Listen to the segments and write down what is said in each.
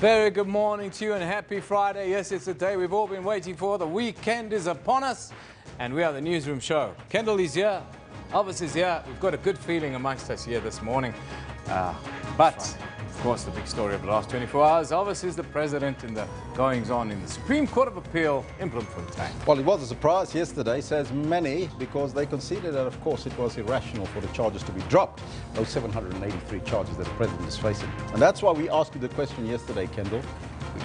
Very good morning to you and happy Friday. Yes, it's the day we've all been waiting for. The weekend is upon us and we are the Newsroom show. Kendall is here, Elvis is here. We've got a good feeling amongst us here this morning. But, of course, the big story of the last 24 hours, Elvis is the president in the goings-on in the Supreme Court of Appeal in Bloemfontein. Well, it was a surprise yesterday, says many, because they considered that, of course, it was irrational for the charges to be dropped, those 783 charges that the president is facing. And that's why we asked you the question yesterday, Kendall.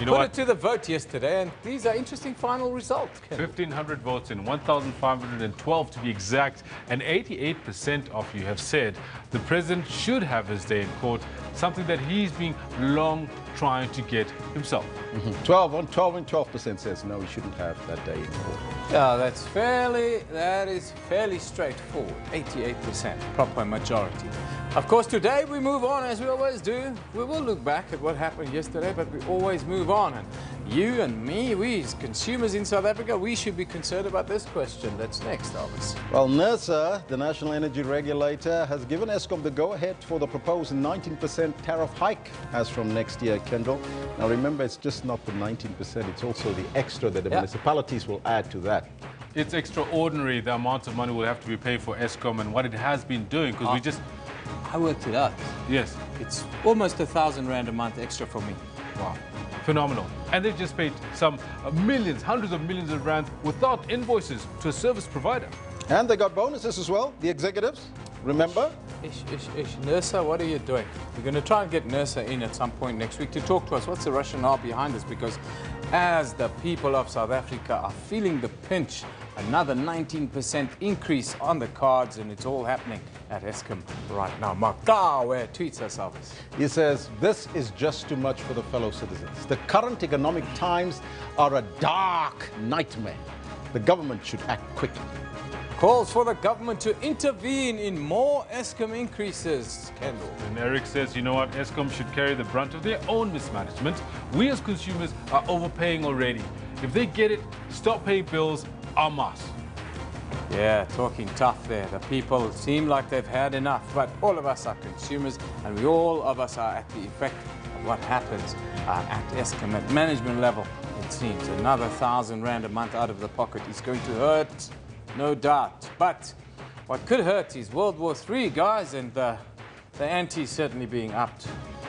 You know, put it to the vote yesterday, and these are interesting final results. 1,500 votes in, 1,512 to be exact, and 88% of you have said the president should have his day in court, something that he's been long trying to get himself. 12% says no, he shouldn't have that day in court. Yeah, that is fairly straightforward. 88%, proper majority. Of course, today we move on as we always do. We will look back at what happened yesterday, but we always move on. And you and me, we as consumers in South Africa, we should be concerned about this question. That's next, Elvis. Well, NERSA, the National Energy Regulator, has given Eskom the go-ahead for the proposed 19% tariff hike as from next year, Kendall. Now remember, it's just not the 19%, it's also the extra that the municipalities will add to that. It's extraordinary the amount of money will have to be paid for Eskom and what it has been doing, because I worked it out. Yes. It's almost 1,000 rand a month extra for me. Wow. Phenomenal. And they've just paid some millions, hundreds of millions of rands without invoices to a service provider. And they got bonuses as well, the executives, remember? NERSA, what are you doing? We're going to try and get NERSA in at some point next week to talk to us. What's the rationale behind this? Because as the people of South Africa are feeling the pinch, another 19% increase on the cards, and it's all happening at Eskom right now. Makawe tweets us, Elvis. He says, this is just too much for the fellow citizens. The current economic times are a dark nightmare. The government should act quickly. Calls for the government to intervene in more Eskom increases. Kendall. And Eric says, you know what, Eskom should carry the brunt of their own mismanagement. We as consumers are overpaying already. If they get it, stop paying bills en masse. Yeah, talking tough there. The people seem like they've had enough, but all of us are consumers, and all of us are at the effect of what happens at Eskom at management level. It seems another 1,000 rand a month out of the pocket is going to hurt, no doubt. But what could hurt is World War III, guys, and the ante certainly being upped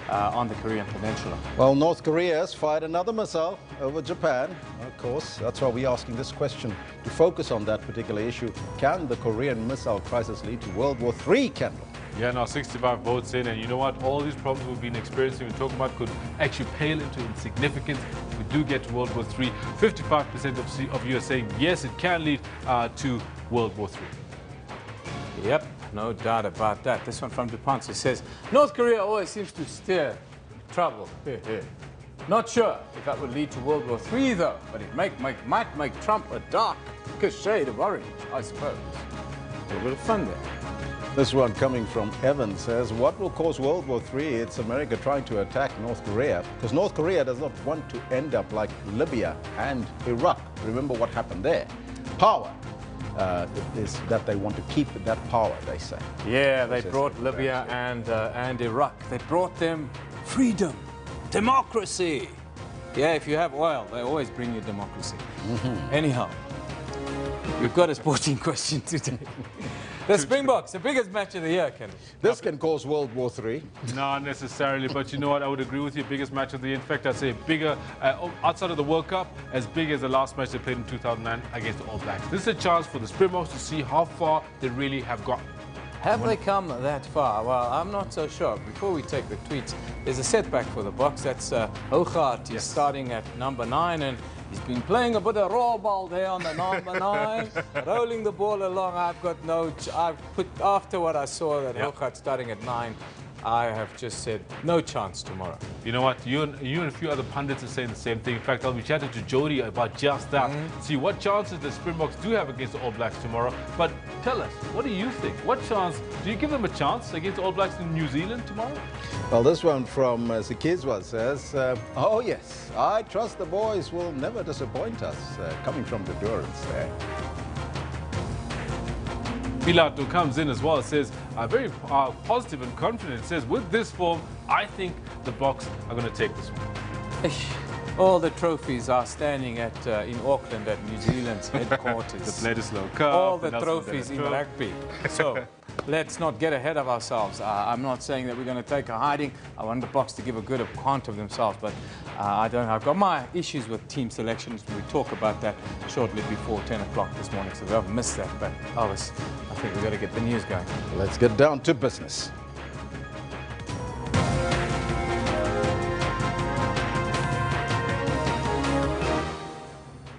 on the Korean Peninsula. Well, North Korea has fired another missile over Japan. Of course, that's why we're asking this question to focus on that particular issue. Can the Korean missile crisis lead to World War III, Kendall? Yeah, now 65 votes in, and you know what? All these problems we've been experiencing and talking about could actually pale into insignificance if we do get to World War III. 55% of you are saying yes, it can lead to World War III. Yep. No doubt about that. This one from DuPont says, North Korea always seems to steer trouble. Not sure if that would lead to World War III, though, but it might make Trump a darker shade of orange, I suppose. A little bit of fun there. This one coming from Evan says, what will cause World War III? It's America trying to attack North Korea, because North Korea does not want to end up like Libya and Iraq. Remember what happened there. Power. Is that they want to keep that power, they say. Yeah, they brought Libya and Iraq. They brought them freedom, democracy. Yeah, if you have oil, they always bring you democracy. Anyhow, we've got a sporting question today. The Springboks, the biggest match of the year, Kendall. This can cause World War III. Not necessarily, but you know what? I would agree with you. Biggest match of the year. In fact, I'd say bigger, outside of the World Cup, as big as the last match they played in 2009 against the All Blacks. This is a chance for the Springboks to see how far they really have gotten. Have they come that far? Well, I'm not so sure. Before we take the tweets, there's a setback for the Boks. That's Hougaard. He's starting at number 9, and he's been playing a bit of raw ball there on the number 9, rolling the ball along. After what I saw that Hougaard starting at 9, I have just said no chance tomorrow. You know what? You and a few other pundits are saying the same thing. In fact, I'll be chatting to Jody about just that. See what chances the Springboks do have against the All Blacks tomorrow. But tell us, what do you think? What chance? Do you give them a chance against the All Blacks in New Zealand tomorrow? Well, this one from Sikizwa says, oh yes, I trust the boys will never disappoint us. Coming from the Durance there. Pilato comes in as well, says, very positive and confident. Says, with this form, I think the Boks are going to take this one. All the trophies are standing at in Auckland at New Zealand's headquarters. The Bledisloe Cup. All the trophies in rugby. So let's not get ahead of ourselves. I'm not saying that we're going to take a hiding. I want the Boks to give a good account of themselves, but I don't know. I've got my issues with team selections. We'll talk about that shortly before 10 o'clock this morning, so they've missed that. But I think we've got to get the news going. Let's get down to business.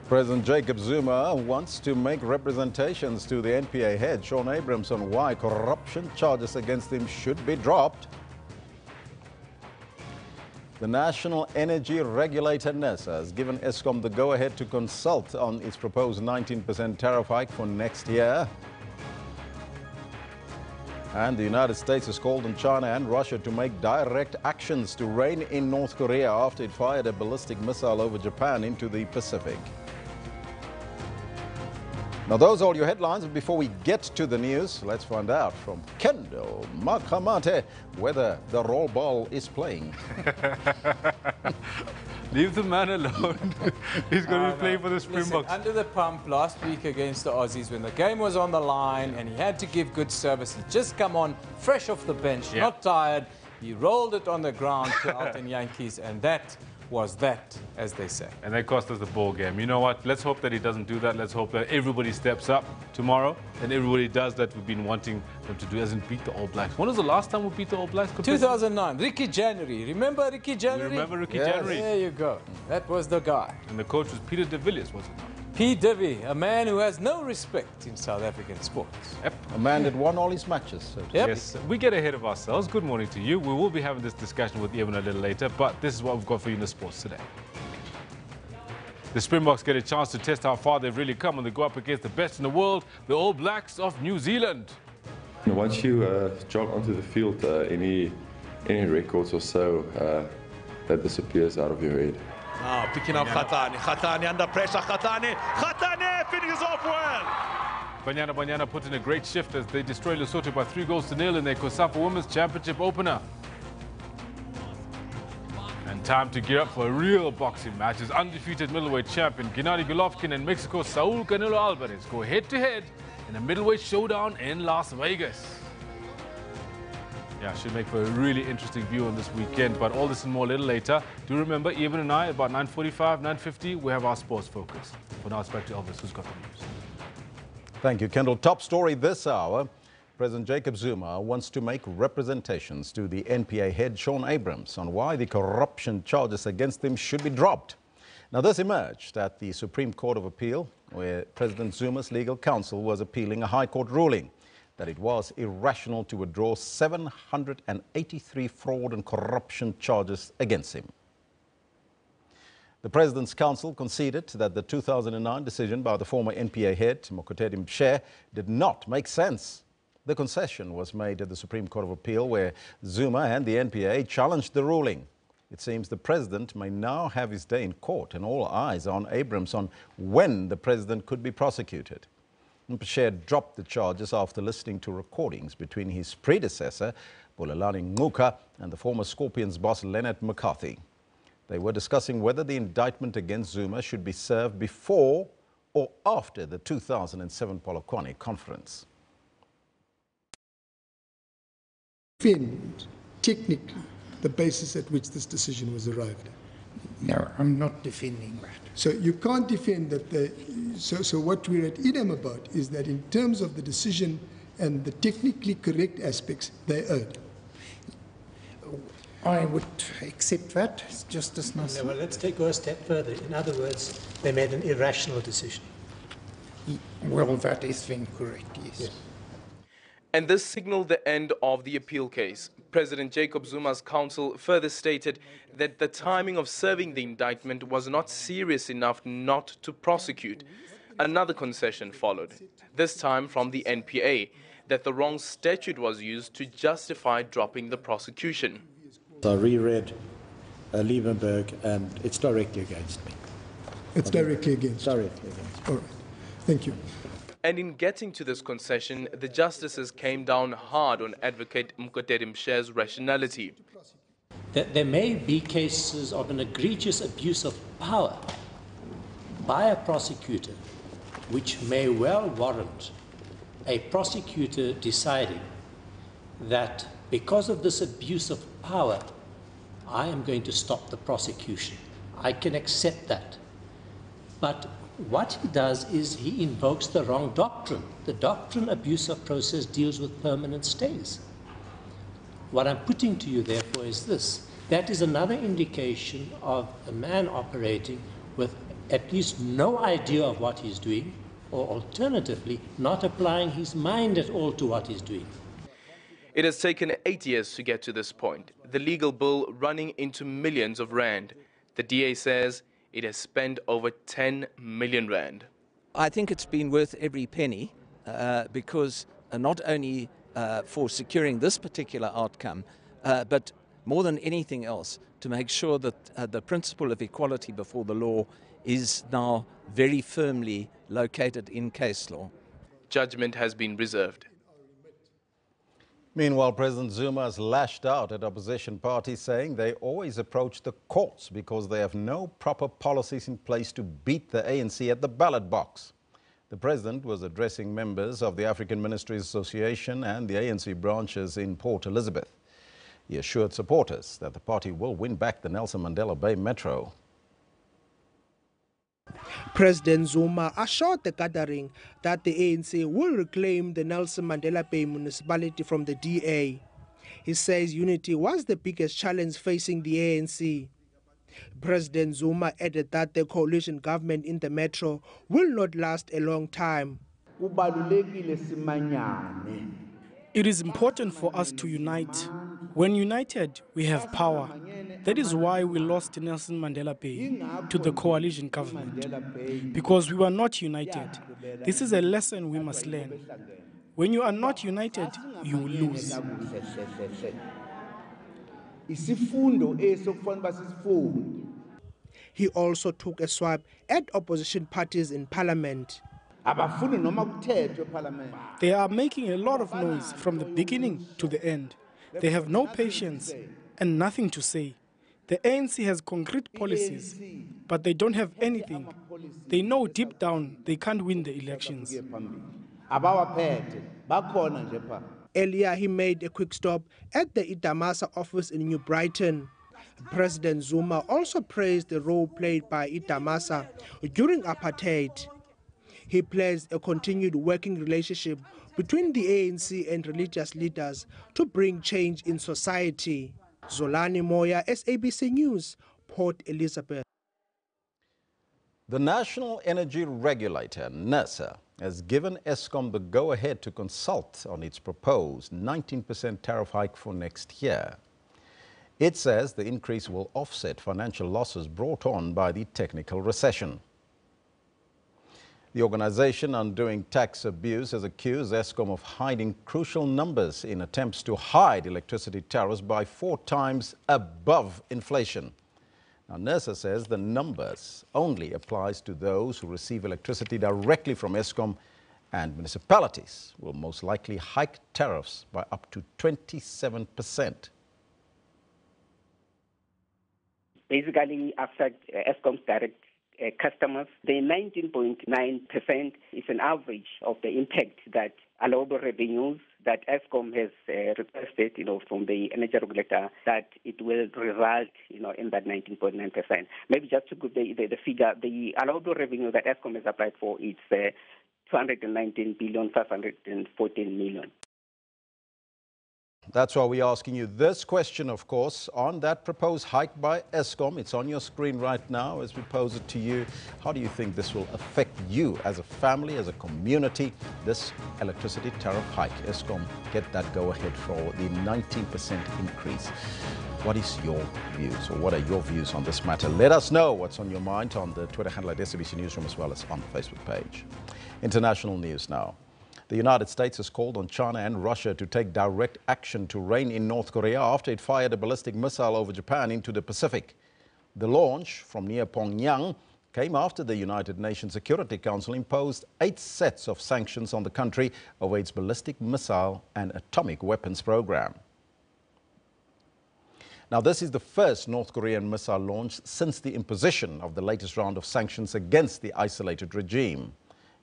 President Jacob Zuma wants to make representations to the NPA head, Shaun Abrahams, on why corruption charges against him should be dropped. The National Energy Regulator, NERSA, has given Eskom the go-ahead to consult on its proposed 19% tariff hike for next year. And the United States has called on China and Russia to make direct actions to rein in North Korea after it fired a ballistic missile over Japan into the Pacific. Now, those are all your headlines. But before we get to the news, let's find out from Kendo Makamate whether the roll ball is playing. Leave the man alone. He's going to be playing for the Springboks. Under the pump last week against the Aussies, when the game was on the line and he had to give good service, he just come on fresh off the bench, not tired. He rolled it on the ground to Alton Yankees, and that was that, as they say. And that cost us the ball game. You know what? Let's hope that he doesn't do that. Let's hope that everybody steps up tomorrow and everybody does that we've been wanting them to do, as in beat the All Blacks. When was the last time we beat the All Blacks? 2009, Ricky January. Remember Ricky January? We remember Ricky January. There you go. That was the guy. And the coach was Peter de Villiers, wasn't it? P. Divi, a man who has no respect in South African sports. Yep. A man that won all his matches. So. Yep. Yes, we get ahead of ourselves. Good morning to you. We will be having this discussion with Evan a little later, but this is what we've got for you in the sports today. The Springboks get a chance to test how far they've really come when they go up against the best in the world, the All Blacks of New Zealand. Once you jog onto the field, any records or so, that disappears out of your head. Now picking up Khatani. Khatani under pressure. Khatani finishes off well. Banyana put in a great shift as they destroy Lesotho by 3-0 in their COSAFA Women's Championship opener. And time to gear up for a real boxing match as undefeated middleweight champion Gennady Golovkin and Mexico's Saul Canelo Alvarez go head-to-head in a middleweight showdown in Las Vegas. Yeah, should make for a really interesting view on this weekend, but all this and more a little later. Do remember, Evan and I, about 9:45, 9:50, we have our sports focus. For now, it's back to Elvis, who's got the news. Thank you, Kendall. Top story this hour. President Jacob Zuma wants to make representations to the NPA head, Shaun Abrahams, on why the corruption charges against him should be dropped. Now, this emerged at the Supreme Court of Appeal, where President Zuma's legal counsel was appealing a High Court ruling that it was irrational to withdraw 783 fraud and corruption charges against him. The President's counsel conceded that the 2009 decision by the former NPA head, Mokotedi Mshe, did not make sense. The concession was made at the Supreme Court of Appeal, where Zuma and the NPA challenged the ruling. It seems the President may now have his day in court, and all eyes are on Abrahams on when the President could be prosecuted. Mshe dropped the charges after listening to recordings between his predecessor, Bulelani Ngcuka, and the former Scorpions boss, Leonard McCarthy. They were discussing whether the indictment against Zuma should be served before or after the 2007 Polokwane conference. Defend technically the basis at which this decision was arrived at. No, I'm not defending that. So you can't defend that. So what we're at idem about is that in terms of the decision and the technically correct aspects, they erred. I would accept that. It's Justice Nasser. Well, let's take a step further. In other words, they made an irrational decision. Well, that is then correct, yes. And this signaled the end of the appeal case. President Jacob Zuma's counsel further stated that the timing of serving the indictment was not serious enough not to prosecute. Another concession followed, this time from the NPA, that the wrong statute was used to justify dropping the prosecution. I reread Liebenberg, and it's directly against me. It's directly against. Directly against. All right. Thank you. And in getting to this concession, the justices came down hard on advocate Mokotedi Mshe's rationality. There may be cases of an egregious abuse of power by a prosecutor, which may well warrant a prosecutor deciding that because of this abuse of power, I am going to stop the prosecution. I can accept that. But what he does is he invokes the wrong doctrine. The doctrine abuse of process deals with permanent stays. What I'm putting to you, therefore, is this. That is another indication of a man operating with at least no idea of what he's doing, or alternatively, not applying his mind at all to what he's doing. It has taken 8 years to get to this point, the legal bill running into millions of rand. The DA says it has spent over 10 million rand. I think it's been worth every penny because not only for securing this particular outcome, but more than anything else, to make sure that the principle of equality before the law is now very firmly located in case law. Judgment has been reserved. Meanwhile, President Zuma has lashed out at opposition parties, saying they always approach the courts because they have no proper policies in place to beat the ANC at the ballot box. The president was addressing members of the African Ministries Association and the ANC branches in Port Elizabeth. He assured supporters that the party will win back the Nelson Mandela Bay Metro. President Zuma assured the gathering that the ANC will reclaim the Nelson Mandela Bay municipality from the DA. He says unity was the biggest challenge facing the ANC. President Zuma added that the coalition government in the metro will not last a long time. It is important for us to unite. When united, we have power. That is why we lost Nelson Mandela Bay to the coalition government, because we were not united. This is a lesson we must learn. When you are not united, you will lose. He also took a swipe at opposition parties in parliament. They are making a lot of noise from the beginning to the end. They have no patience and nothing to say. The ANC has concrete policies, but they don't have anything. They know deep down they can't win the elections. Earlier, he made a quick stop at the Itamasa office in New Brighton. President Zuma also praised the role played by Itamasa during apartheid. He pledged a continued working relationship between the ANC and religious leaders to bring change in society. Zolani Moya, SABC News, Port Elizabeth. The National Energy Regulator, NERSA, has given Eskom the go-ahead to consult on its proposed 19% tariff hike for next year. It says the increase will offset financial losses brought on by the technical recession. The organization Undoing Tax Abuse has accused Eskom of hiding crucial numbers in attempts to hide electricity tariffs by 4 times above inflation. Now, NERSA says the numbers only applies to those who receive electricity directly from Eskom, and municipalities will most likely hike tariffs by up to 27%. Basically affect Eskom's direct customers. The 19.9% is an average of the impact that allowable revenues that Eskom has requested, from the energy regulator, that it will result, in that 19.9%. Maybe just to give the figure, the allowable revenue that Eskom has applied for is 219,514 million. That's why we're asking you this question, of course, on that proposed hike by Eskom. It's on your screen right now as we pose it to you. How do you think this will affect you as a family, as a community, this electricity tariff hike? Eskom, get that go-ahead for the 19% increase. What is your views, or what are your views on this matter? Let us know what's on your mind on the Twitter handle at SABC Newsroom, as well as on the Facebook page. International news now. The United States has called on China and Russia to take direct action to rein in North Korea after it fired a ballistic missile over Japan into the Pacific. The launch from near Pyongyang came after the United Nations Security Council imposed 8 sets of sanctions on the country over its ballistic missile and atomic weapons program. Now, this is the first North Korean missile launch since the imposition of the latest round of sanctions against the isolated regime.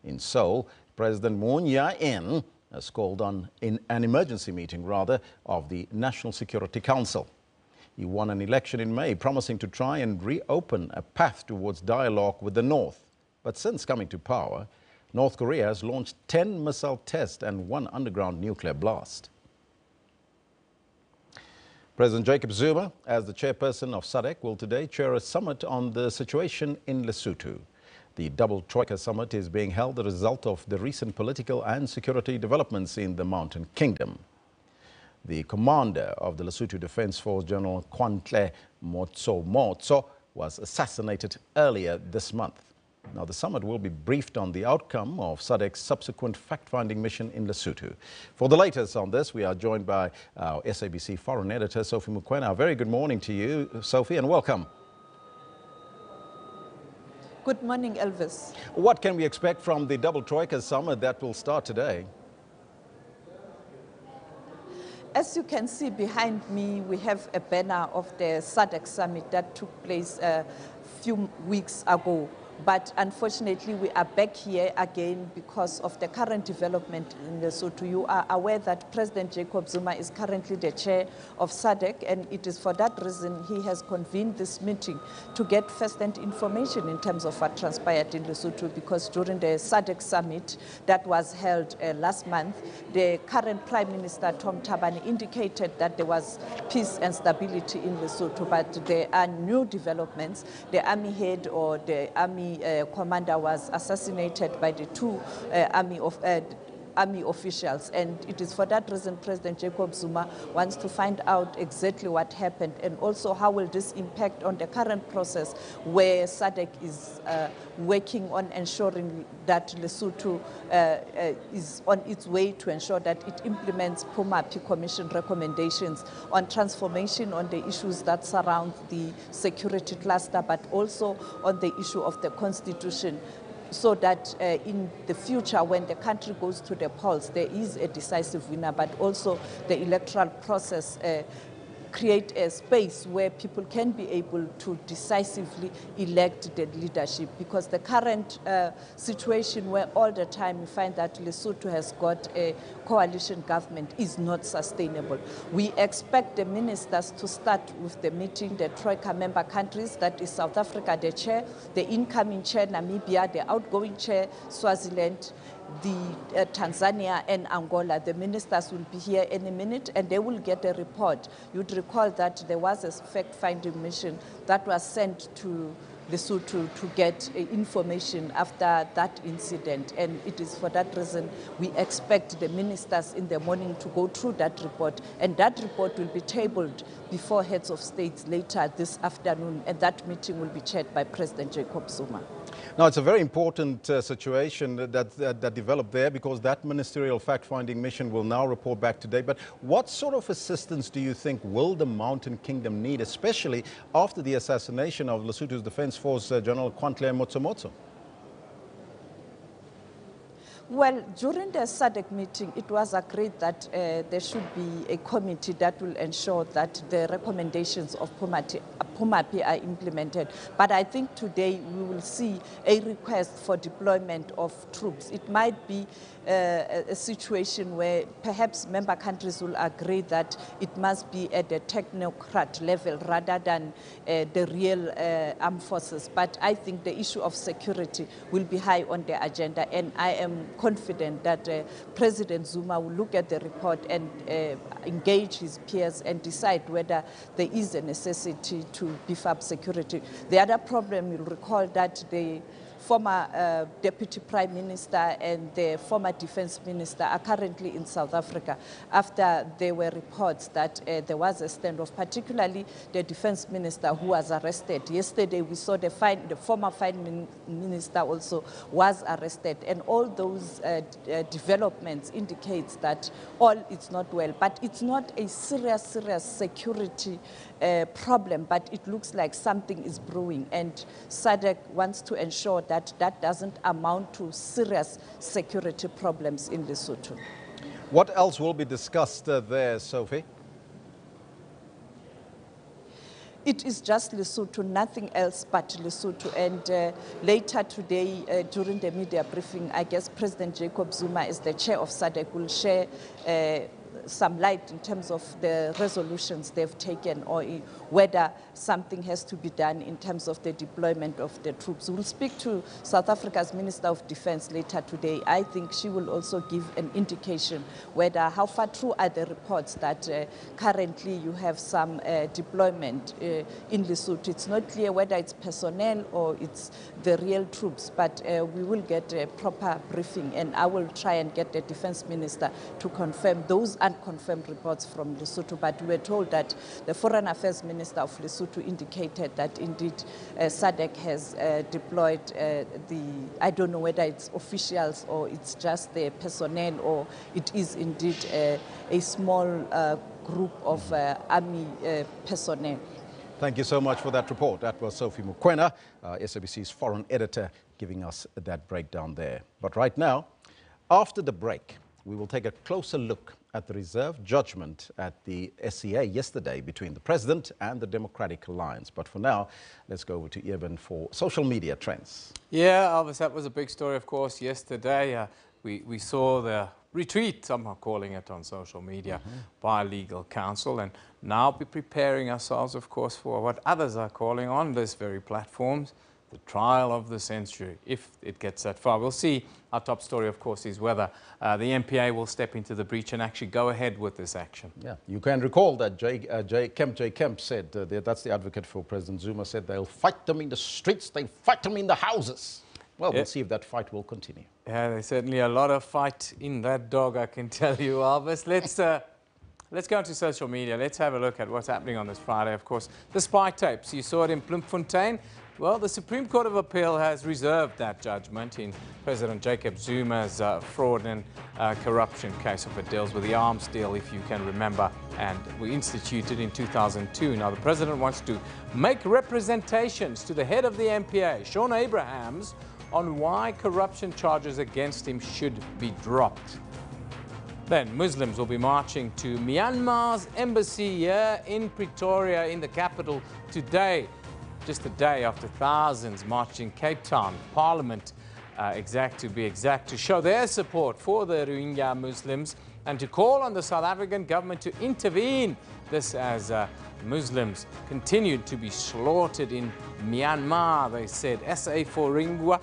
In Seoul, President Moon Jae-in has called on an emergency meeting, of the National Security Council. He won an election in May, promising to try and reopen a path towards dialogue with the North. But since coming to power, North Korea has launched 10 missile tests and 1 underground nuclear blast. President Jacob Zuma, as the chairperson of SADC, will today chair a summit on the situation in Lesotho. The Double Troika Summit is being held as a result of the recent political and security developments in the Mountain Kingdom. The commander of the Lesotho Defence Force, General Kwantle Motso, was assassinated earlier this month. Now, the summit will be briefed on the outcome of SADC's subsequent fact-finding mission in Lesotho. For the latest on this, we are joined by our SABC foreign editor, Sophie Mukwena. Very good morning to you, Sophie, and welcome. Good morning, Elvis. What can we expect from the Double Troika Summit that will start today? As you can see behind me, we have a banner of the SADC Summit that took place a few weeks ago. But unfortunately, we are back here again because of the current development in Lesotho. You are aware that President Jacob Zuma is currently the chair of SADC, and it is for that reason he has convened this meeting to get first-hand information in terms of what transpired in Lesotho, because during the SADC summit that was held last month, the current Prime Minister, Tom Thabane, indicated that there was peace and stability in Lesotho, but there are new developments. The army head or the army commander was assassinated by the 2 army officials, and it is for that reason President Jacob Zuma wants to find out exactly what happened, and also how will this impact on the current process where SADC is working on ensuring that Lesotho is on its way to ensure that it implements PUMAPI Commission recommendations on transformation, on the issues that surround the security cluster, but also on the issue of the constitution, so that in the future, when the country goes to the polls, there is a decisive winner, but also the electoral process create a space where people can be able to decisively elect the leadership, because the current situation where all the time we find that Lesotho has got a coalition government is not sustainable. We expect the ministers to start with the meeting, the Troika member countries, that is South Africa, the chair, the incoming chair, Namibia, the outgoing chair, Swaziland, the Tanzania and Angola. The ministers will be here any minute and they will get a report. You'd recall that there was a fact-finding mission that was sent to Lesotho to get information after that incident, and it is for that reason we expect the ministers in the morning to go through that report, and that report will be tabled before heads of states later this afternoon, and that meeting will be chaired by President Jacob Zuma. Now, it's a very important situation that developed there, because that ministerial fact-finding mission will now report back today. But what sort of assistance do you think will the Mountain Kingdom need, especially after the assassination of Lesotho's Defence Force General Kwantle Motso? Well, during the SADC meeting, it was agreed that there should be a committee that will ensure that the recommendations of PUMAPI are implemented. But I think today we will see a request for deployment of troops. It might be a situation where perhaps member countries will agree that it must be at the technocrat level rather than the real armed forces. But I think the issue of security will be high on the agenda, and I am confident that President Zuma will look at the report and engage his peers and decide whether there is a necessity to beef up security. The other problem, you'll recall that the former Deputy Prime Minister and the former Defence Minister are currently in South Africa after there were reports that there was a standoff, particularly the Defence Minister who was arrested. Yesterday we saw the former Finance Minister also was arrested, and all those developments indicates that all is not well. But it's not a serious security problem, but it looks like something is brewing, and SADC wants to ensure that that doesn't amount to serious security problems in Lesotho. What else will be discussed there, Sophie? it is just Lesotho, nothing else but Lesotho. And later today, during the media briefing, I guess President Jacob Zuma, as the chair of SADC, will share some light in terms of the resolutions they've taken, or whether something has to be done in terms of the deployment of the troops. We'll speak to South Africa's Minister of Defense later today. I think she will also give an indication whether how far true are the reports that currently you have some deployment in Lesotho. It's not clear whether it's personnel or it's the real troops, but we will get a proper briefing, and I will try and get the Defense Minister to confirm those unconfirmed reports from Lesotho. But we were told that the Foreign Affairs Minister of Lesotho indicated that indeed SADC has deployed I don't know whether it's officials or it's just the personnel, or it is indeed a small group of army personnel. Thank you so much for that report. That was Sophie Mukwena, SABC's foreign editor, giving us that breakdown there. But right now, after the break, we will take a closer look at the reserved judgment at the SCA yesterday between the President and the Democratic Alliance. But for now, let's go over to Eben for social media trends. Yeah, Elvis, that was a big story, of course, yesterday. We saw the retweet, some are calling it on social media, by legal counsel, and now we're preparing ourselves, of course, for what others are calling on this very platforms, the trial of the century, if it gets that far. We'll see. Our top story, of course, is whether the MPA will step into the breach and actually go ahead with this action. Yeah, you can recall that J. Kemp said, that's the advocate for President Zuma, said they'll fight them in the streets, they fight them in the houses. Well, we'll see if that fight will continue. Yeah, there's certainly a lot of fight in that dog, I can tell you, Elvis. Let's go into social media. Let's have a look at what's happening on this Friday. Of course, the spy tapes. You saw it in Bloemfontein. Well, the Supreme Court of Appeal has reserved that judgment in President Jacob Zuma's fraud and corruption case. If it deals with the arms deal, if you can remember, and we instituted in 2002. Now, the President wants to make representations to the head of the MPA, Sean Abrahams, on why corruption charges against him should be dropped. Then Muslims will be marching to Myanmar's embassy here in Pretoria, in the capital, today. Just a day after thousands marched in Cape Town, Parliament, to be exact, to show their support for the Rohingya Muslims and to call on the South African government to intervene. This as Muslims continued to be slaughtered in Myanmar. They said SA for Rohingya.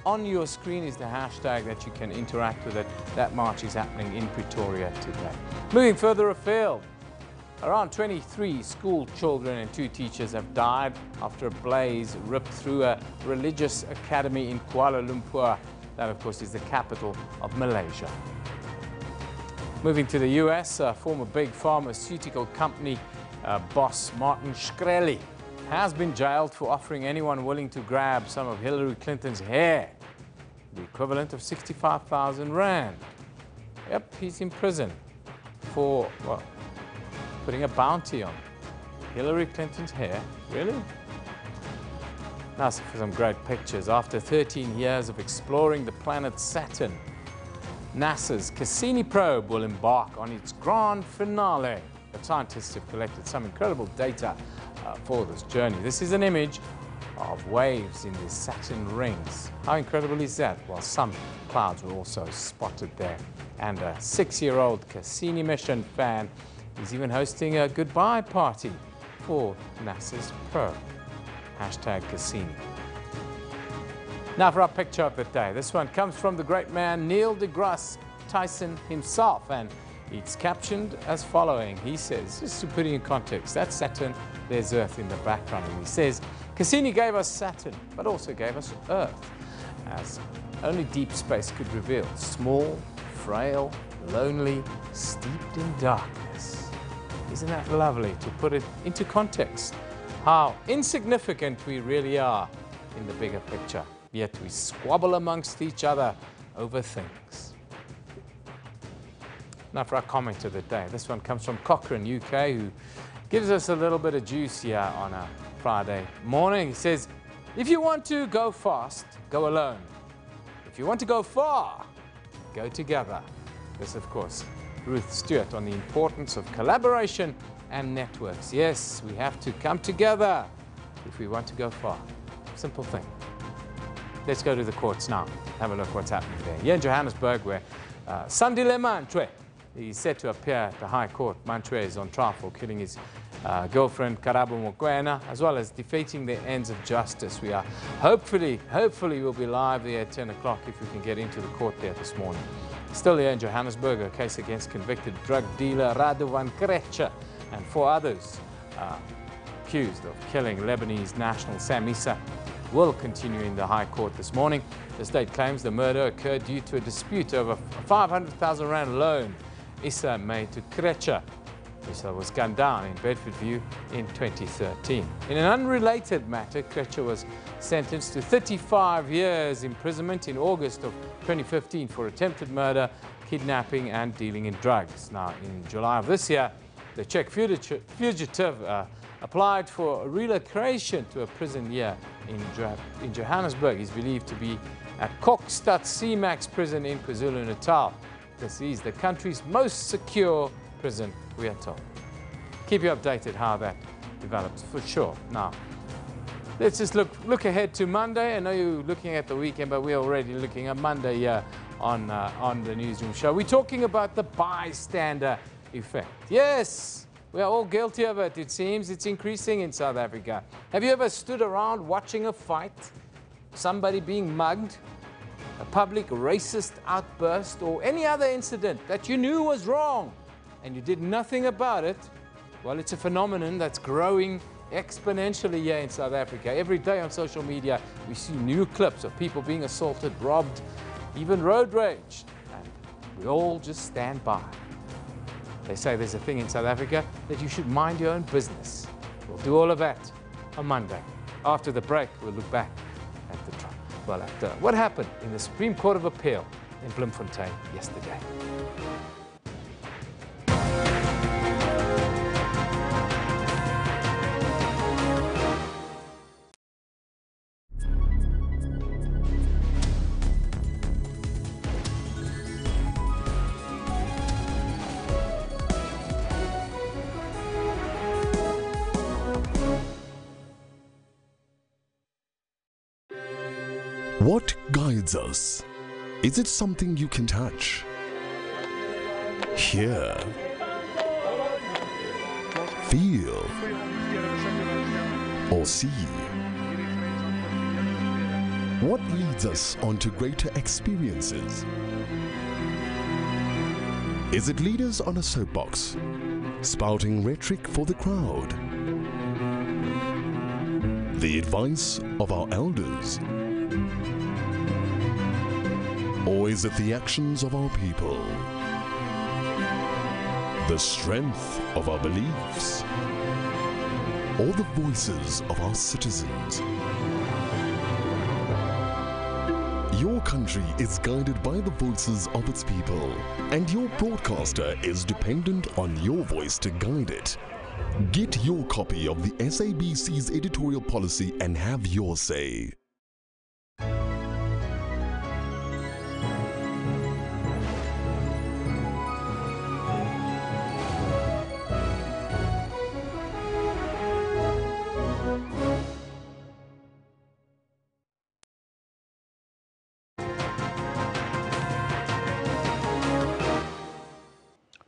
On your screen is the hashtag that you can interact with it. That march is happening in Pretoria today. Moving further afield, around 23 school children and 2 teachers have died after a blaze ripped through a religious academy in Kuala Lumpur. That, of course, is the capital of Malaysia. Moving to the US, former big pharmaceutical company boss Martin Shkreli has been jailed for offering anyone willing to grab some of Hillary Clinton's hair, the equivalent of 65,000 rand. Yep, he's in prison for, well, putting a bounty on Hillary Clinton's hair. Really? Now for some great pictures. After 13 years of exploring the planet Saturn, NASA's Cassini probe will embark on its grand finale. But scientists have collected some incredible data for this journey. This is an image of waves in the Saturn rings. How incredible is that? Well, some clouds were also spotted there. And a 6-year-old Cassini mission fan is even hosting a goodbye party for NASA's probe. Hashtag Cassini. Now for our picture of the day. This one comes from the great man Neil deGrasse Tyson himself, and it's captioned as following. He says, just to put it in context, that's Saturn, there's Earth in the background. And he says, Cassini gave us Saturn, but also gave us Earth, as only deep space could reveal. Small, frail, lonely, steeped in darkness. Isn't that lovely to put it into context? How insignificant we really are in the bigger picture, yet we squabble amongst each other over things. Now for our comment of the day. This one comes from Cochrane, UK, who gives us a little bit of juice here on a Friday morning. He says, if you want to go fast, go alone. If you want to go far, go together. This, of course, Ruth Stewart on the importance of collaboration and networks. Yes, we have to come together if we want to go far. Simple thing. Let's go to the courts now. Have a look what's happening there. Here in Johannesburg, where Sandile Mantwe is set to appear at the High Court. Mantwe is on trial for killing his girlfriend Karabo Mokoena, as well as defeating the ends of justice. We are hopefully we'll be live there at 10 o'clock if we can get into the court there this morning. Still here in Johannesburg, a case against convicted drug dealer Radovan Krejcir and 4 others accused of killing Lebanese national Sam Issa will continue in the High Court this morning. The state claims the murder occurred due to a dispute over a 500,000 rand loan Issa made to Krejcir. Issa was gunned down in Bedfordview in 2013. In an unrelated matter, Krejcir was sentenced to 35 years imprisonment in August of 2015 for attempted murder, kidnapping and dealing in drugs. Now, in July of this year, the Czech fugitive applied for relocation to a prison here in Johannesburg. He's believed to be at Kokstad C-Max prison in KwaZulu-Natal. This is the country's most secure prison, we are told. Keep you updated how that develops for sure. Now, let's just look ahead to Monday. I know you're looking at the weekend, but we're already looking at Monday here on the Newsroom show. We're talking about the bystander effect. Yes, we are all guilty of it. It seems it's increasing in South Africa. Have you ever stood around watching a fight, somebody being mugged, a public racist outburst, or any other incident that you knew was wrong and you did nothing about it? Well, it's a phenomenon that's growing exponentially here in South Africa. Every day on social media, we see new clips of people being assaulted, robbed, even road rage. And we all just stand by. They say there's a thing in South Africa that you should mind your own business. We'll do all of that on Monday. After the break, we'll look back at what happened in the Supreme Court of Appeal in Bloemfontein yesterday. What guides us? Is it something you can touch, hear, feel, or see? What leads us onto greater experiences? Is it leaders on a soapbox, spouting rhetoric for the crowd? The advice of our elders? Or is it the actions of our people? The strength of our beliefs? Or the voices of our citizens? Your country is guided by the voices of its people, and your broadcaster is dependent on your voice to guide it. Get your copy of the SABC's editorial policy and have your say.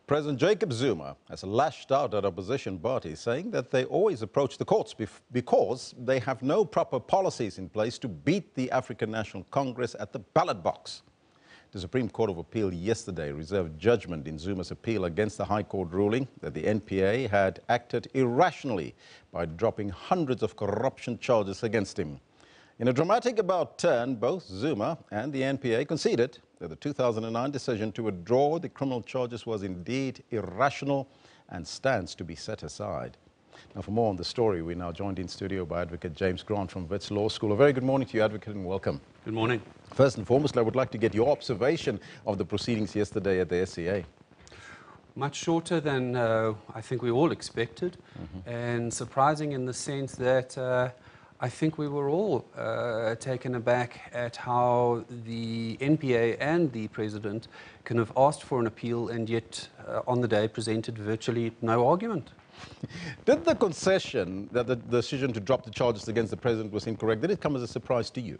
President Jacob Zuma has lashed out at opposition parties, saying that they always approach the courts because they have no proper policies in place to beat the African National Congress at the ballot box. The Supreme Court of Appeal yesterday reserved judgment in Zuma's appeal against the High Court ruling that the NPA had acted irrationally by dropping hundreds of corruption charges against him. In a dramatic about turn, both Zuma and the NPA conceded that the 2009 decision to withdraw the criminal charges was indeed irrational and stands to be set aside. Now, for more on the story, we're now joined in studio by Advocate James Grant from Wits Law School. A very good morning to you, Advocate, and welcome. Good morning. First and foremost, I would like to get your observation of the proceedings yesterday at the SCA. Much shorter than I think we all expected, and surprising in the sense that I think we were all taken aback at how the NPA and the President can have asked for an appeal and yet on the day presented virtually no argument. Did the concession that the decision to drop the charges against the president was incorrect, did it come as a surprise to you?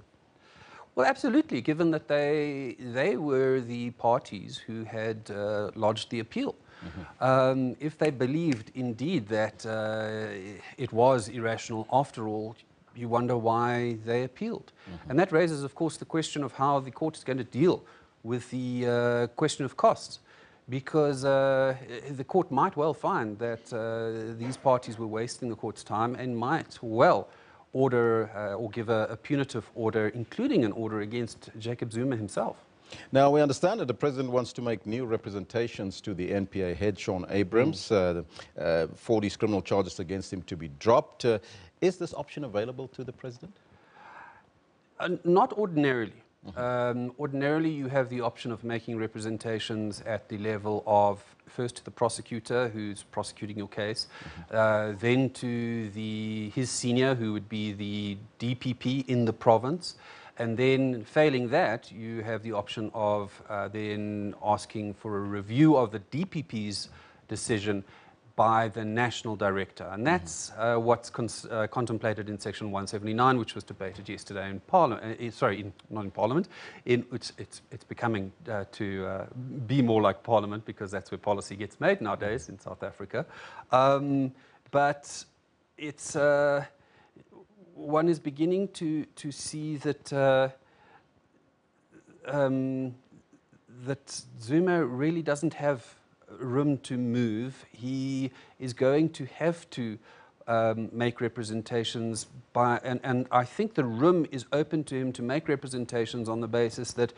Well, absolutely, given that they were the parties who had lodged the appeal. If they believed indeed that it was irrational after all, you wonder why they appealed. And that raises, of course, the question of how the court is going to deal with the question of costs. Because the court might well find that these parties were wasting the court's time and might well order or give a punitive order, including an order against Jacob Zuma himself. Now, we understand that the president wants to make new representations to the NPA head, Sean Abrams, for these criminal charges against him to be dropped. Is this option available to the president? Not ordinarily. Ordinarily, you have the option of making representations at the level of first to the prosecutor who's prosecuting your case, then to his senior who would be the DPP in the province, and then failing that, you have the option of then asking for a review of the DPP's decision by the national director. And that's what's contemplated in Section 179, which was debated yesterday in Parliament. Not in Parliament. It's becoming to be more like Parliament, because that's where policy gets made nowadays in South Africa. But it's one is beginning to see that that Zuma really doesn't have room to move. He is going to have to make representations and I think the room is open to him to make representations on the basis that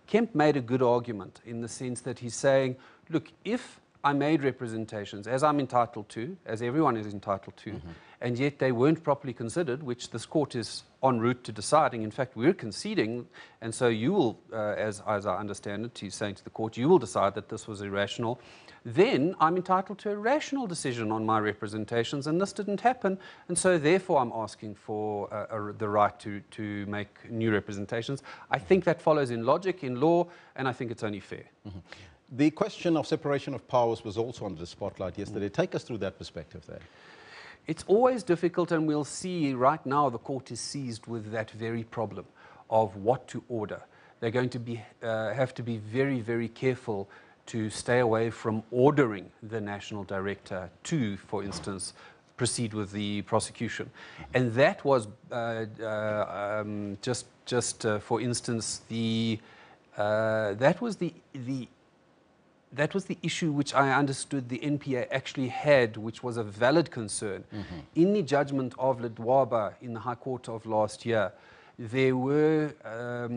Kemp made a good argument, in the sense that he's saying, look, if I made representations, as I'm entitled to, as everyone is entitled to, and yet they weren't properly considered, which this court is en route to deciding. In fact, we're conceding, and so you will, as I understand it, he's saying to the court, you will decide that this was irrational. Then I'm entitled to a rational decision on my representations, and this didn't happen, and so therefore I'm asking for the right to make new representations. I think that follows in logic, in law, and I think it's only fair. The question of separation of powers was also under the spotlight yesterday. Take us through that perspective there. It's always difficult, and we'll see right now the court is seized with that very problem of what to order. They're going to have to be very, very careful to stay away from ordering the national director to, for instance, proceed with the prosecution. And that was for instance, that was the issue which I understood the NPA actually had, which was a valid concern. In the judgment of Ledwaba in the High Court of last year, there were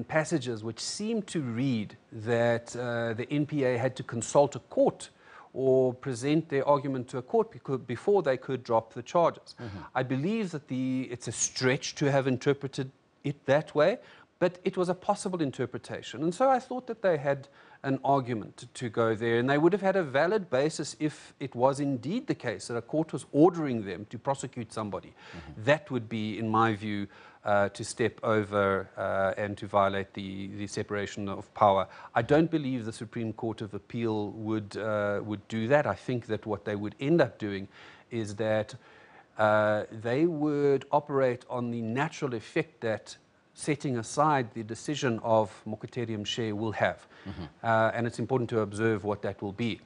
passages which seemed to read that the NPA had to consult a court or present their argument to a court before they could drop the charges. I believe that it's a stretch to have interpreted it that way, but it was a possible interpretation. And so I thought that they had an argument to go there, and they would have had a valid basis if it was indeed the case that a court was ordering them to prosecute somebody. That would be, in my view, to step over and to violate the separation of power. I don't believe the Supreme Court of Appeal would do that. I think that what they would end up doing is that they would operate on the natural effect that setting aside the decision of Mokotedi Mshe will have. And it's important to observe what that will be.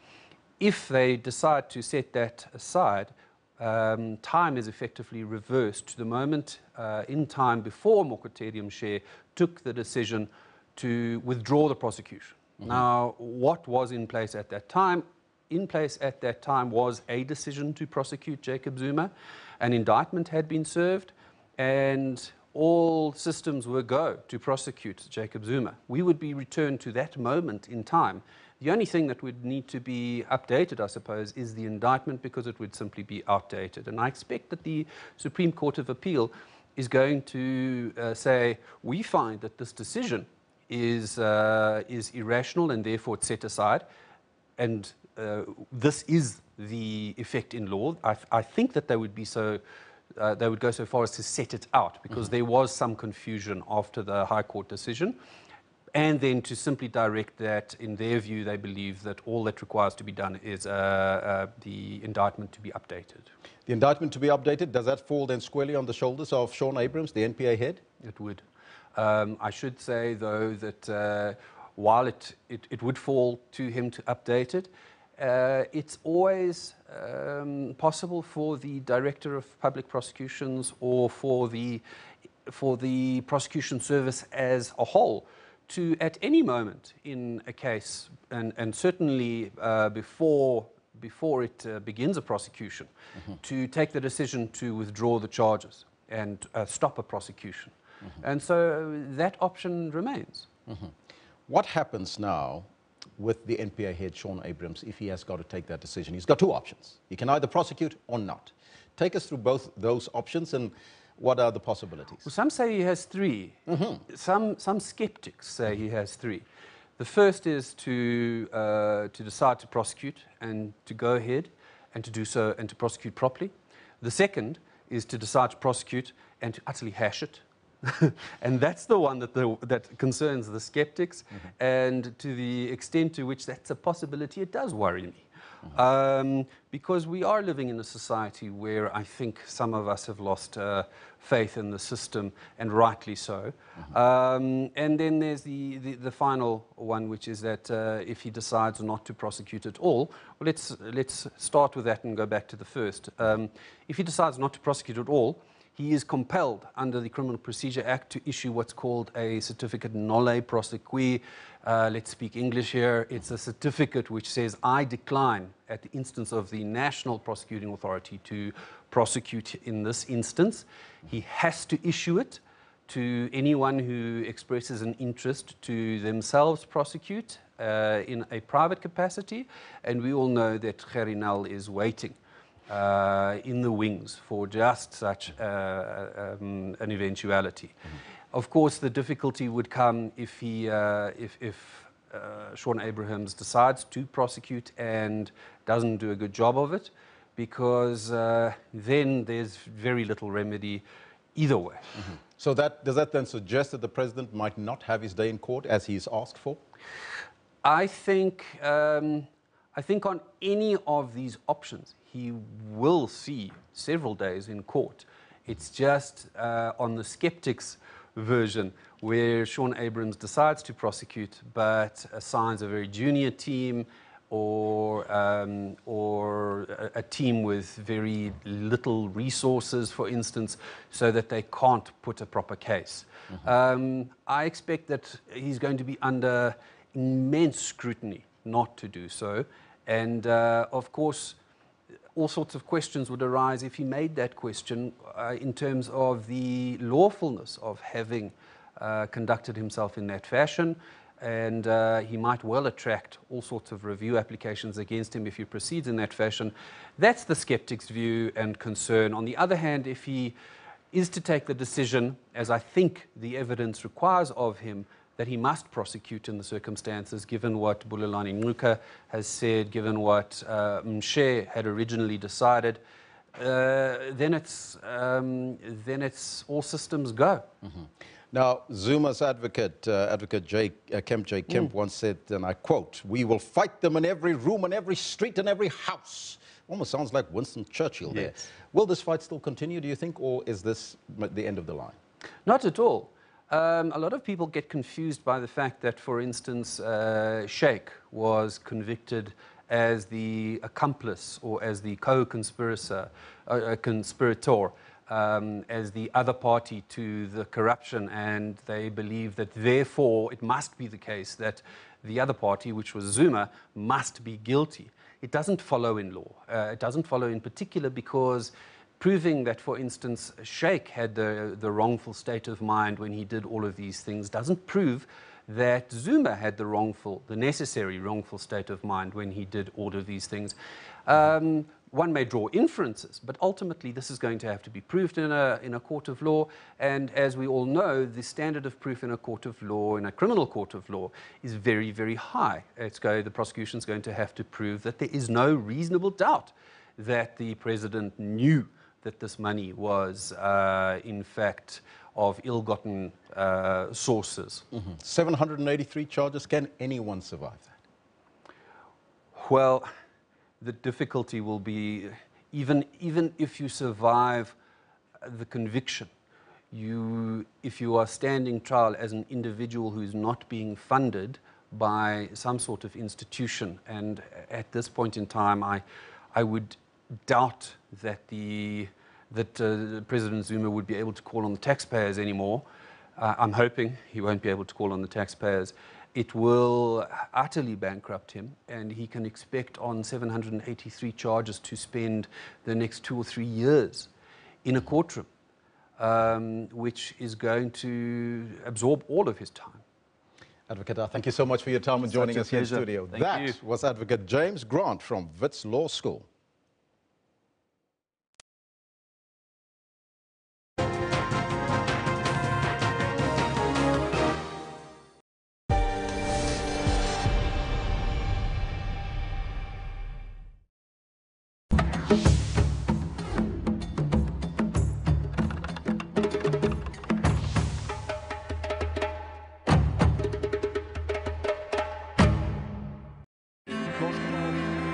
If they decide to set that aside, time is effectively reversed to the moment in time before Mokotedi Mshe took the decision to withdraw the prosecution. Now, what was in place at that time? In place at that time was a decision to prosecute Jacob Zuma. An indictment had been served, and all systems were go to prosecute Jacob Zuma. We would be returned to that moment in time. The only thing that would need to be updated, I suppose, is the indictment, because it would simply be outdated. And I expect that the Supreme Court of Appeal is going to say, we find that this decision is irrational and therefore it's set aside. And this is the effect in law. I think that they would be so. They would go so far as to set it out, because there was some confusion after the High Court decision. and then to simply direct that, in their view, they believe that all that requires to be done is the indictment to be updated. The indictment to be updated, does that fall then squarely on the shoulders of Sean Abrams, the NPA head? It would. I should say, though, that while it would fall to him to update it, it's always possible for the Director of Public Prosecutions or for the prosecution service as a whole to, at any moment in a case, and certainly before it begins a prosecution, to take the decision to withdraw the charges and stop a prosecution. And so that option remains. What happens now with the NPA head, Sean Abrams, if he has got to take that decision? He's got two options. He can either prosecute or not. Take us through both those options, and what are the possibilities? Well, some say he has three. Some skeptics say he has three. The first is to decide to prosecute and to go ahead and to do so and to prosecute properly. The second is to decide to prosecute and to utterly hash it. And that's the one that concerns the skeptics, and to the extent to which that's a possibility, it does worry me. Because we are living in a society where I think some of us have lost faith in the system, and rightly so. And then there's the final one, which is that if he decides not to prosecute at all, well, let's start with that and go back to the first. If he decides not to prosecute at all, he is compelled under the Criminal Procedure Act to issue what's called a certificate nolle prosequi. Let's speak English here. It's a certificate which says, I decline, at the instance of the National Prosecuting Authority, to prosecute in this instance. He has to issue it to anyone who expresses an interest to themselves prosecute in a private capacity. And we all know that Gerinal is waiting in the wings for just such an eventuality. Of course, the difficulty would come if Sean Abrams decides to prosecute and doesn't do a good job of it, because then there's very little remedy either way. So does that then suggest that the president might not have his day in court as he's asked for? I think on any of these options, he will see several days in court. It's just on the skeptics' version, where Sean Abrams decides to prosecute but assigns a very junior team or a team with very little resources, for instance, so that they can't put a proper case. I expect that he's going to be under immense scrutiny not to do so. And of course, all sorts of questions would arise if he made that question in terms of the lawfulness of having conducted himself in that fashion. And he might well attract all sorts of review applications against him if he proceeds in that fashion. That's the skeptic's view and concern. On the other hand, if he is to take the decision, as I think the evidence requires of him, that he must prosecute in the circumstances, given what Bulelani Ngcuka has said, given what Mshe had originally decided, then it's all systems go. Now, Zuma's advocate, Kemp J. Kemp, once said, and I quote, "We will fight them in every room, in every street, in every house." Almost sounds like Winston Churchill there. Yes. Will this fight still continue, do you think, or is this the end of the line? Not at all. A lot of people get confused by the fact that, for instance, Sheikh was convicted as the accomplice or as the co-conspirator, as the other party to the corruption, and they believe that therefore it must be the case that the other party, which was Zuma, must be guilty. It doesn't follow in law. It doesn't follow in particular because proving that, for instance, Sheikh had the wrongful state of mind when he did all of these things doesn't prove that Zuma had the necessary wrongful state of mind when he did all of these things. One may draw inferences, but ultimately this is going to have to be proved in a court of law. And as we all know, the standard of proof in a court of law, in a criminal court of law, is very, very high. The prosecution is going to have to prove that there is no reasonable doubt that the president knew that this money was, in fact, of ill-gotten sources. 783 charges. Can anyone survive that? Well, the difficulty will be, even if you survive the conviction, if you are standing trial as an individual who is not being funded by some sort of institution, and at this point in time, I would doubt that President Zuma would be able to call on the taxpayers anymore. I'm hoping he won't be able to call on the taxpayers. It will utterly bankrupt him, and he can expect on 783 charges to spend the next 2 or 3 years in a courtroom, which is going to absorb all of his time. Advocate, thank you so much for your time and joining us here in studio. That was Advocate James Grant from Wits Law School.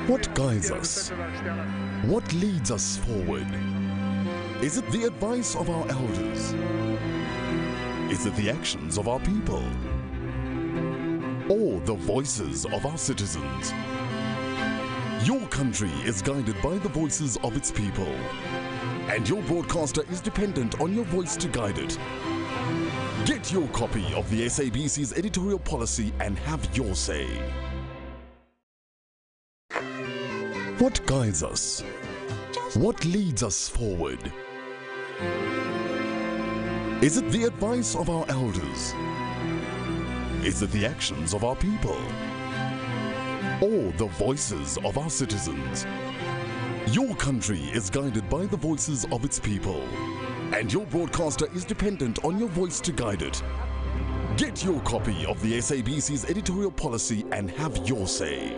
What guides us? What leads us forward? Is it the advice of our elders? Is it the actions of our people? Or the voices of our citizens? Your country is guided by the voices of its people, and your broadcaster is dependent on your voice to guide it. Get your copy of the SABC's editorial policy and have your say. What guides us? What leads us forward? Is it the advice of our elders? Is it the actions of our people? Or the voices of our citizens? Your country is guided by the voices of its people, and your broadcaster is dependent on your voice to guide it. Get your copy of the SABC's editorial policy and have your say.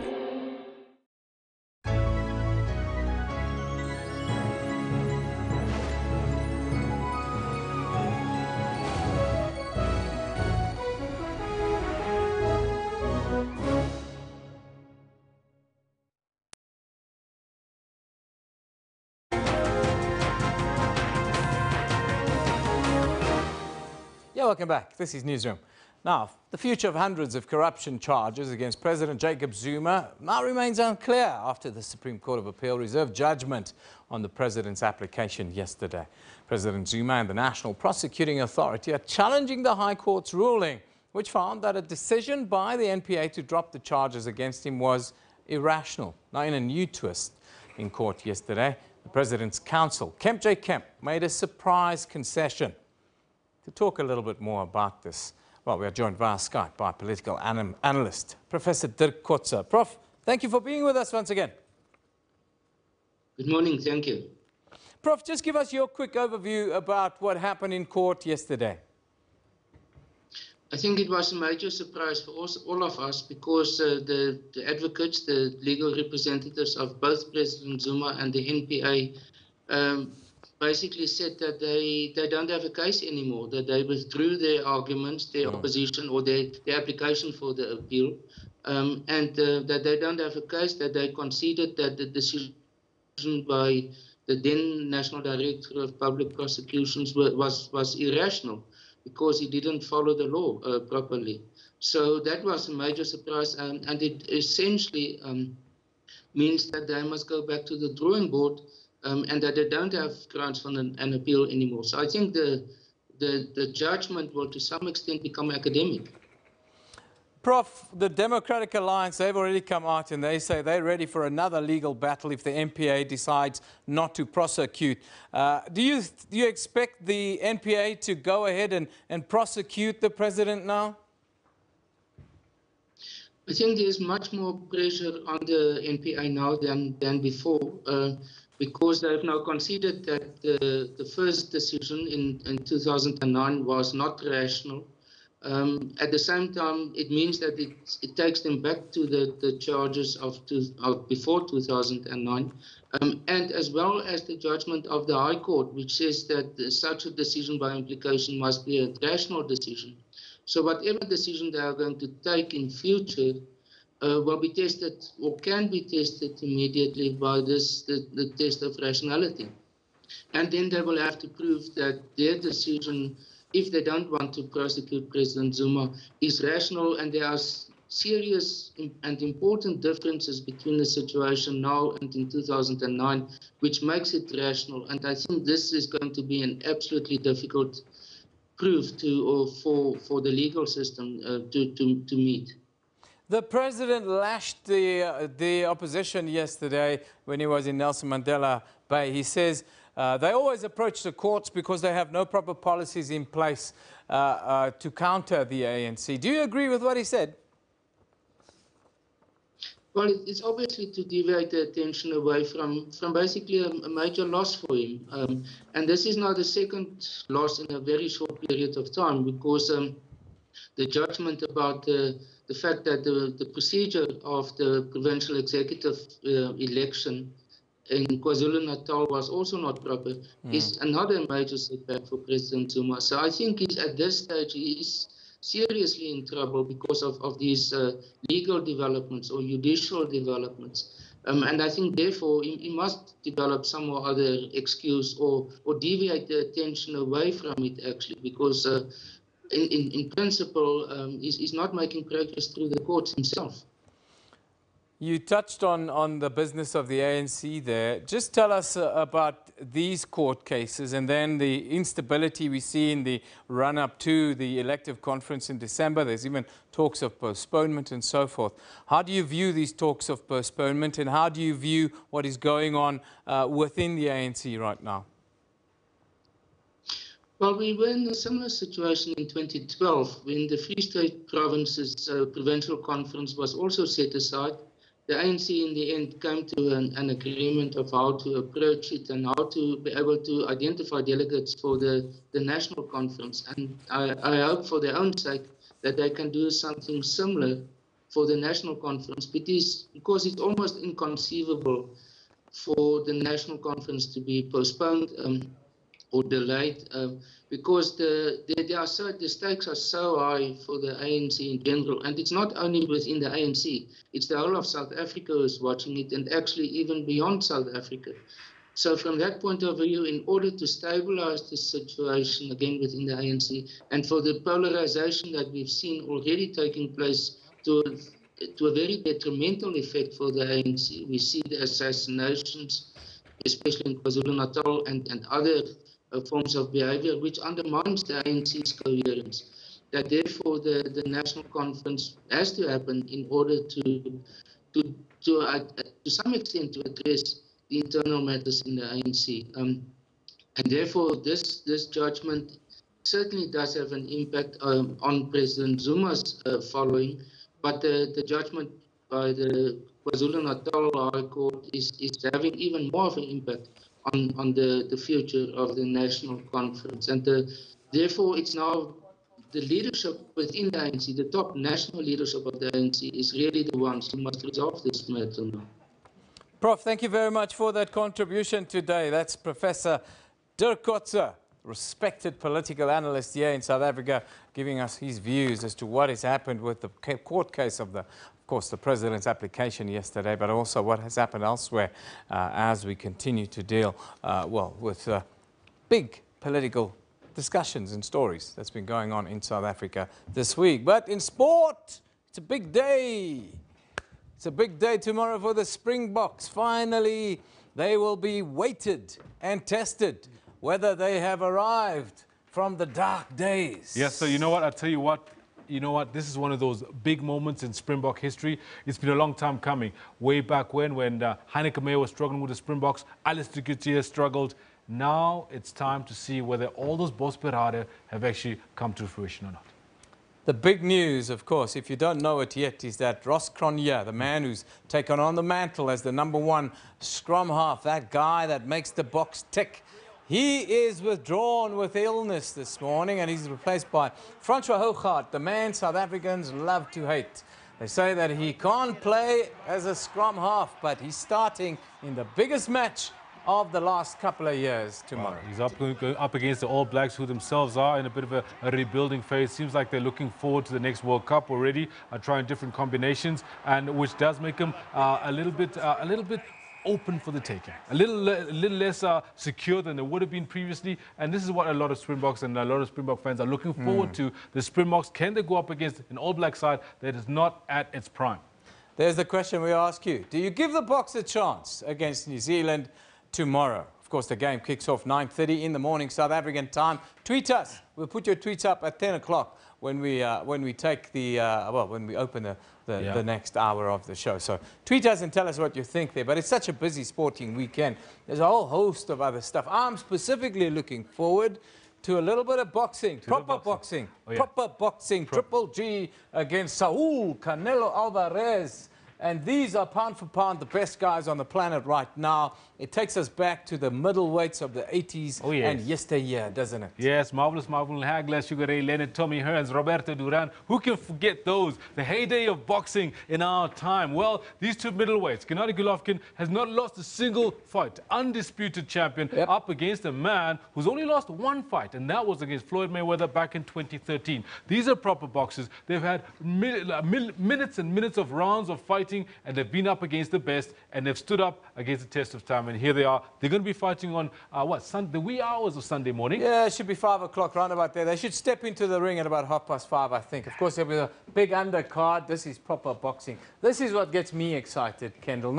Welcome back. This is Newsroom. Now, the future of hundreds of corruption charges against President Jacob Zuma now remains unclear after the Supreme Court of Appeal reserved judgment on the president's application yesterday. President Zuma and the National Prosecuting Authority are challenging the High Court's ruling, which found that a decision by the NPA to drop the charges against him was irrational. Now, in a new twist in court yesterday, the president's counsel, Kemp J. Kemp, made a surprise concession. To talk a little bit more about this, well, we are joined via Skype by political analyst, Professor Dirk Kotze. Prof, thank you for being with us once again. Good morning, thank you. Prof, just give us your quick overview about what happened in court yesterday. I think it was a major surprise for all of us because the advocates, the legal representatives of both President Zuma and the NPA basically said that they don't have a case anymore, that they withdrew their arguments, their opposition or their application for the appeal, and that they don't have a case, that they conceded that the decision by the then National Director of Public Prosecutions was irrational because he didn't follow the law properly. So that was a major surprise, and it essentially means that they must go back to the drawing board and that they don't have grounds for an appeal anymore. So I think the judgment will to some extent become academic. Prof, the Democratic Alliance, they've already come out and they say they're ready for another legal battle if the NPA decides not to prosecute. Do you expect the NPA to go ahead and prosecute the president now? I think there's much more pressure on the NPA now than before. Because they have now conceded that the first decision in 2009 was not rational, At the same time, it means that it takes them back to the charges of before 2009, and as well as the judgment of the High Court, which says that such a decision by implication must be a rational decision. So whatever decision they are going to take in future will be tested or can be tested immediately by the test of rationality. And then they will have to prove that their decision, if they don't want to prosecute President Zuma, is rational, and there are serious and important differences between the situation now and in 2009, which makes it rational. And I think this is going to be an absolutely difficult proof for the legal system to meet. The president lashed the opposition yesterday when he was in Nelson Mandela Bay. He says they always approach the courts because they have no proper policies in place to counter the ANC. Do you agree with what he said? Well, it's obviously to deviate the attention away from basically a major loss for him. And this is now the second loss in a very short period of time, because the judgment about the fact that the procedure of the provincial executive election in KwaZulu-Natal was also not proper is another major setback for President Zuma. So I think at this stage he is seriously in trouble because of these legal developments or judicial developments. And I think, therefore, he must develop some or other excuse or deviate the attention away from it, actually, because in principle, he's not making progress through the courts himself. You touched on the business of the ANC there. Just tell us about these court cases and then the instability we see in the run-up to the elective conference in December. There's even talks of postponement and so forth. How do you view these talks of postponement, and how do you view what is going on within the ANC right now? Well, we were in a similar situation in 2012 when the Free State Province's provincial conference was also set aside. The ANC in the end came to an agreement of how to approach it and how to be able to identify delegates for the national conference. And I hope for their own sake that they can do something similar for the national conference, because it's almost inconceivable for the national conference to be postponed or delayed, because the stakes are so high for the ANC in general. And it's not only within the ANC, it's the whole of South Africa who's watching it, and actually even beyond South Africa. So from that point of view, in order to stabilize the situation again within the ANC, and for the polarization that we've seen already taking place to a very detrimental effect for the ANC, we see the assassinations, especially in KwaZulu-Natal and other forms of behavior which undermines the ANC's coherence. That therefore the national conference has to happen in order to some extent to address the internal matters in the ANC. And therefore this judgment certainly does have an impact on President Zuma's following, but the judgment by the KwaZulu-Natal High Court is having even more of an impact on the future of the national conference. And therefore, it's now the leadership within the ANC, the top national leadership of the ANC, is really the ones who must resolve this matter now. Prof, thank you very much for that contribution today. That's Professor Dirk Kotze, respected political analyst here in South Africa, giving us his views as to what has happened with the court case of course, the president's application yesterday, but also what has happened elsewhere as we continue to deal, with big political discussions and stories that's been going on in South Africa this week. But in sport, it's a big day. It's a big day tomorrow for the Springboks. Finally, they will be weighted and tested whether they have arrived from the dark days. Yes, so you know what? I'll tell you what. You know what? This is one of those big moments in Springbok history. It's been a long time coming. Way back when Heineke Meyer was struggling with the Springboks, Alistair Gutierrez struggled. Now it's time to see whether all those Bosperade have actually come to fruition or not. The big news, of course, if you don't know it yet, is that Ross Cronje, the man who's taken on the mantle as the #1 scrum half, that guy that makes the box tick, He is withdrawn with illness this morning, and he's replaced by Francois Hougaard, the man South Africans love to hate. They say that he can't play as a scrum half, but he's starting in the biggest match of the last couple of years tomorrow. He's up against the All Blacks, who themselves are in a bit of a rebuilding phase. Seems like they're looking forward to the next World Cup already, trying different combinations, and which does make them a little bit open for the taking, a little less secure than they would have been previously. And this is what a lot of Springboks and a lot of Springbok fans are looking forward to. The Springboks, can they go up against an All Black side that is not at its prime? There's the question we ask you. Do you give the Boks a chance against New Zealand tomorrow? Of course, the game kicks off 9:30 in the morning, South African time. Tweet us. We'll put your tweets up at 10 o'clock when we take the when we open the next hour of the show. So tweet us and tell us what you think there. But it's such a busy sporting weekend. There's a whole host of other stuff. I'm specifically looking forward to a little bit of boxing, proper boxing, proper boxing. Triple G against Saul Canelo Alvarez. And these are pound for pound the best guys on the planet right now. It takes us back to the middleweights of the 80s and yesteryear, doesn't it? Yes, Marvelous Marvel Hagler, Sugar Ray Leonard, Tommy Hearns, Roberto Duran. Who can forget those? The heyday of boxing in our time. Well, these two middleweights, Gennady Golovkin has not lost a single fight. Undisputed champion up against a man who's only lost one fight, and that was against Floyd Mayweather back in 2013. These are proper boxers. They've had minutes and minutes of rounds of fighting, and they've been up against the best, and they've stood up against the test of time. And here they are. They're going to be fighting on, the wee hours of Sunday morning? Yeah, it should be 5 o'clock, round about there. They should step into the ring at about 5:30, I think. Of course, there'll be a big undercard. This is proper boxing. This is what gets me excited, Kendall.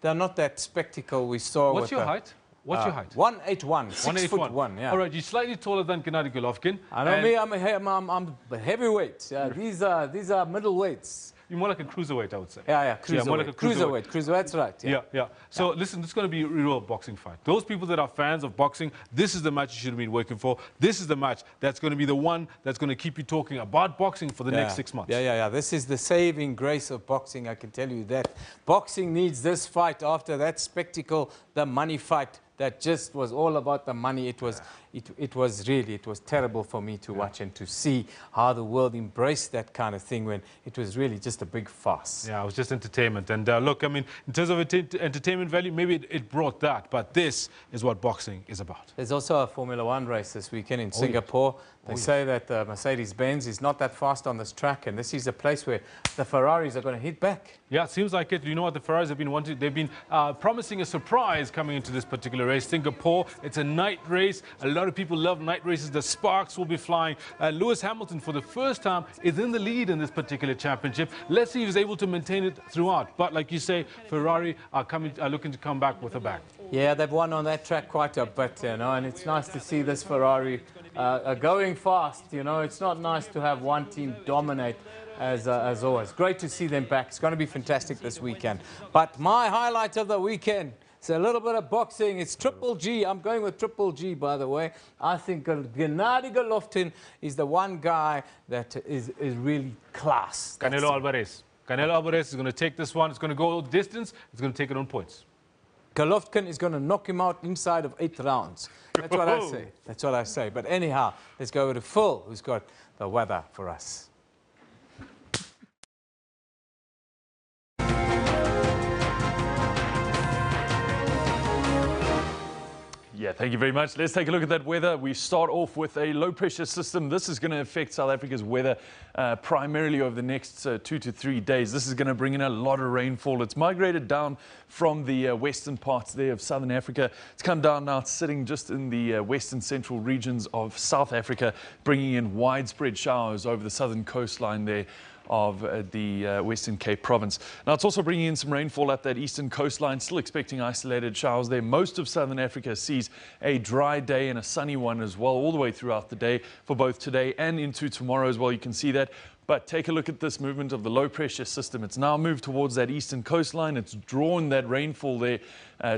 They're not that spectacle we saw. What's your height? What's your height? 181, 6'1", yeah. All right, you're slightly taller than Gennady Golovkin. I know me, I'm a heavyweight. Yeah, these are middleweights. You're more like a cruiserweight, I would say. Yeah, cruiserweight. More like a cruiserweight. That's right. Yeah. So listen, this is going to be a real boxing fight. Those people that are fans of boxing, this is the match you should have been working for. This is the match that's going to be the one that's going to keep you talking about boxing for the next 6 months. Yeah. This is the saving grace of boxing, I can tell you that. Boxing needs this fight after that spectacle, the money fight. That just was all about the money. It was terrible for me to watch and to see how the world embraced that kind of thing when it was really just a big farce. Yeah, it was just entertainment. And look, I mean, in terms of entertainment value, maybe it brought that, but this is what boxing is about. There's also a Formula One race this weekend in Singapore. They say that Mercedes-Benz is not that fast on this track, and this is a place where the Ferraris are going to hit back. Yeah, it seems like it. You know what the Ferraris have been wanting? They've been promising a surprise coming into this particular race. Singapore, it's a night race. A lot of people love night races. The sparks will be flying. Lewis Hamilton, for the first time, is in the lead in this particular championship. Let's see if he's able to maintain it throughout. But like you say, Ferrari are looking to come back with a bang. Yeah, they've won on that track quite a bit, you know, and it's nice to see this Ferrari going fast. You know, it's not nice to have one team dominate as always. Great to see them back. It's going to be fantastic this weekend. But my highlight of the weekend, it's a little bit of boxing. It's Triple G. I'm going with Triple G, by the way. I think Gennady Golovkin is the one guy that is really class. Canelo Alvarez. Canelo Alvarez is going to take this one. It's going to go distance. It's going to take it on points. Golovkin is going to knock him out inside of 8 rounds. That's what I say. That's what I say. But anyhow, let's go to Phil, who's got the weather for us. Yeah, thank you very much. Let's take a look at that weather. We start off with a low-pressure system. This is going to affect South Africa's weather primarily over the next 2 to 3 days. This is going to bring in a lot of rainfall. It's migrated down from the western parts there of southern Africa. It's come down now. It's sitting just in the western central regions of South Africa, bringing in widespread showers over the southern coastline there of the Western Cape province. Now, it's also bringing in some rainfall up that eastern coastline, still expecting isolated showers there. Most of southern Africa sees a dry day and a sunny one as well, all the way throughout the day for both today and into tomorrow as well. You can see that. But take a look at this movement of the low-pressure system. It's now moved towards that eastern coastline. It's drawn that rainfall there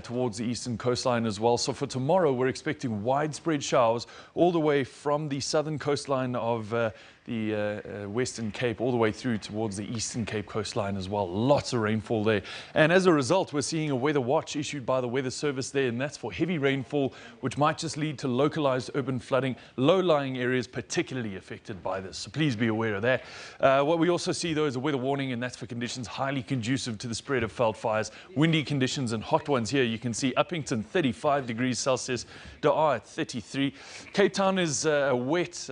towards the eastern coastline as well. So for tomorrow, we're expecting widespread showers all the way from the southern coastline of the Western Cape all the way through towards the Eastern Cape coastline as well. Lots of rainfall there. And as a result, we're seeing a weather watch issued by the Weather Service there, and that's for heavy rainfall, which might just lead to localized urban flooding, low-lying areas particularly affected by this. So please be aware of that. What we also see, though, is a weather warning, and that's for conditions highly conducive to the spread of veld fires, windy conditions and hot ones here. You can see Uppington 35 degrees Celsius, Daar at 33. Cape Town is a wet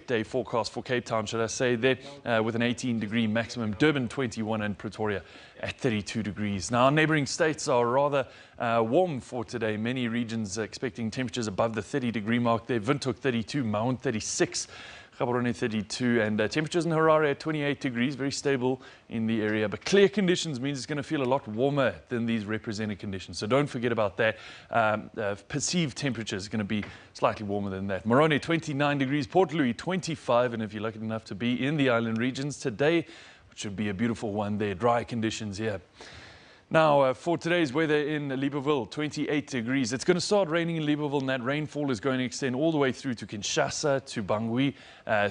day forecast for Cape Town, should I say, there with an 18-degree maximum. Durban 21 and Pretoria at 32 degrees. Now, our neighbouring states are rather warm for today. Many regions expecting temperatures above the 30-degree mark there. Windhoek 32, Maun 36. Gaborone 32, and temperatures in Harare at 28 degrees, very stable in the area. But clear conditions means it's going to feel a lot warmer than these represented conditions. So don't forget about that. Perceived temperature is going to be slightly warmer than that. Moroni 29 degrees, Port Louis 25, and if you're lucky enough to be in the island regions today, which should be a beautiful one there, dry conditions here. Now, for today's weather in Libreville, 28 degrees. It's going to start raining in Libreville, and that rainfall is going to extend all the way through to Kinshasa, to Bangui,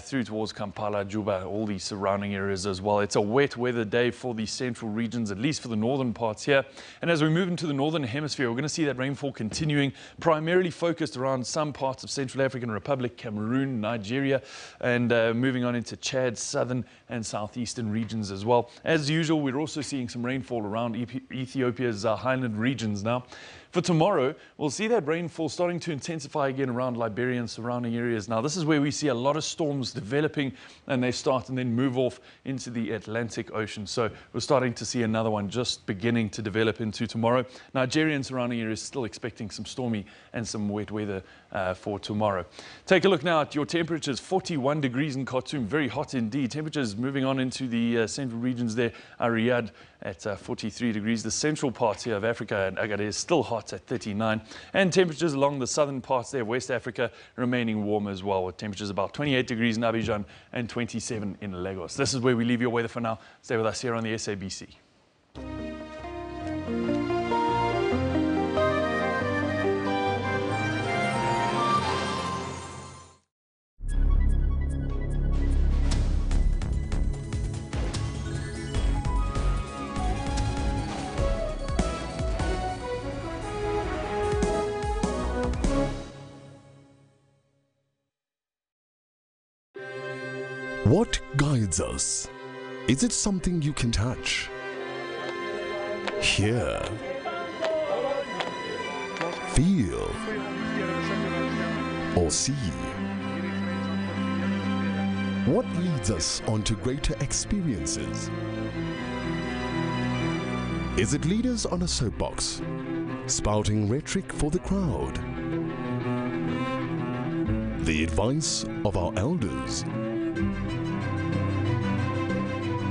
through towards Kampala, Juba, all these surrounding areas as well. It's a wet weather day for the central regions, at least for the northern parts here. And as we move into the northern hemisphere, we're going to see that rainfall continuing, primarily focused around some parts of Central African Republic, Cameroon, Nigeria, and moving on into Chad, southern and southeastern regions as well. As usual, we're also seeing some rainfall around Ethiopia's highland regions now. For tomorrow, we'll see that rainfall starting to intensify again around Liberia and surrounding areas. Now, this is where we see a lot of storms developing, and they start and then move off into the Atlantic Ocean. So we're starting to see another one just beginning to develop into tomorrow. Nigeria and surrounding areas still expecting some stormy and some wet weather for tomorrow. Take a look now at your temperatures. 41 degrees in Khartoum, very hot indeed. Temperatures moving on into the central regions there. Riyadh at 43 degrees. The central parts here of Africa and Agadir is still hot at 39, and temperatures along the southern parts there, West Africa, remaining warm as well, with temperatures about 28 degrees in Abidjan and 27 in Lagos. This is where we leave your weather for now. Stay with us here on the SABC. What guides us? Is it something you can touch, hear, feel, or see? What leads us onto greater experiences? Is it leaders on a soapbox, spouting rhetoric for the crowd? The advice of our elders?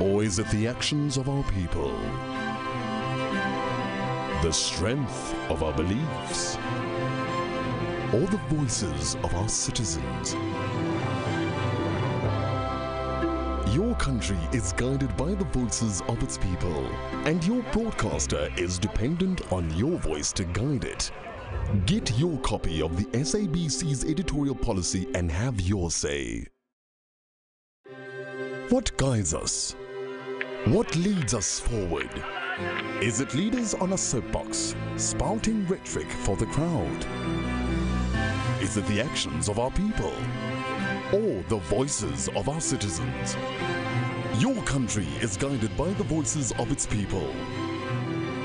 Or is it the actions of our people? The strength of our beliefs? Or the voices of our citizens? Your country is guided by the voices of its people, and your broadcaster is dependent on your voice to guide it. Get your copy of the SABC's editorial policy and have your say. What guides us? What leads us forward? Is it leaders on a soapbox, spouting rhetoric for the crowd? Is it the actions of our people? Or the voices of our citizens? Your country is guided by the voices of its people,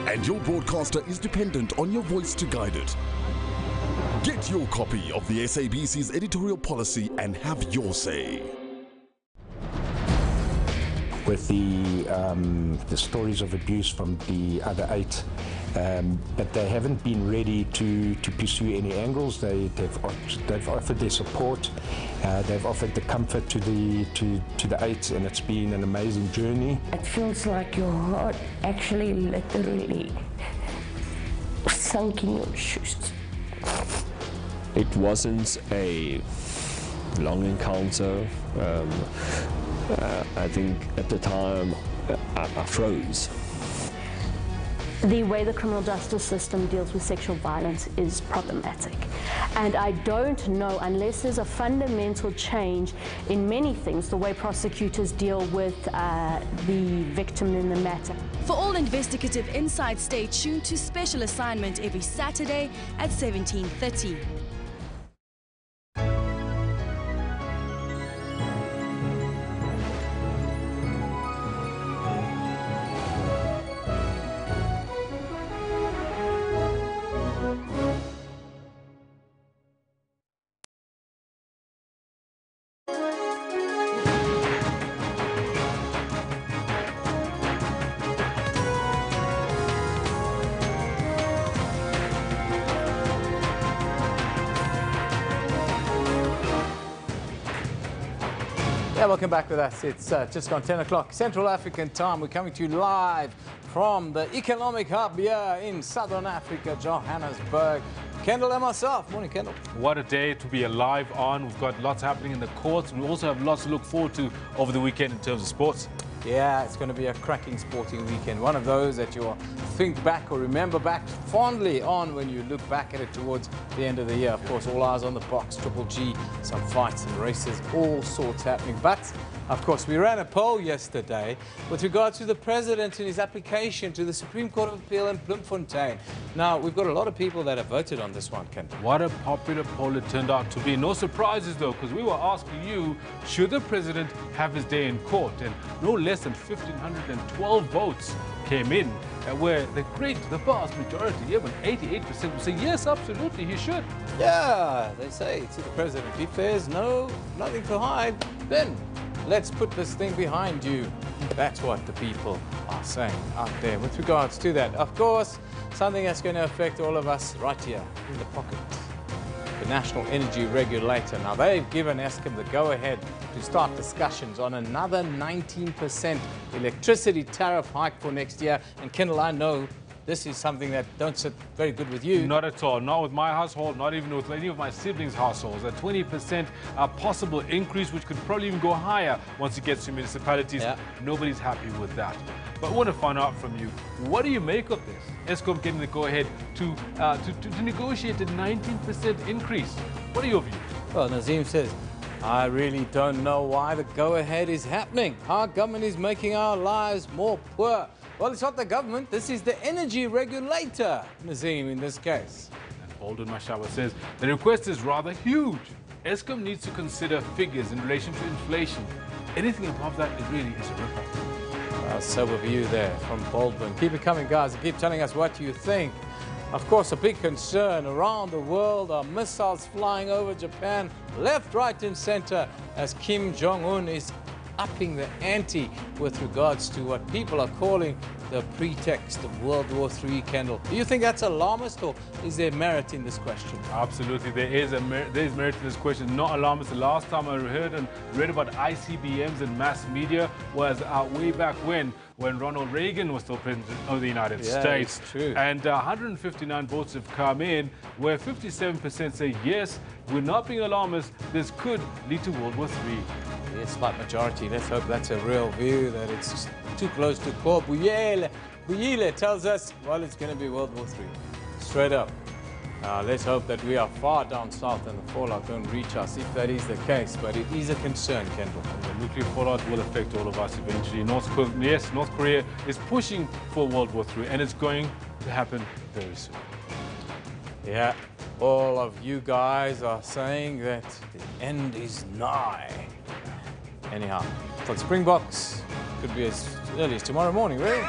and your broadcaster is dependent on your voice to guide it. Get your copy of the SABC's editorial policy and have your say. With the stories of abuse from the other 8, but they haven't been ready to pursue any angles. They've offered their support. They've offered the comfort to the 8, and it's been an amazing journey. It feels like your heart actually literally sunk in your shoes. It wasn't a long encounter. I think at the time I froze. the way the criminal justice system deals with sexual violence is problematic. And I don't know, unless there's a fundamental change in many things, the way prosecutors deal with the victim in the matter. For all investigative insights, stay tuned to Special Assignment every Saturday at 17:30. Yeah, welcome back with us. It's just gone 10 o'clock Central African time. We're coming to you live from the economic hub here in Southern Africa, Johannesburg. Kendall and myself. Morning, Kendall. What a day to be alive on. We've got lots happening in the courts. We also have lots to look forward to over the weekend in terms of sports. Yeah, it's going to be a cracking sporting weekend. One of those that you'll think back or remember back fondly on when you look back at it towards the end of the year. Of course, all eyes on the box, Triple G, some fights and races, all sorts happening. But, of course, we ran a poll yesterday with regard to the President and his application to the Supreme Court of Appeal in Bloemfontein. Now, we've got a lot of people that have voted on this one, Ken. What a popular poll it turned out to be. No surprises, though, because we were asking you, should the President have his day in court? And no less than 1,512 votes came in, where the vast majority, even 88%, would say, yes, absolutely, he should. Yeah, they say to the President, if there's nothing to hide, then let's put this thing behind you. That's what the people are saying out there with regards to that. Of course, something that's going to affect all of us right here in the pocket. The National Energy Regulator. Now, they've given Eskom the go-ahead to start discussions on another 19% electricity tariff hike for next year. And Kendall, I know this is something that don't sit very good with you. Not at all. Not with my household, not even with any of my siblings' households. A 20% possible increase, which could probably even go higher once it gets to municipalities. Yeah. Nobody's happy with that. But I want to find out from you, what do you make of this? Eskom getting the go-ahead to negotiate a 19% increase. What are your views? Well, Nazim says, I really don't know why the go-ahead is happening. Our government is making our lives more poor. Well, it's not the government. This is the energy regulator, Nazim, in this case. And Alden Mashaba says, the request is rather huge. Eskom needs to consider figures in relation to inflation. Anything above that, it really is a rip-off. Sober view there from Baldwin. Keep it coming, guys. Keep telling us what you think. Of course, a big concern around the world are missiles flying over Japan, left, right, and center, as Kim Jong-un is upping the ante with regards to what people are calling the pretext of World War III, Kendall. Do you think that's alarmist, or is there merit in this question? Absolutely, there is merit in this question. Not alarmist. The last time I heard and read about ICBMs in mass media was way back when Ronald Reagan was still president of the United States. It's true. And 159 votes have come in, where 57% say yes, we're not being alarmist, this could lead to World War III. Yes, slight majority. Let's hope that's a real view, that it's too close to call. Buyile tells us, well, it's going to be World War III. Straight up. Let's hope that we are far down south and the fallout don't reach us, if that is the case. But it is a concern, Kendall. And the nuclear fallout will affect all of us eventually. North Korea is pushing for World War III, and it's going to happen very soon. Yeah, all of you guys are saying that the end is nigh. Anyhow, for the Springboks, could be as early as tomorrow morning, really.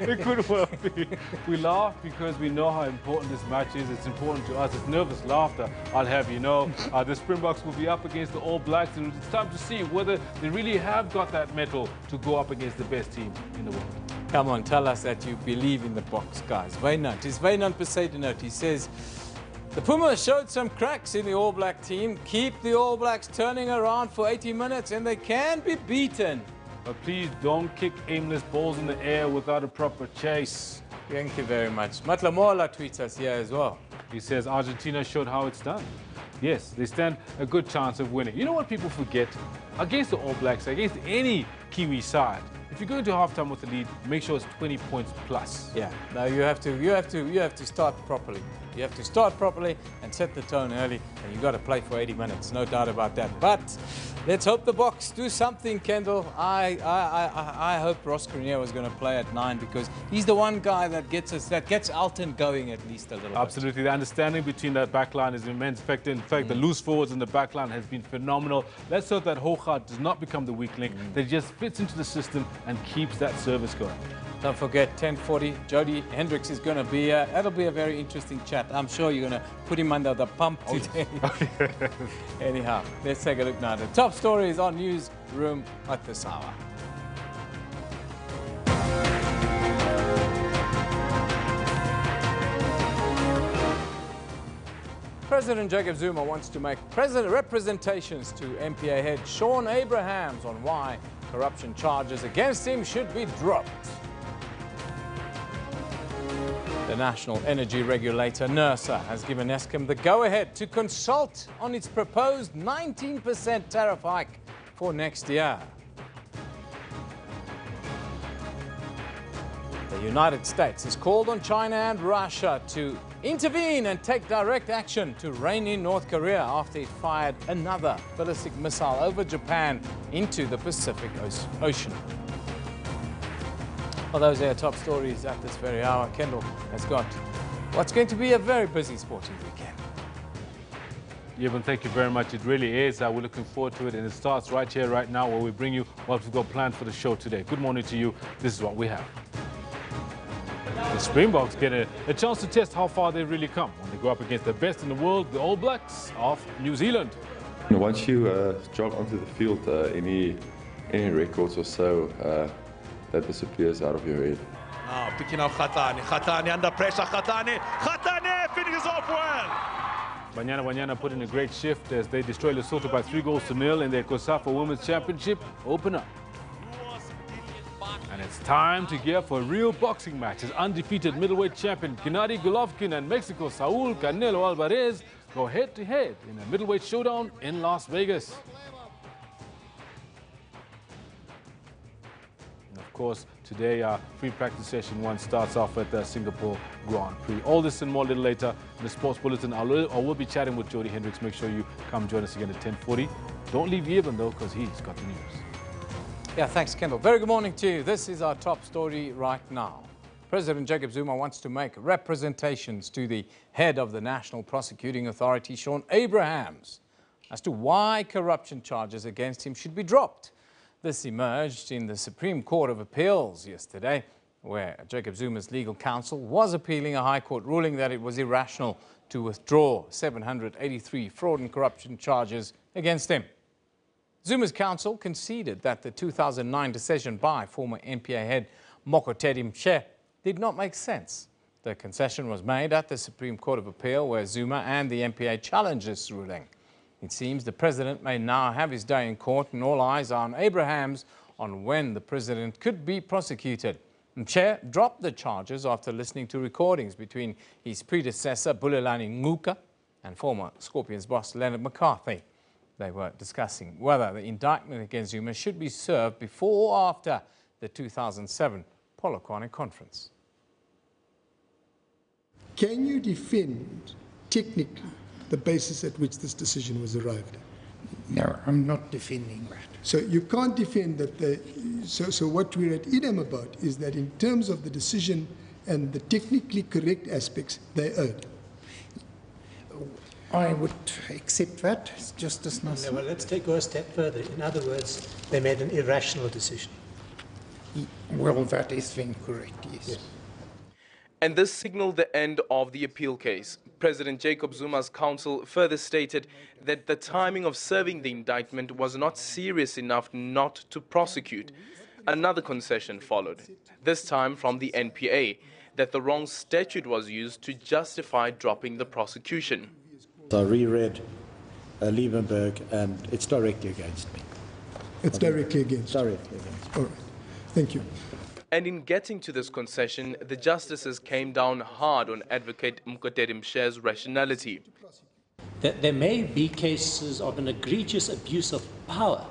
It could well be. We laugh because we know how important this match is. It's important to us. It's nervous laughter, I'll have you know. The Springboks will be up against the All Blacks, and it's time to see whether they really have got that mettle to go up against the best team in the world. Come on, tell us that you believe in the Boks, guys. Wynand, it's Wynand Besaidenout. He says, the Pumas showed some cracks in the All Black team. Keep the All Blacks turning around for 80 minutes and they can be beaten. But please don't kick aimless balls in the air without a proper chase. Thank you very much. Matlamola tweets us here as well. He says Argentina showed how it's done. Yes, they stand a good chance of winning. You know what people forget? Against the All Blacks, against any Kiwi side, if you go into halftime with a lead, make sure it's 20 points plus. Yeah, no, you have to start properly. You have to start properly and set the tone early, and you've got to play for 80 minutes, no doubt about that. But let's hope the Boks do something, Kendall. I hope Ross Grenier was going to play at 9 because he's the one guy that gets Alton going at least a little Absolutely. The understanding between that back line is immense. In fact, the loose forwards in the back line has been phenomenal. Let's hope that Hocha does not become the weak link, that he just fits into the system and keeps that service going. Don't forget, 10:40, Jody Hendricks is going to be here. That'll be a very interesting chat. I'm sure you're going to put him under the pump today. Anyhow, let's take a look now. The top stories on Newsroom at this hour. President Jacob Zuma wants to make representations to MPA head Sean Abrahams on why corruption charges against him should be dropped. The National Energy Regulator, NERSA, has given Eskom the go-ahead to consult on its proposed 19% tariff hike for next year. The United States has called on China and Russia to intervene and take direct action to rein in North Korea after it fired another ballistic missile over Japan into the Pacific Ocean. Well, those are our top stories at this very hour. Kendall has got what's going to be a very busy sporting weekend. Yevon, thank you very much. It really is. We're looking forward to it, and it starts right here, right now, where we bring you what we've got planned for the show today. Good morning to you. This is what we have. The Springboks get a chance to test how far they've really come when they go up against the best in the world, the All Blacks of New Zealand. Once you jog onto the field, any records or so, that disappears out of your head. Now picking up Khatani under pressure, Khatani finishes off well. Banyana put in a great shift as they destroy Lesotho by 3-0 in their COSAFA Women's Championship open up. And it's time to gear for a real boxing match as undefeated middleweight champion Gennady Golovkin and Mexico Saul Canelo Alvarez go head-to-head in a middleweight showdown in Las Vegas. And of course, today our free practice session 1 starts off at the Singapore Grand Prix. All this and more a little later in the Sports Bulletin. I will be chatting with Jody Hendricks. Make sure you come join us again at 10:40. Don't leave Yevon though, because he's got the news. Yeah, thanks, Kendall. Very good morning to you. This is our top story right now. President Jacob Zuma wants to make representations to the head of the National Prosecuting Authority, Sean Abrahams, as to why corruption charges against him should be dropped. This emerged in the Supreme Court of Appeals yesterday, where Jacob Zuma's legal counsel was appealing a High Court ruling that it was irrational to withdraw 783 fraud and corruption charges against him. Zuma's counsel conceded that the 2009 decision by former NPA head Mokotedi Mche did not make sense. The concession was made at the Supreme Court of Appeal, where Zuma and the NPA challenged this ruling. It seems the president may now have his day in court, and all eyes are on Abrahams on when the president could be prosecuted. Mche dropped the charges after listening to recordings between his predecessor Bulelani Nguka and former Scorpions boss Leonard McCarthy. They were discussing whether the indictment against Zuma should be served before or after the 2007 Polokwane conference. Can you defend technically the basis at which this decision was arrived at? No, I'm not defending that. So you can't defend that. So what we're at idem about is that in terms of the decision and the technically correct aspects, they erred. I would accept that, Justice Nassar. Well, let's go a step further. In other words, they made an irrational decision. Well, that is then correct, yes. And this signaled the end of the appeal case. President Jacob Zuma's counsel further stated that the timing of serving the indictment was not serious enough not to prosecute. Another concession followed, this time from the NPA, that the wrong statute was used to justify dropping the prosecution. I reread Liebenberg, and it's directly against me. It's directly against? Directly against me. All right. Thank you. And in getting to this concession, the justices came down hard on Advocate Mokotedi Mche's rationality. There may be cases of an egregious abuse of power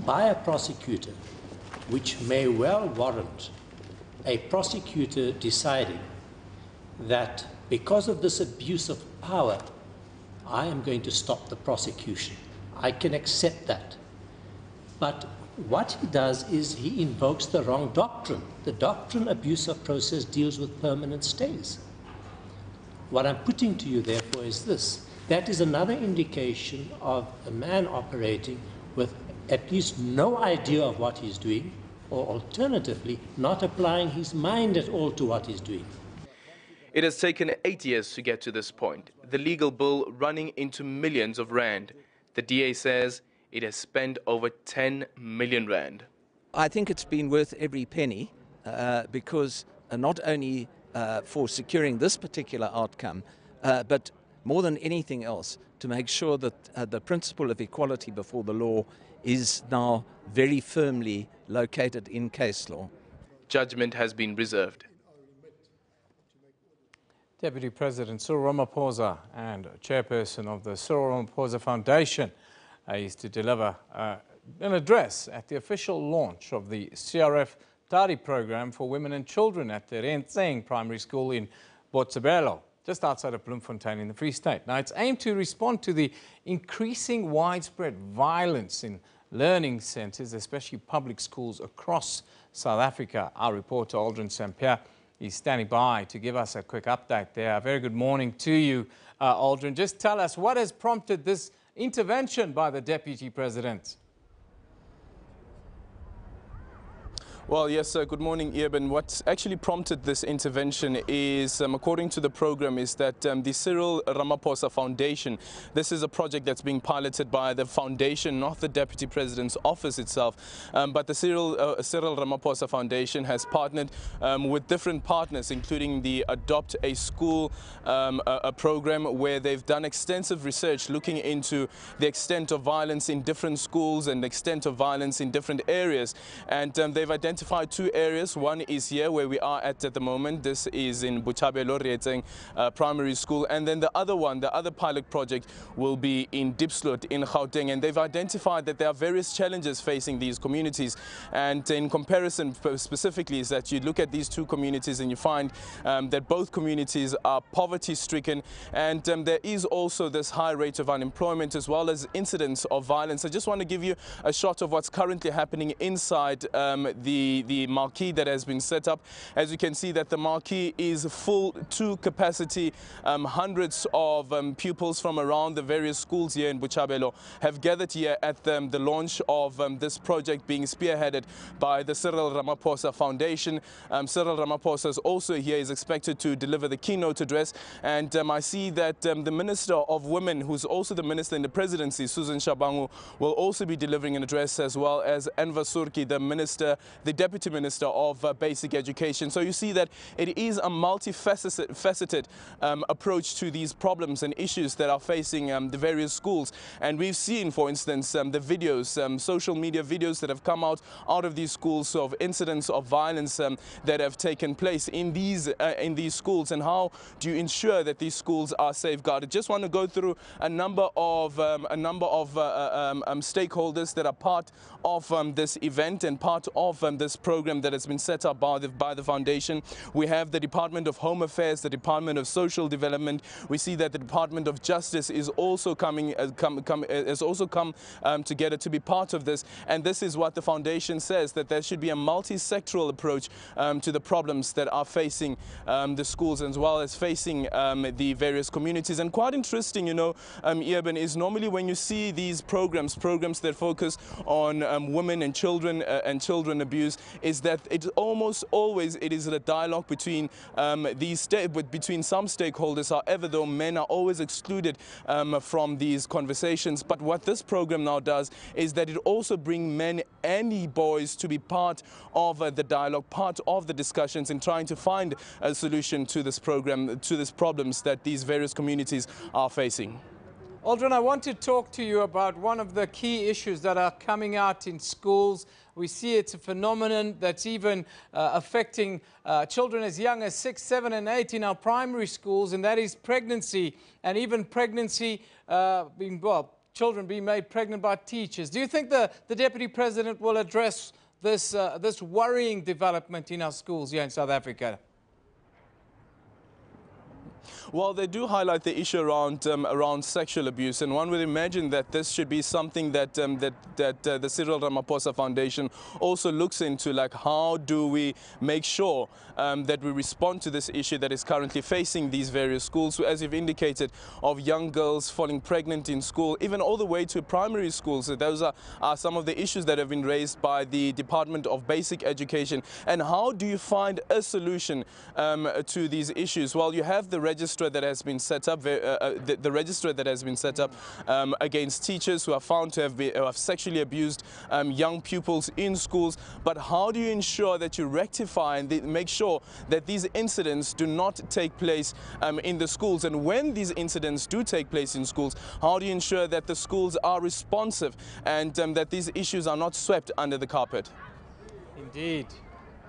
by a prosecutor which may well warrant a prosecutor deciding that because of this abuse of power, I am going to stop the prosecution. I can accept that. But what he does is he invokes the wrong doctrine. The doctrine abuse of process deals with permanent stays. What I'm putting to you, therefore, is this. That is another indication of a man operating with at least no idea of what he's doing, or alternatively, not applying his mind at all to what he's doing. It has taken 8 years to get to this point, the legal bill running into millions of rand. The DA says it has spent over 10 million rand. I think it's been worth every penny because not only for securing this particular outcome, but more than anything else, to make sure that the principle of equality before the law is now very firmly located in case law. Judgment has been reserved. Deputy President Cyril Ramaphosa and chairperson of the Cyril Ramaphosa Foundation is to deliver an address at the official launch of the CRF tariff program for women and children at the Rentseng Primary School in Botshabelo, just outside of Bloemfontein in the Free State. Now, it's aimed to respond to the increasing widespread violence in learning centres, especially public schools across South Africa. Our reporter, Aldrin St-Pierre, is standing by to give us a quick update there. A very good morning to you, Aldrin. Just tell us, what has prompted this intervention by the Deputy President? Well, yes, sir. Good morning, Eben. What's actually prompted this intervention is, according to the program, is that the Cyril Ramaphosa Foundation, this is a project that's being piloted by the foundation, not the Deputy President's office itself, but the Cyril Ramaphosa Foundation has partnered with different partners, including the Adopt a School a program where they've done extensive research looking into the extent of violence in different schools and the extent of violence in different areas. And they've identified two areas. One is here where we are at the moment. This is in Botshabelo Rentseng Primary School. And then the other one, the other pilot project, will be in Diepsloot in Gauteng. And they've identified that there are various challenges facing these communities. And in comparison specifically is that you look at these two communities and you find that both communities are poverty-stricken. And there is also this high rate of unemployment as well as incidents of violence. I just want to give you a shot of what's currently happening inside the marquee that has been set up. As you can see, that the marquee is full to capacity. Hundreds of pupils from around the various schools here in Botshabelo have gathered here at the launch of this project being spearheaded by the Cyril Ramaphosa Foundation. Cyril Ramaphosa is also here, is expected to deliver the keynote address. And I see that the Minister of Women, who's also the Minister in the Presidency, Susan Shabangu, will also be delivering an address, as well as Anva Surki, the Deputy Minister of Basic Education. So you see that it is a multifaceted approach to these problems and issues that are facing the various schools. And we've seen, for instance, the videos, social media videos that have come out of these schools of incidents of violence that have taken place in these schools, and how do you ensure that these schools are safeguarded. Just want to go through a number of stakeholders that are part of this event and part of this program that has been set up by the foundation. We have the Department of Home Affairs, the Department of Social Development. We see that the Department of Justice is also come together to be part of this. And this is what the foundation says, that there should be a multi-sectoral approach to the problems that are facing the schools, as well as facing the various communities. And quite interesting, you know, Eben, is normally when you see these programs that focus on women and children abuse, is that it almost always is a dialogue between between some stakeholders. However, though, men are always excluded from these conversations. But what this program now does is that it also brings men and boys to be part of the dialogue, part of the discussions, in trying to find a solution to this program, to these problems that these various communities are facing. Aldrin, I want to talk to you about one of the key issues that are coming out in schools. We see it's a phenomenon that's even affecting children as young as 6, 7 and 8 in our primary schools, and that is pregnancy, and even pregnancy children being made pregnant by teachers. Do you think the Deputy President will address this worrying development in our schools here in South Africa? Well, they do highlight the issue around sexual abuse, and one would imagine that this should be something that the Cyril Ramaphosa Foundation also looks into, like how do we make sure that we respond to this issue that is currently facing these various schools, as you've indicated, of young girls falling pregnant in school, even all the way to primary schools. So those are some of the issues that have been raised by the Department of Basic Education. And how do you find a solution to these issues? Well, you have the register that has been set up, the register that has been set up against teachers who are found to have sexually abused young pupils in schools. But how do you ensure that you rectify and make sure that these incidents do not take place in the schools? And when these incidents do take place in schools, how do you ensure that the schools are responsive and that these issues are not swept under the carpet? Indeed.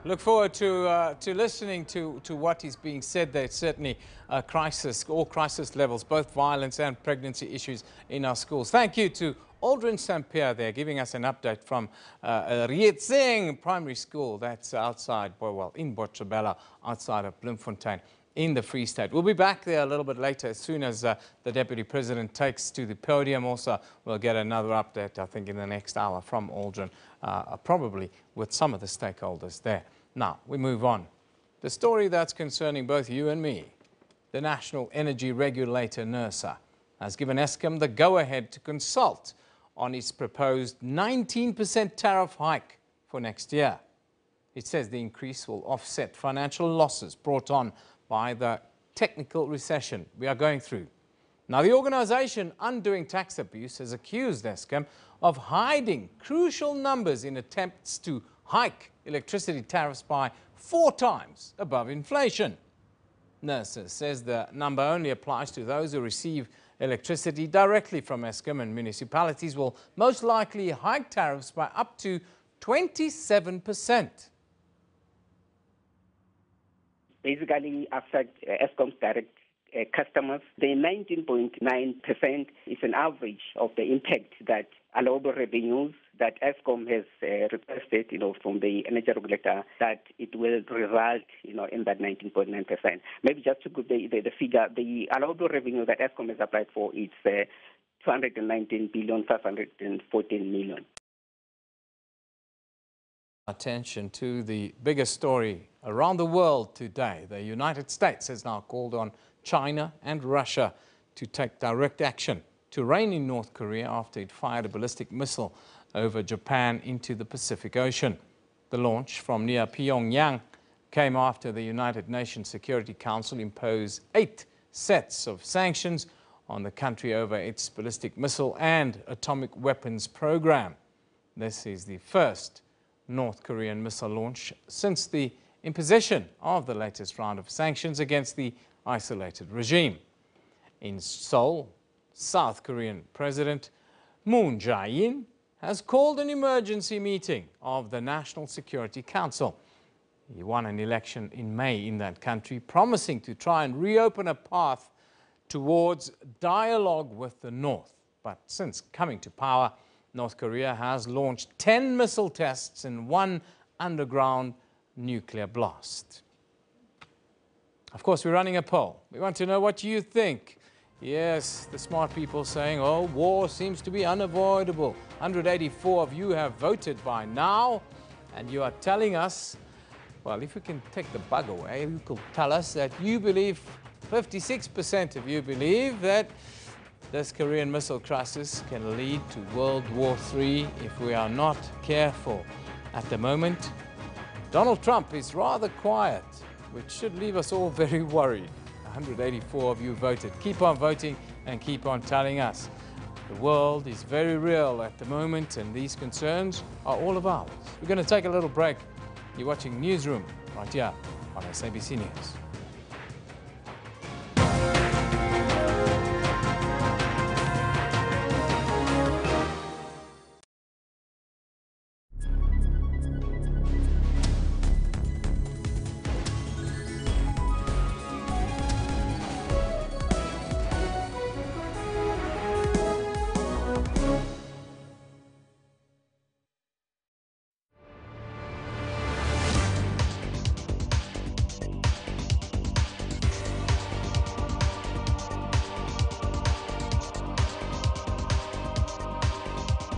Look forward to listening to what is being said there. It's certainly a crisis, all crisis levels, both violence and pregnancy issues in our schools. Thank you to Aldrin St. Pierre there, giving us an update from Rietseng Primary School. That's outside, well, in Botshabela, outside of Bloemfontein, in the Free State. We'll be back there a little bit later as soon as the Deputy President takes to the podium. Also, we'll get another update, I think, in the next hour from Aldrin, probably with some of the stakeholders there. Now, we move on. The story that's concerning both you and me, the National Energy Regulator, NERSA, has given Eskom the go-ahead to consult on its proposed 19% tariff hike for next year. It says the increase will offset financial losses brought on by the technical recession we are going through. Now, the organization Undoing Tax Abuse has accused Eskom of hiding crucial numbers in attempts to hike electricity tariffs by 4 times above inflation. NERSA says the number only applies to those who receive electricity directly from Eskom, and municipalities will most likely hike tariffs by up to 27%. Basically affect Eskom's direct customers. The 19.9% is an average of the impact that allowable revenues that Eskom has requested, from the energy regulator, that it will result, in that 19.9%. Maybe just to give the figure, the allowable revenue that Eskom has applied for is 219,514 million. Attention to the biggest story around the world today. The United States has now called on China and Russia to take direct action to rein in North Korea after it fired a ballistic missile over Japan into the Pacific Ocean. The launch from near Pyongyang came after the United Nations Security Council imposed 8 sets of sanctions on the country over its ballistic missile and atomic weapons program. This is the first North Korean missile launch since the imposition of the latest round of sanctions against the isolated regime. In Seoul, South Korean President Moon Jae-in has called an emergency meeting of the National Security Council. He won an election in May in that country, promising to try and reopen a path towards dialogue with the North. But since coming to power, North Korea has launched 10 missile tests and 1 underground nuclear blast. Of course, we're running a poll. We want to know what you think. Yes, the smart people saying, oh, war seems to be unavoidable. 184 of you have voted by now, and you are telling us, well, if we can take the bug away, you could tell us that you believe, 56% of you believe that this Korean missile crisis can lead to World War III if we are not careful. At the moment, Donald Trump is rather quiet, which should leave us all very worried. 184 of you voted. Keep on voting and keep on telling us. The world is very real at the moment, and these concerns are all of ours. We're going to take a little break. You're watching Newsroom right here on SABC News.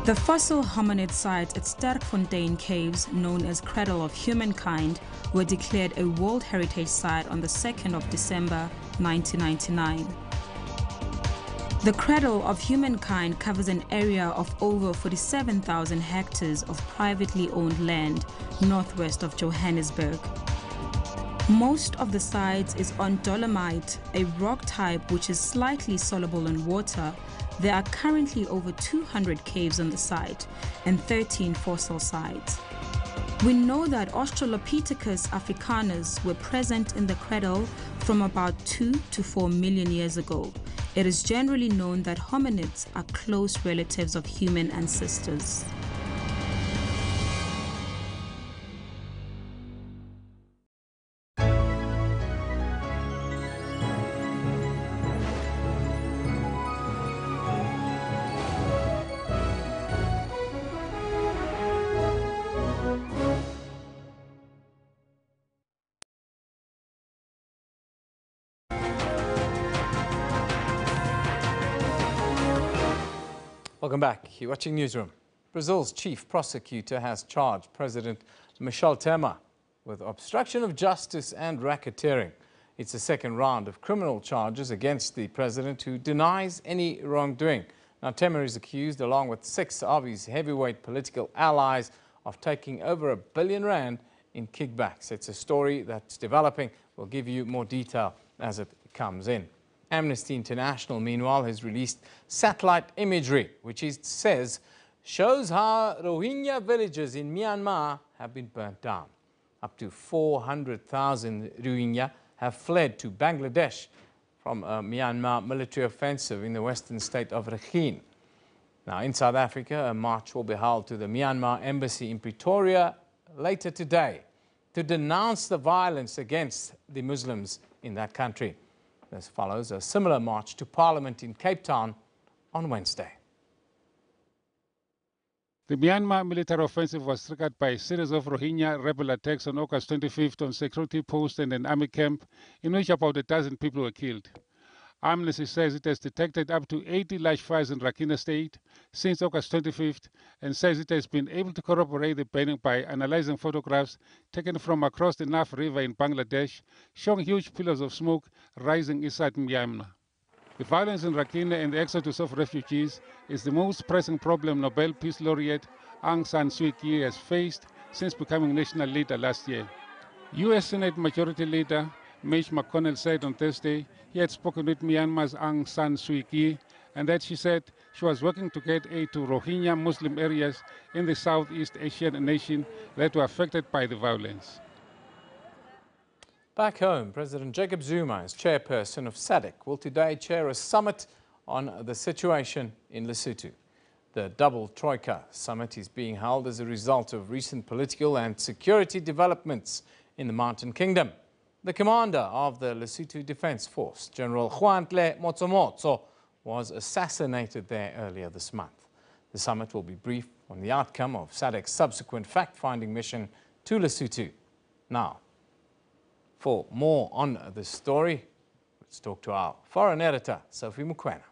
The fossil hominid sites at Sterkfontein Caves, known as Cradle of Humankind, were declared a World Heritage Site on the 2nd of December 1999. The Cradle of Humankind covers an area of over 47,000 hectares of privately owned land northwest of Johannesburg. Most of the sites is on dolomite, a rock type which is slightly soluble in water. There are currently over 200 caves on the site and 13 fossil sites. We know that Australopithecus africanus were present in the cradle from about 2 to 4 million years ago. It is generally known that hominids are close relatives of human ancestors. Welcome back. You're watching Newsroom. Brazil's chief prosecutor has charged President Michel Temer with obstruction of justice and racketeering. It's the second round of criminal charges against the president, who denies any wrongdoing. Now, Temer is accused, along with 6 of his heavyweight political allies, of taking over R1 billion in kickbacks. It's a story that's developing. We'll give you more detail as it comes in. Amnesty International, meanwhile, has released satellite imagery, which it says shows how Rohingya villages in Myanmar have been burnt down. Up to 400,000 Rohingya have fled to Bangladesh from a Myanmar military offensive in the western state of Rakhine. Now, in South Africa, a march will be held to the Myanmar embassy in Pretoria later today to denounce the violence against the Muslims in that country. This follows a similar march to Parliament in Cape Town on Wednesday. The Myanmar military offensive was triggered by a series of Rohingya rebel attacks on August 25th on security posts and an army camp, in which about a dozen people were killed. Amnesty says it has detected up to 80 large fires in Rakhine State since August 25th and says it has been able to corroborate the burning by analyzing photographs taken from across the Naf River in Bangladesh, showing huge pillars of smoke rising inside Myanmar. The violence in Rakhine and the exodus of refugees is the most pressing problem Nobel Peace Laureate Aung San Suu Kyi has faced since becoming national leader last year. U.S. Senate Majority Leader Mitch McConnell said on Thursday he had spoken with Myanmar's Aung San Suu Kyi and that she said she was working to get aid to Rohingya Muslim areas in the Southeast Asian nation that were affected by the violence. Back home, President Jacob Zuma, as chairperson of SADC, will today chair a summit on the situation in Lesotho. The double Troika summit is being held as a result of recent political and security developments in the Mountain Kingdom. The commander of the Lesotho Defence Force, General Juantle Motsomotso, was assassinated there earlier this month. The summit will be briefed on the outcome of SADC's subsequent fact-finding mission to Lesotho. Now, for more on this story, let's talk to our foreign editor, Sophie Mukwena.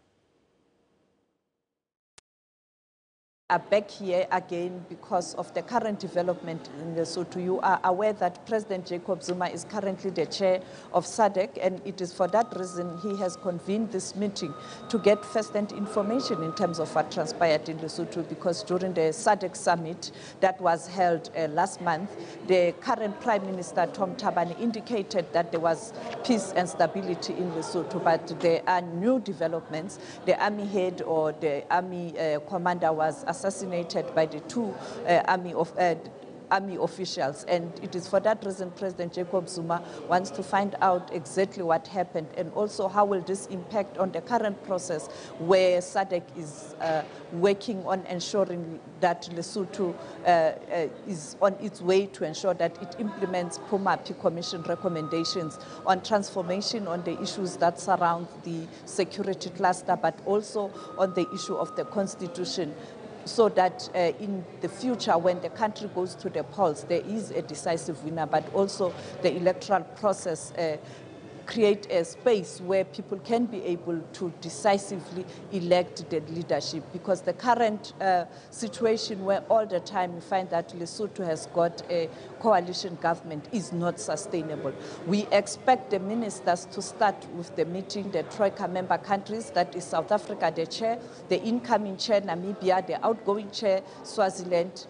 Are back here again because of the current development in Lesotho. You are aware that President Jacob Zuma is currently the chair of SADC, and it is for that reason he has convened this meeting to get first-hand information in terms of what transpired in Lesotho, because during the SADC summit that was held last month, the current Prime Minister Tom Thabane indicated that there was peace and stability in Lesotho, but there are new developments. The army head or the army commander was assassinated by the 2 army officials, and it is for that reason President Jacob Zuma wants to find out exactly what happened, and also how will this impact on the current process where SADC is working on ensuring that Lesotho is on its way to ensure that it implements PUMAPI Commission recommendations on transformation, on the issues that surround the security cluster, but also on the issue of the constitution, so that in the future, when the country goes to the polls, there is a decisive winner, but also the electoral process create a space where people can be able to decisively elect the leadership, because the current situation where all the time we find that Lesotho has got a coalition government is not sustainable. We expect the ministers to start with the meeting, the Troika member countries, that is South Africa, the chair, the incoming chair, Namibia, the outgoing chair, Swaziland,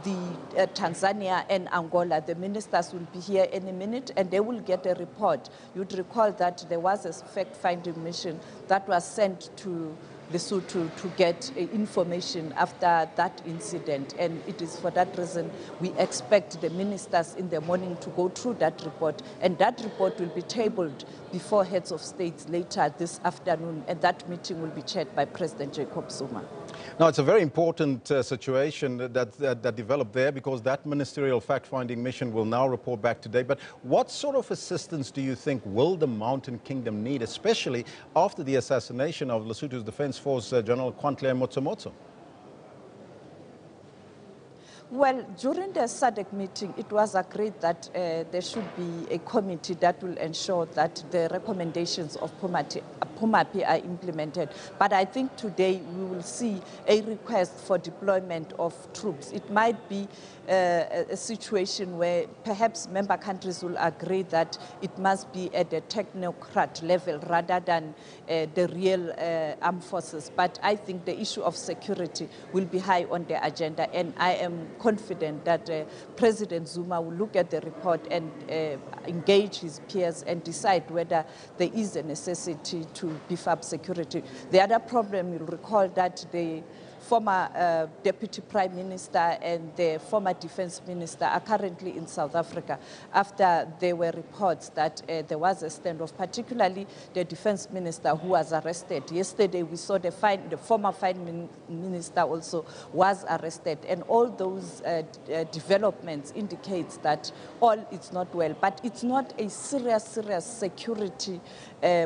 the Tanzania and Angola. The ministers will be here any minute and they will get a report. You'd recall that there was a fact-finding mission that was sent to Lesotho to get information after that incident, and it is for that reason we expect the ministers in the morning to go through that report, and that report will be tabled before heads of states later this afternoon, and that meeting will be chaired by President Jacob Zuma. Now, it's a very important situation that developed there, because that ministerial fact-finding mission will now report back today. But what sort of assistance do you think will the Mountain Kingdom need, especially after the assassination of Lesotho's Defence Force General Kwantle Motsomotso? Well, during the SADC meeting, it was agreed that there should be a committee that will ensure that the recommendations of POMAPI are implemented. But I think today we will see a request for deployment of troops. It might be a situation where perhaps member countries will agree that it must be at a technocrat level rather than the real armed forces. But I think the issue of security will be high on the agenda, and I am confident that President Zuma will look at the report and engage his peers and decide whether there is a necessity to beef up security. The other problem, you'll recall that the former Deputy Prime Minister and the former Defence Minister are currently in South Africa after there were reports that there was a standoff, particularly the Defence Minister who was arrested. Yesterday we saw the former Fine Minister also was arrested, and all those developments indicates that all is not well. But it's not a serious security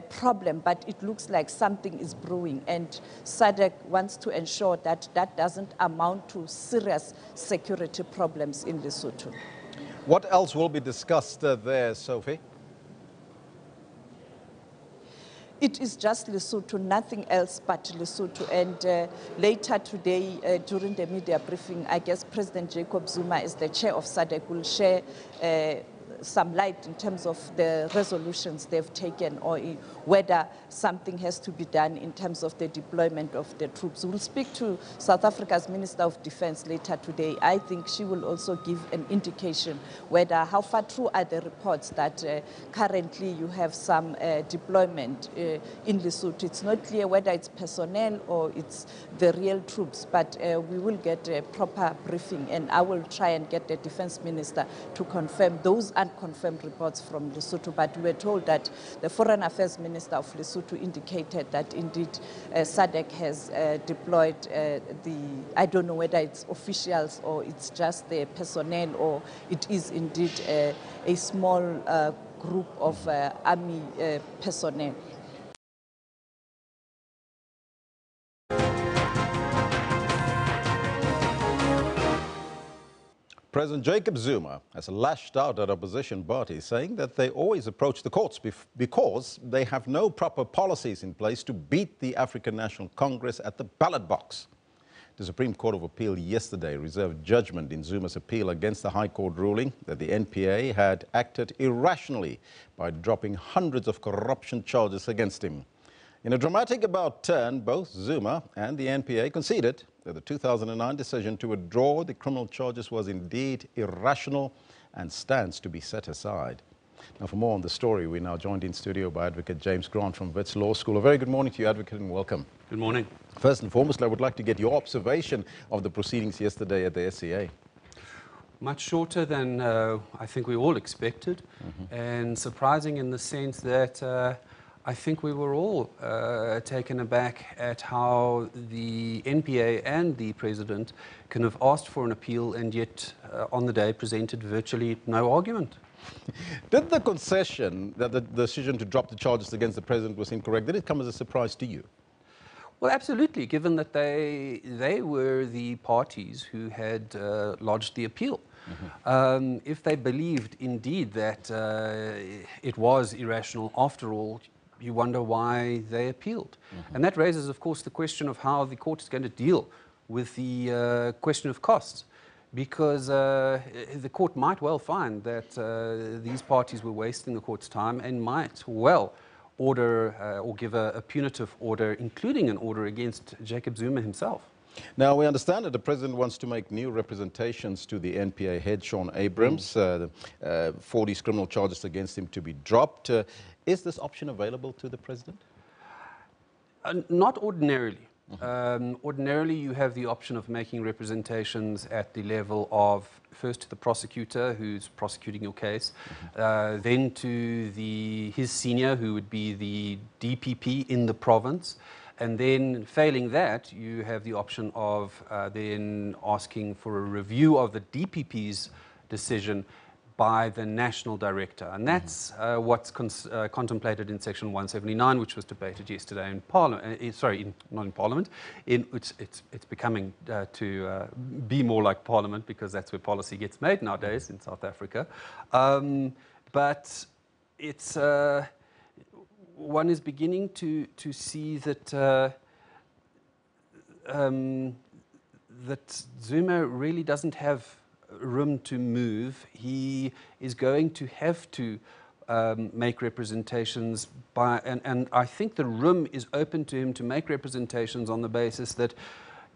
problem, but it looks like something is brewing, and SADC wants to ensure that that doesn't amount to serious security problems in Lesotho. What else will be discussed there, Sophie? It is just Lesotho, nothing else but Lesotho. And later today, during the media briefing, I guess President Jacob Zuma, as the chair of SADC, will share some light in terms of the resolutions they've taken, or whether something has to be done in terms of the deployment of the troops. We'll speak to South Africa's Minister of Defence later today. I think she will also give an indication whether how far true are the reports that currently you have some deployment in Lesotho. It's not clear whether it's personnel or it's the real troops, but we will get a proper briefing, and I will try and get the Defence Minister to confirm those unconfirmed reports from Lesotho. But we were told that the Foreign Affairs Minister of Lesotho indicated that indeed SADC has deployed I don't know whether it's officials or it's just the personnel, or it is indeed a small group of army personnel. President Jacob Zuma has lashed out at opposition parties, saying that they always approach the courts because they have no proper policies in place to beat the African National Congress at the ballot box. The Supreme Court of Appeal yesterday reserved judgment in Zuma's appeal against the High Court ruling that the NPA had acted irrationally by dropping hundreds of corruption charges against him. In a dramatic about turn, both Zuma and the NPA conceded that the 2009 decision to withdraw the criminal charges was indeed irrational and stands to be set aside. Now, for more on the story, we're now joined in studio by Advocate James Grant from Wits Law School. A very good morning to you, Advocate, and welcome. Good morning. First and foremost, I would like to get your observation of the proceedings yesterday at the SCA. Much shorter than I think we all expected, and surprising in the sense that I think we were all taken aback at how the NPA and the President can have asked for an appeal and yet on the day presented virtually no argument. Did the concession that the decision to drop the charges against the President was incorrect, did it come as a surprise to you? Well, absolutely, given that they were the parties who had lodged the appeal. If they believed indeed that it was irrational after all, you wonder why they appealed. And that raises, of course, the question of how the court is going to deal with the question of costs. Because the court might well find that these parties were wasting the court's time and might well order or give a punitive order, including an order against Jacob Zuma himself. Now, we understand that the president wants to make new representations to the NPA head, Sean Abrams, for these criminal charges against him to be dropped. Is this option available to the president? Not ordinarily. Ordinarily, you have the option of making representations at the level of first to the prosecutor who's prosecuting your case, then to his senior who would be the DPP in the province, and then failing that, you have the option of then asking for a review of the DPP's decision by the national director. And that's what's contemplated in Section 179, which was debated yesterday in Parliament, not in Parliament, which it's becoming to be more like Parliament, because that's where policy gets made nowadays in South Africa. But it's, one is beginning to see that that Zuma really doesn't have room to move. He is going to have to make representations and I think the room is open to him to make representations on the basis that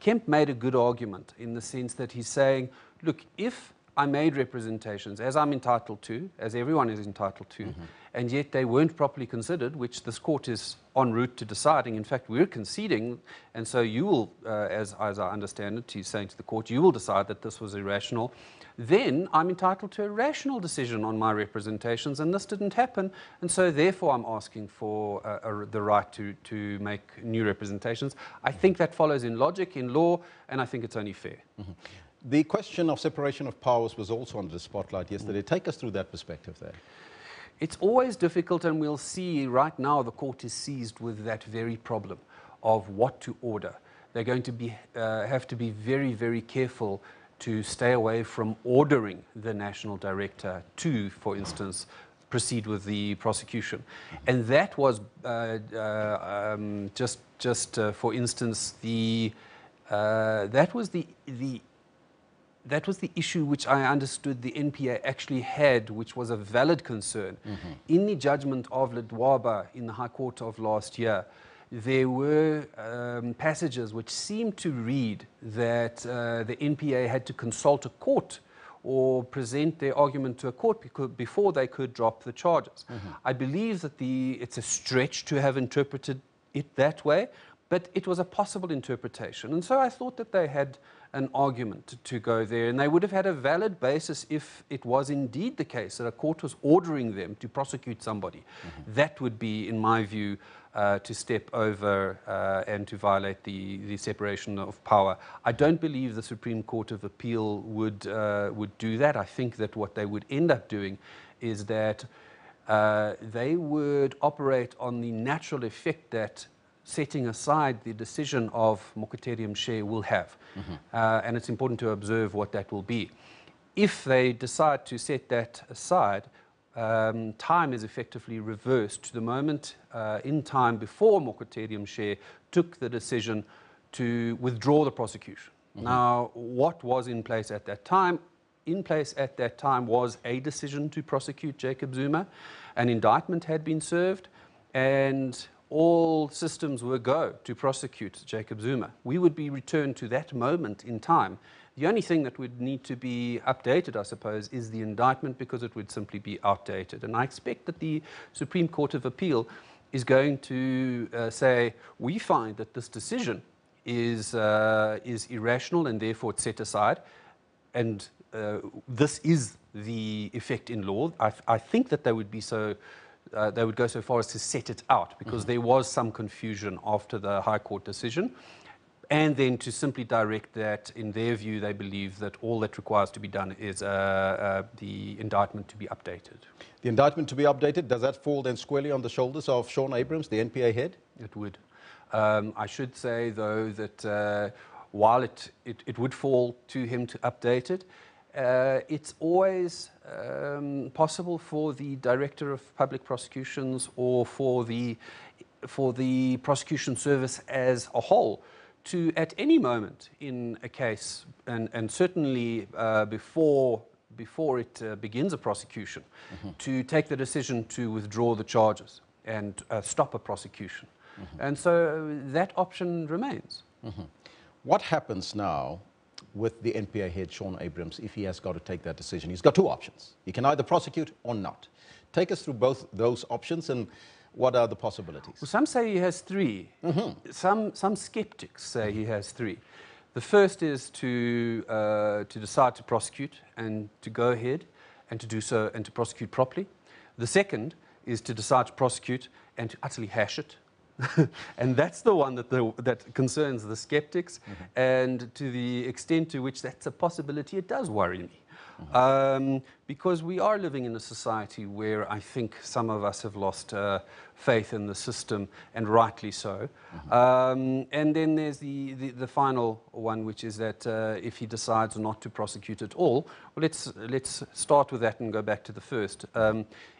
Kemp made a good argument, in the sense that he's saying, look, if I made representations, as I'm entitled to, as everyone is entitled to, and yet they weren't properly considered, which this court is en route to deciding. In fact, we're conceding, and so you will, as I understand it, he's saying to the court, you will decide that this was irrational. Then I'm entitled to a rational decision on my representations, and this didn't happen, and so therefore I'm asking for the right to make new representations. I think that follows in logic, in law, and I think it's only fair. The question of separation of powers was also under the spotlight yesterday. Take us through that perspective there. It's always difficult, and we'll see right now the court is seized with that very problem of what to order. They're going to be, have to be very, very careful to stay away from ordering the national director to, for instance, proceed with the prosecution. And that was for instance, that was the issue which I understood the NPA actually had, which was a valid concern. In the judgment of Ledwaba in the High Court of last year, there were passages which seemed to read that the NPA had to consult a court or present their argument to a court before they could drop the charges. I believe that it's a stretch to have interpreted it that way, but it was a possible interpretation. And so I thought that they had an argument to go there, and they would have had a valid basis if it was indeed the case that a court was ordering them to prosecute somebody. That would be, in my view, to step over and to violate the separation of power. I don't believe the Supreme Court of Appeal would do that. I think that what they would end up doing is that they would operate on the natural effect that setting aside the decision of Mokotedi Mshe will have. And it's important to observe what that will be. If they decide to set that aside, time is effectively reversed to the moment in time before Mokotedi Mshe took the decision to withdraw the prosecution. Now, what was in place at that time? In place at that time was a decision to prosecute Jacob Zuma. An indictment had been served, and all systems were go to prosecute Jacob Zuma. We would be returned to that moment in time. The only thing that would need to be updated, I suppose, is the indictment, because it would simply be outdated. And I expect that the Supreme Court of Appeal is going to say, we find that this decision is irrational and therefore it's set aside. And this is the effect in law. I think that they would be so they would go so far as to set it out, because there was some confusion after the High Court decision, and then to simply direct that, in their view, they believe that all that requires to be done is the indictment to be updated. The indictment to be updated, does that fall then squarely on the shoulders of Sean Abrams, the NPA head? It would. I should say, though, that while it would fall to him to update it, it's always possible for the Director of Public Prosecutions or for the prosecution service as a whole to, at any moment in a case, and certainly before it begins a prosecution, to take the decision to withdraw the charges and stop a prosecution. And so that option remains. What happens now with the NPA head, Shaun Abrahams, if he has got to take that decision? He's got two options. He can either prosecute or not. Take us through both those options, and what are the possibilities? Well, some say he has three. Some skeptics say he has three. The first is to decide to prosecute and to go ahead and to do so and to prosecute properly. The second is to decide to prosecute and to utterly hash it. And that's the one that concerns the skeptics, and to the extent to which that's a possibility, it does worry me. Because we are living in a society where I think some of us have lost faith in the system, and rightly so. And then there's the final one, which is that if he decides not to prosecute at all, well, let's start with that and go back to the first.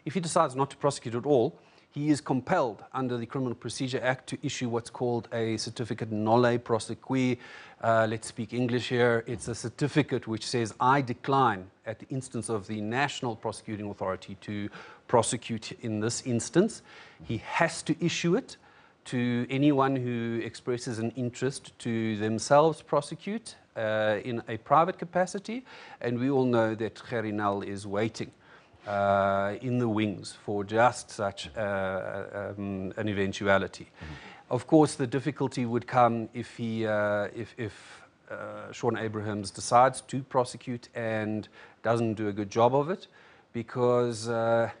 If he decides not to prosecute at all, he is compelled under the Criminal Procedure Act to issue what's called a certificate nolle prosequi. Let's speak English here. It's a certificate which says, I decline, at the instance of the National Prosecuting Authority, to prosecute in this instance. He has to issue it to anyone who expresses an interest to themselves prosecute in a private capacity. And we all know that Gerinal is waiting in the wings for just such an eventuality. Of course, the difficulty would come if Shaun Abrahams decides to prosecute and doesn't do a good job of it, because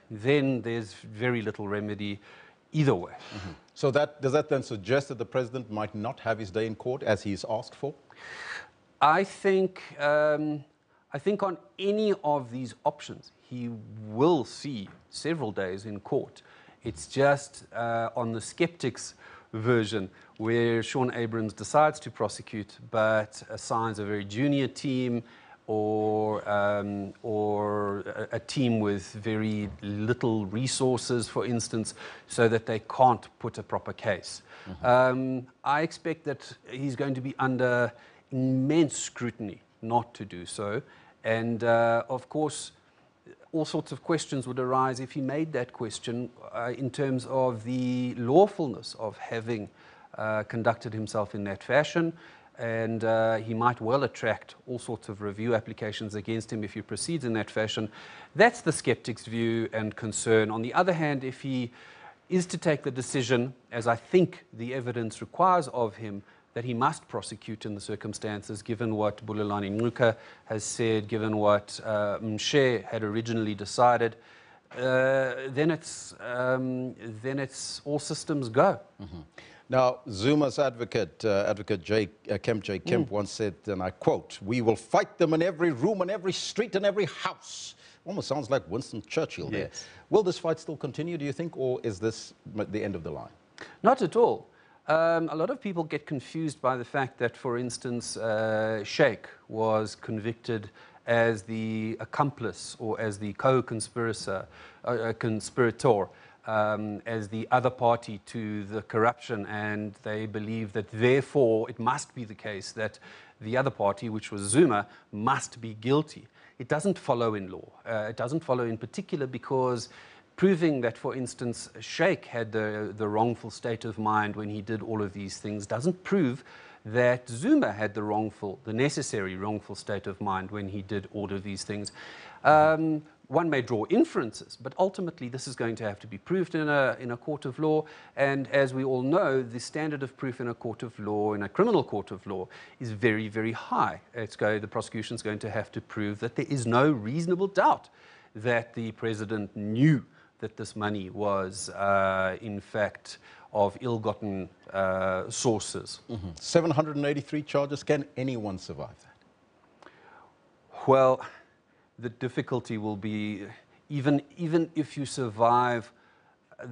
then there's very little remedy either way. So does that then suggest that the president might not have his day in court as he's asked for? I think on any of these options, he will see several days in court. It's just on the skeptics' version, where Shaun Abrahams decides to prosecute but assigns a very junior team or a team with very little resources, for instance, so that they can't put a proper case. I expect that he's going to be under immense scrutiny not to do so. And of course, all sorts of questions would arise if he made that question in terms of the lawfulness of having conducted himself in that fashion. And he might well attract all sorts of review applications against him if he proceeds in that fashion. That's the skeptic's view and concern. On the other hand, if he is to take the decision, as I think the evidence requires of him, that he must prosecute in the circumstances, given what Bulelani Ngcuka has said, given what Mshe had originally decided, then it's all systems go. Now, Zuma's advocate, Kemp J. Kemp, once said, and I quote, "We will fight them in every room, in every street, in every house." Almost sounds like Winston Churchill there. Yes. Will this fight still continue, do you think, or is this the end of the line? Not at all. A lot of people get confused by the fact that, for instance, Sheikh was convicted as the accomplice or as the co-conspirator, as the other party to the corruption, and they believe that therefore it must be the case that the other party, which was Zuma, must be guilty. It doesn't follow in law. It doesn't follow in particular because proving that, for instance, Sheikh had the wrongful state of mind when he did all of these things doesn't prove that Zuma had the necessary wrongful state of mind when he did all of these things. One may draw inferences, but ultimately this is going to have to be proved in a court of law. And as we all know, the standard of proof in a court of law, in a criminal court of law, is very, very high. The prosecution is going to have to prove that there is no reasonable doubt that the president knew that this money was, in fact, of ill-gotten sources. 783 charges. Can anyone survive that? Well, the difficulty will be, even if you survive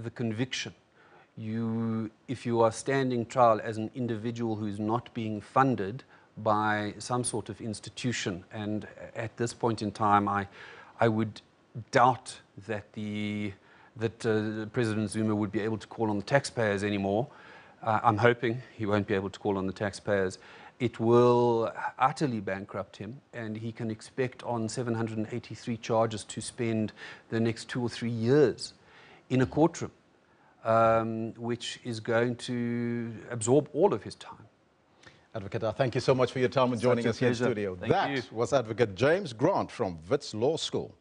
the conviction, if you are standing trial as an individual who's not being funded by some sort of institution. And at this point in time, I would doubt that President Zuma would be able to call on the taxpayers anymore. I'm hoping he won't be able to call on the taxpayers. It will utterly bankrupt him, and he can expect on 783 charges to spend the next 2 or 3 years in a courtroom, which is going to absorb all of his time. Advocate, thank you so much for your time and joining us here in the studio. That was Advocate James Grant from Wits Law School.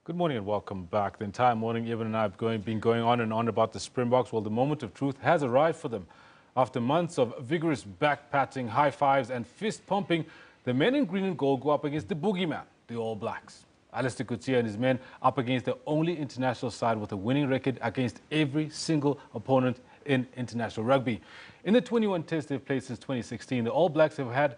Good morning and welcome back. The entire morning, Evan and I have been going on and on about the Springboks. Well, the moment of truth has arrived for them. After months of vigorous back-patting, high fives and fist-pumping, the men in green and gold go up against the boogeyman, the All Blacks. Alistair Coetzee and his men up against the only international side with a winning record against every single opponent in international rugby. In the 21 tests they've played since 2016, the All Blacks have had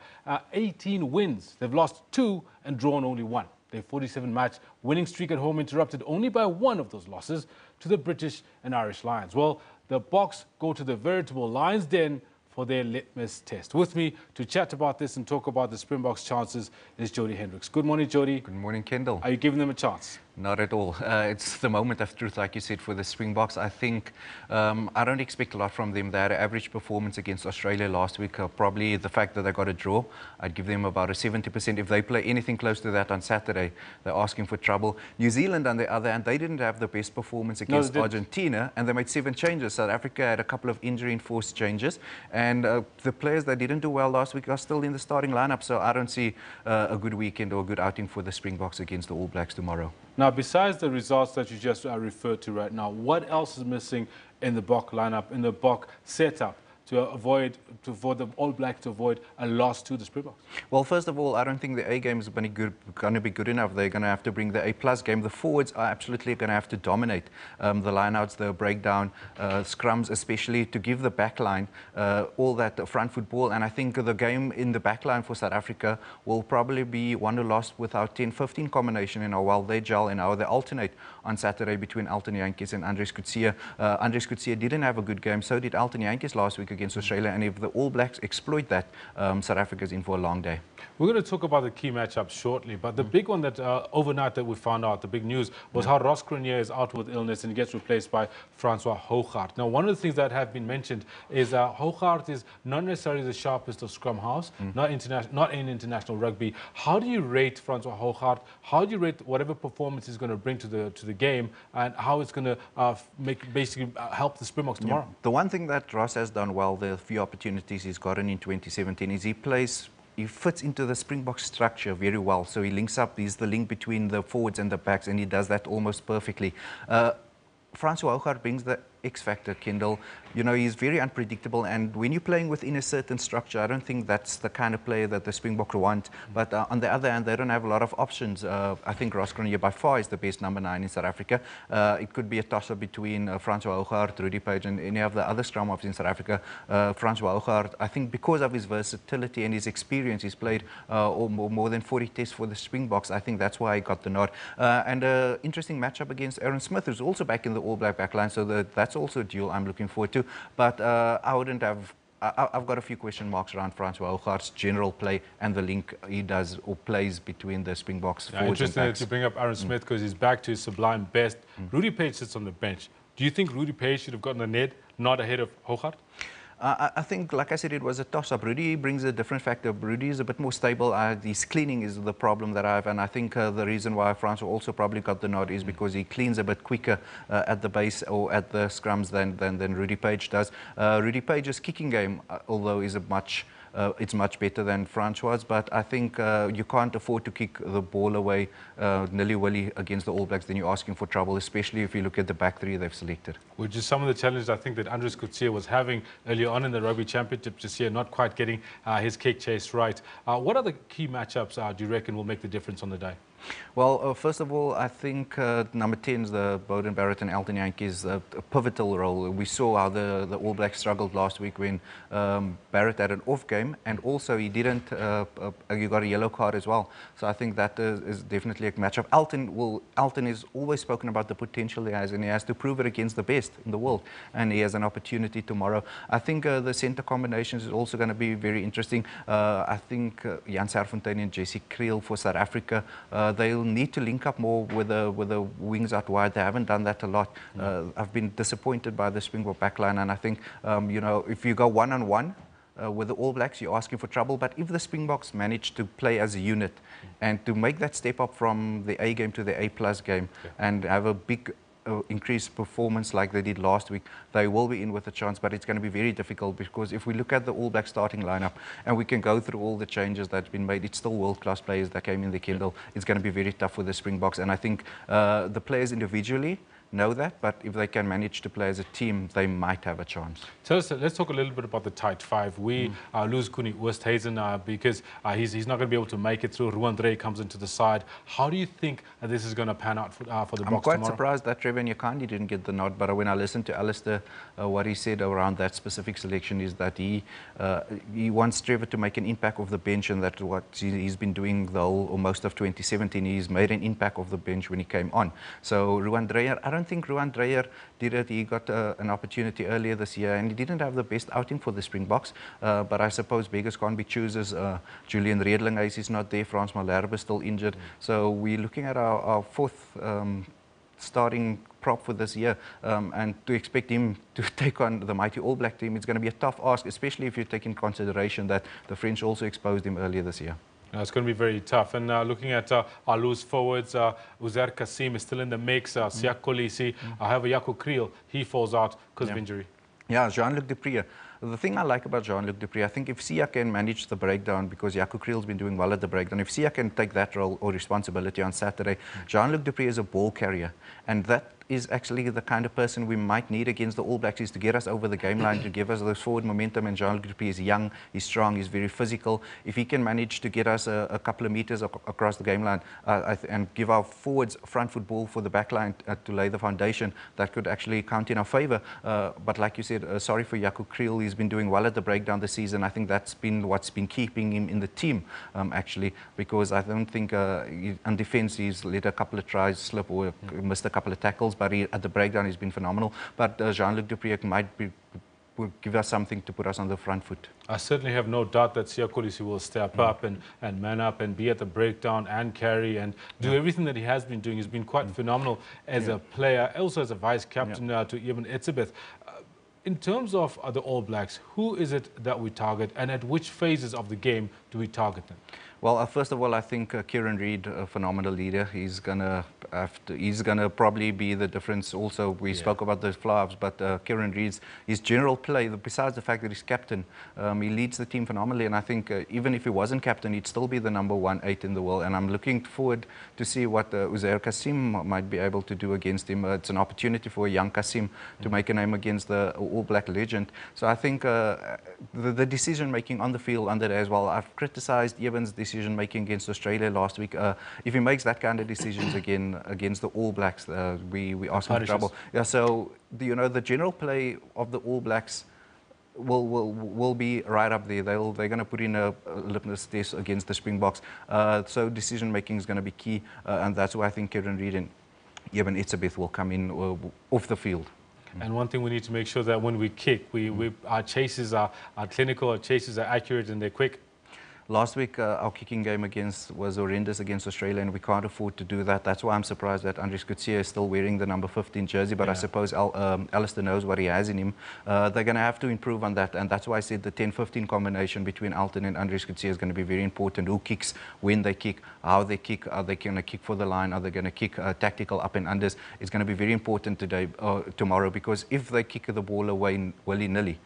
18 wins. They've lost 2 and drawn only 1. Their 47-match winning streak at home interrupted only by one of those losses to the British and Irish Lions. Well, the Boks go to the veritable Lions' Den for their litmus test. With me to chat about this and talk about the Springboks' chances is Jody Hendricks. Good morning, Jody. Good morning, Kendall. Are you giving them a chance? Not at all. It's the moment of truth, like you said, for the Springboks. I think I don't expect a lot from them. They had an average performance against Australia last week. Probably the fact that they got a draw, I'd give them about a 70%. If they play anything close to that on Saturday, they're asking for trouble. New Zealand, on the other hand, they didn't have the best performance against Argentina, and they made 7 changes. South Africa had a couple of injury-enforced changes, and the players that didn't do well last week are still in the starting lineup. So I don't see a good weekend or a good outing for the Springboks against the All Blacks tomorrow. Now, besides the results that you just referred to right now, what else is missing in the Bok lineup, in the Bok setup, for the All Blacks to avoid a loss to the Springboks? Well, first of all, I don't think the A game is going to be good enough. They're going to have to bring the A+ game. The forwards are absolutely going to have to dominate the lineouts, the breakdown, scrums, especially to give the back line all that front foot ball. And I think the game in the back line for South Africa will probably be won or lost with our 10-15 combination, while they gel and how they alternate on Saturday between Alton Jantjies and Andries Coetzee. Andries Coetzee didn't have a good game, so did Alton Jantjies last week against Australia, and if the All Blacks exploit that, South Africa's in for a long day. We're going to talk about the key matchups shortly, but the big one that overnight that we found out, the big news, was how Ross Cronje is out with illness and gets replaced by Francois Hougaard. Now, one of the things that have been mentioned is Hougaard is not necessarily the sharpest of scrum halves, not in international rugby. How do you rate Francois Hougaard? How do you rate whatever performance he's going to bring to the game, and how it's going to basically help the Springboks tomorrow? The one thing that Ross has done well, the few opportunities he's gotten in 2017, is he plays he fits into the Springbok structure very well. So he links up, he's the link between the forwards and the backs, and he does that almost perfectly. Francois Hougaard brings the X factor, Kendall. You know, he's very unpredictable, and when you're playing within a certain structure, I don't think that's the kind of player that the Springbok want. But on the other hand, they don't have a lot of options. I think Ross Cronje by far is the best number 9 in South Africa. It could be a toss-up between Francois Hougaard, Rudy Page, and any of the other scrum halves in South Africa. Francois Hougaard, I think because of his versatility and his experience, he's played more than 40 tests for the Springboks. I think that's why he got the nod. And an interesting matchup against Aaron Smith, who's also back in the All Black backline, so that's also a duel I'm looking forward to. But I wouldn't have. I've got a few question marks around Francois Hougaard's general play and the link he does or plays between the Springboks. Interesting that you bring up Aaron Smith because he's back to his sublime best. Rudy Page sits on the bench. Do you think Rudy Page should have gotten the nod ahead of Hougaard? I think, like I said, it was a toss-up. Rudy brings a different factor. Rudy is a bit more stable. His cleaning is the problem that I have, and I think the reason why Francois also probably got the nod is because he cleans a bit quicker at the base or at the scrums than Rudy Page does. Rudy Page's kicking game, although is it's much better than Francois, but I think you can't afford to kick the ball away nilly-willy against the All Blacks. Then you're asking for trouble, especially if you look at the back three they've selected. Which is some of the challenges I think that Andries Coetzee was having earlier on in the Rugby Championship this year, not quite getting his kick chase right. What are the key matchups do you reckon will make the difference on the day? Well, first of all, I think number 10 is the Beauden Barrett and Elton Yankees, a pivotal role. We saw how the All Blacks struggled last week when Barrett had an off game, and also he didn't, he got a yellow card as well. So I think that is definitely a matchup. Elton is always spoken about the potential he has, and he has to prove it against the best in the world, and he has an opportunity tomorrow. I think the centre combinations is also going to be very interesting. I think Jan Serfontein and Jesse Kriel for South Africa, they'll need to link up more with the wings out wide. They haven't done that a lot. I've been disappointed by the Springbok backline, and I think, you know, if you go one-on-one with the All Blacks, you're asking for trouble. But if the Springboks manage to play as a unit and to make that step up from the A game to the A+ game and have a big increased performance like they did last week, they will be in with a chance, but it's going to be very difficult because if we look at the All Black starting lineup and we can go through all the changes that have been made, it's still world-class players that came in the Kendall. It's going to be very tough for the Springboks, and I think the players individually know that, but if they can manage to play as a team, they might have a chance. So let's talk a little bit about the tight five. We lose Kuni Oosthuizen because he's not going to be able to make it through. Ruandre comes into the side. How do you think this is going to pan out for the Boks tomorrow? I'm quite surprised that Trevor Nyakandi didn't get the nod, but when I listened to Alistair, what he said around that specific selection is that he wants Trevor to make an impact of the bench, and that's what he's been doing the whole or most of 2017. He's made an impact of the bench when he came on. So Ruandre, I don't think Ruan Dreyer did it. He got an opportunity earlier this year, and he didn't have the best outing for the Springboks. But I suppose beggars can't be choosers. Julian Redling is not there. Frans Malherbe is still injured. So we're looking at our fourth starting prop for this year, and to expect him to take on the mighty All Black team, it's going to be a tough ask, especially if you take in consideration that the French also exposed him earlier this year. It's going to be very tough. And looking at our loose forwards, Uzair Kasim is still in the mix. Siak Kolisi, however, Jaco Kriel, he falls out because of injury. Yeah, Jean-Luc Dupree. The thing I like about Jean-Luc Dupree, I think if Siak can manage the breakdown, because Jaco Kriel's been doing well at the breakdown, if Siak can take that role or responsibility on Saturday, Jean-Luc Dupree is a ball carrier. And that is actually the kind of person we might need against the All Blacks, is to get us over the game line, to give us the forward momentum. And Jean-Luc Dupree is young, he's strong, he's very physical. If he can manage to get us a couple of meters across the game line and give our forwards front foot ball for the back line to lay the foundation, that could actually count in our favour. But like you said, sorry for Jaco Kriel, he's been doing well at the breakdown this season. I think that's been what's been keeping him in the team, actually, because I don't think on defence he's let a couple of tries slip or missed a couple of tackles, but at the breakdown he's been phenomenal. But Jean-Luc Dupree will give us something to put us on the front foot. I certainly have no doubt that Siya Kolisi will step up and man up and be at the breakdown and carry and do everything that he has been doing. He's been quite phenomenal as a player, also as a vice-captain to Eben Etzebeth. In terms of the All Blacks, who is it that we target, and at which phases of the game do we target them? Well, first of all, I think Kieran Reid, a phenomenal leader, he's gonna probably be the difference. Also, we spoke about the fly-ups, but Kieran Reid's his general play, besides the fact that he's captain, he leads the team phenomenally. And I think even if he wasn't captain, he'd still be the number 1/8 in the world. And I'm looking forward to see what Uzair Kasim might be able to do against him. It's an opportunity for a young Kasim to make a name against the All Black legend. So I think the decision making on the field under there as well. I've criticised Evan's decision making against Australia last week. If he makes that kind of decisions again against the All Blacks, we ask him trouble. Yeah, so the general play of the All Blacks will be right up there. They're going to put in a litmus test against the Springboks. So decision making is going to be key, and that's why I think Kieran Reid and Evan Etzebeth will come in off the field. And one thing we need to make sure that when we kick, our chases are clinical, our chases are accurate, and they're quick. Last week, our kicking game was horrendous against Australia, and we can't afford to do that. That's why I'm surprised that Andries Coetzee is still wearing the number 15 jersey, but I suppose Alistair knows what he has in him. They're going to have to improve on that, and that's why I said the 10-15 combination between Alton and Andries Coetzee is going to be very important. Who kicks, when they kick, how they kick, are they going to kick for the line, are they going to kick tactical up and unders? It's going to be very important tomorrow, because if they kick the ball away willy-nilly,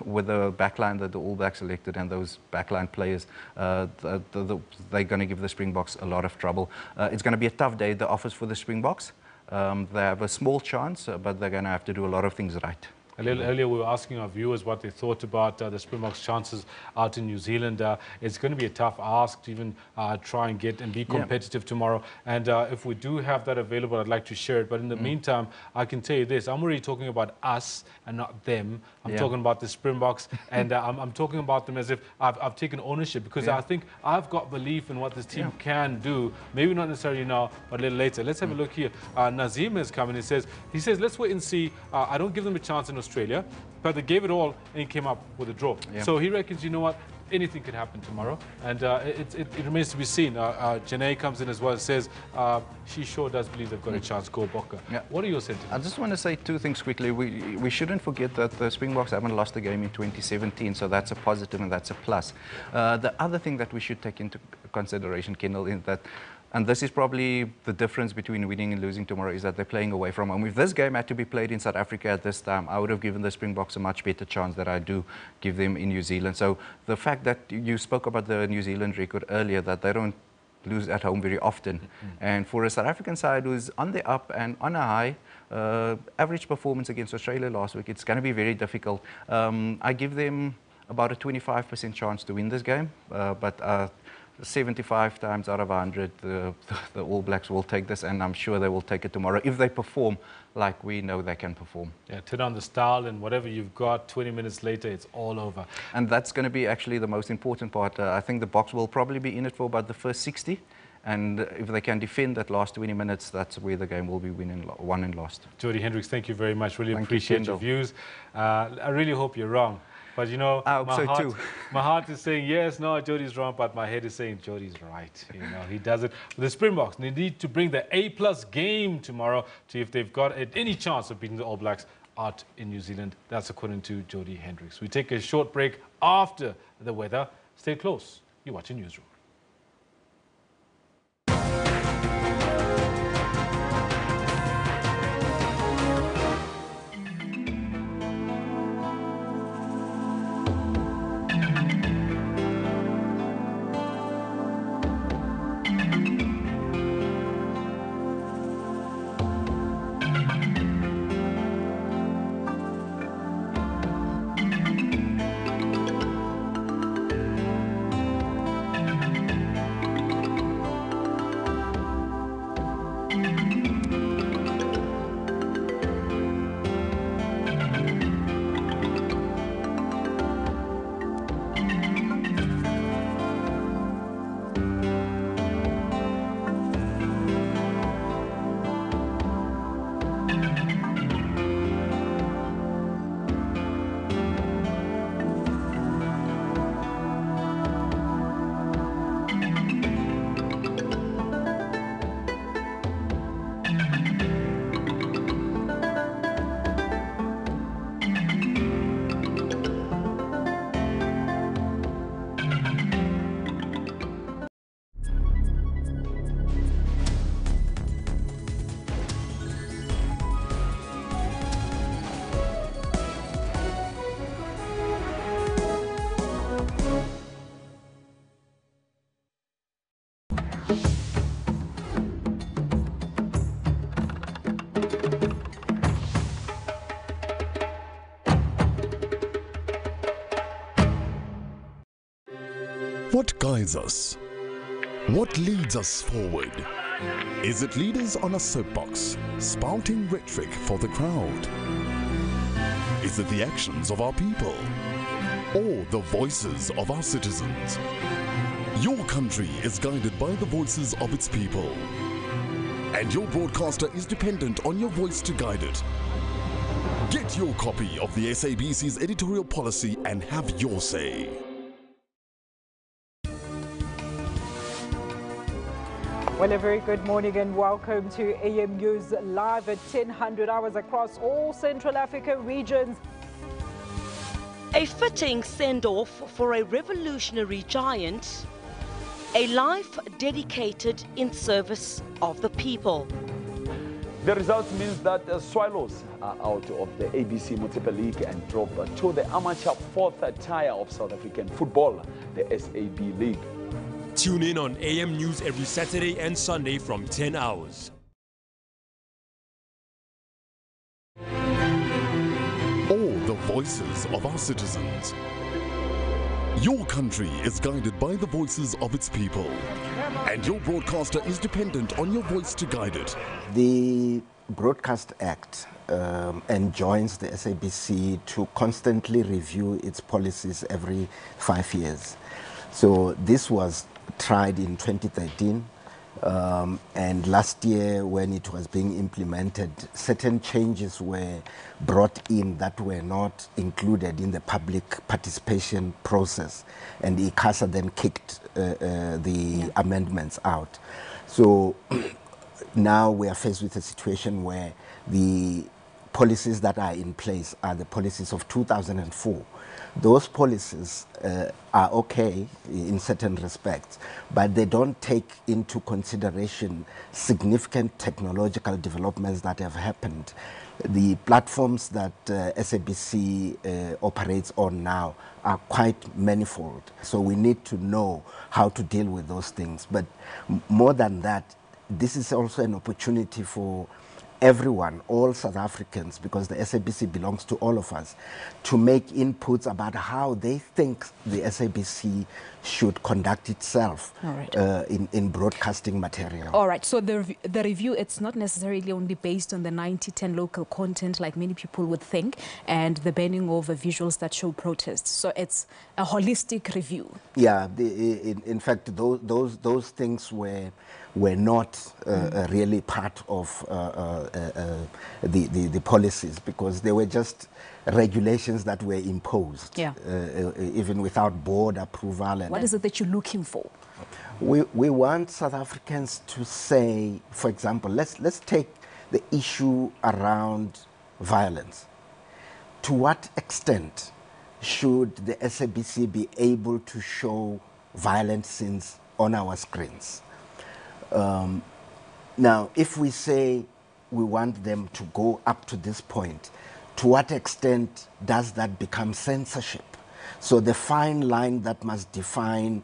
with the backline that the All Blacks selected and those backline players, they're going to give the Springboks a lot of trouble. It's going to be a tough day, the office for the Springboks. They have a small chance, but they're going to have to do a lot of things right. A little earlier, we were asking our viewers what they thought about the Springboks' chances out in New Zealand. It's going to be a tough ask to even try and get and be competitive tomorrow. And if we do have that available, I'd like to share it. But in the meantime, I can tell you this. I'm already talking about us and not them. I'm talking about the Springboks. And I'm talking about them as if I've taken ownership, because I think I've got belief in what this team can do. Maybe not necessarily now, but a little later. Let's have a look here. Nazim has come and he says, let's wait and see. I don't give them a chance in Australia, but they gave it all and came up with a draw. So he reckons, you know what, anything could happen tomorrow, and it remains to be seen. Janae comes in as well and says she sure does believe they've got a chance. Go Bokke. What are your sentiments? I just want to say two things quickly. We shouldn't forget that the Springboks haven't lost a game in 2017, so that's a positive and that's a plus. The other thing that we should take into consideration, Kendall, is that, and this is probably the difference between winning and losing tomorrow, is that they're playing away from home. If this game had to be played in South Africa at this time, I would have given the Springboks a much better chance than I do give them in New Zealand. So the fact that you spoke about the New Zealand record earlier, that they don't lose at home very often. And for a South African side who's on the up and on a high, average performance against Australia last week, it's going to be very difficult. I give them about a 25% chance to win this game, but 75 times out of 100, the All Blacks will take this, and I'm sure they will take it tomorrow if they perform like we know they can perform. Yeah, turn on the style, and whatever you've got, 20 minutes later, it's all over. And that's going to be actually the most important part. I think the Boks will probably be in it for about the first 60, and if they can defend that last 20 minutes, that's where the game will be won and lost. Jody Hendricks, thank you very much. Really appreciate your views. I really hope you're wrong. But you know, my heart is saying yes, no, Jody's wrong, but my head is saying Jody's right. You know, he does it. The Springboks, they need to bring the A+ game tomorrow to if they've got any chance of beating the All Blacks out in New Zealand. That's according to Jody Hendricks. We take a short break after the weather. Stay close. You're watching Newsroom. What guides us? What leads us forward? Is it leaders on a soapbox, spouting rhetoric for the crowd? Is it the actions of our people? Or the voices of our citizens? Your country is guided by the voices of its people. And your broadcaster is dependent on your voice to guide it. Get your copy of the SABC's editorial policy and have your say. Well, a very good morning and welcome to AM News live at 1000 hours across all Central Africa regions. A fitting send-off for a revolutionary giant, a life dedicated in service of the people. The result means that the Swallows are out of the ABC Multiple League and drop to the amateur fourth tier of South African football, the SAB League. Tune in on AM News every Saturday and Sunday from 10 hours. All the voices of our citizens. Your country is guided by the voices of its people. And your broadcaster is dependent on your voice to guide it. The Broadcast Act enjoins the SABC to constantly review its policies every 5 years. So this was tried in 2013, and last year when it was being implemented, certain changes were brought in that were not included in the public participation process, and ICASA then kicked the amendments out. So now we are faced with a situation where the policies that are in place are the policies of 2004. Those policies are okay in certain respects, but they don't take into consideration significant technological developments that have happened. The platforms that SABC operates on now are quite manifold, so we need to know how to deal with those things. But more than that, this is also an opportunity for everyone, all South Africans, because the SABC belongs to all of us, to make inputs about how they think the SABC should conduct itself in broadcasting material. All right, so the review, it's not necessarily only based on the 90-10 local content like many people would think, and the banning of visuals that show protests. So it's a holistic review. Yeah, in fact, those things were not really part of the policies, because they were just regulations that were imposed, even without board approval. And what is it that you're looking for? We want South Africans to say, for example, let's take the issue around violence. To what extent should the SABC be able to show violent scenes on our screens? Now, if we say we want them to go up to this point, to what extent does that become censorship? So the fine line that must define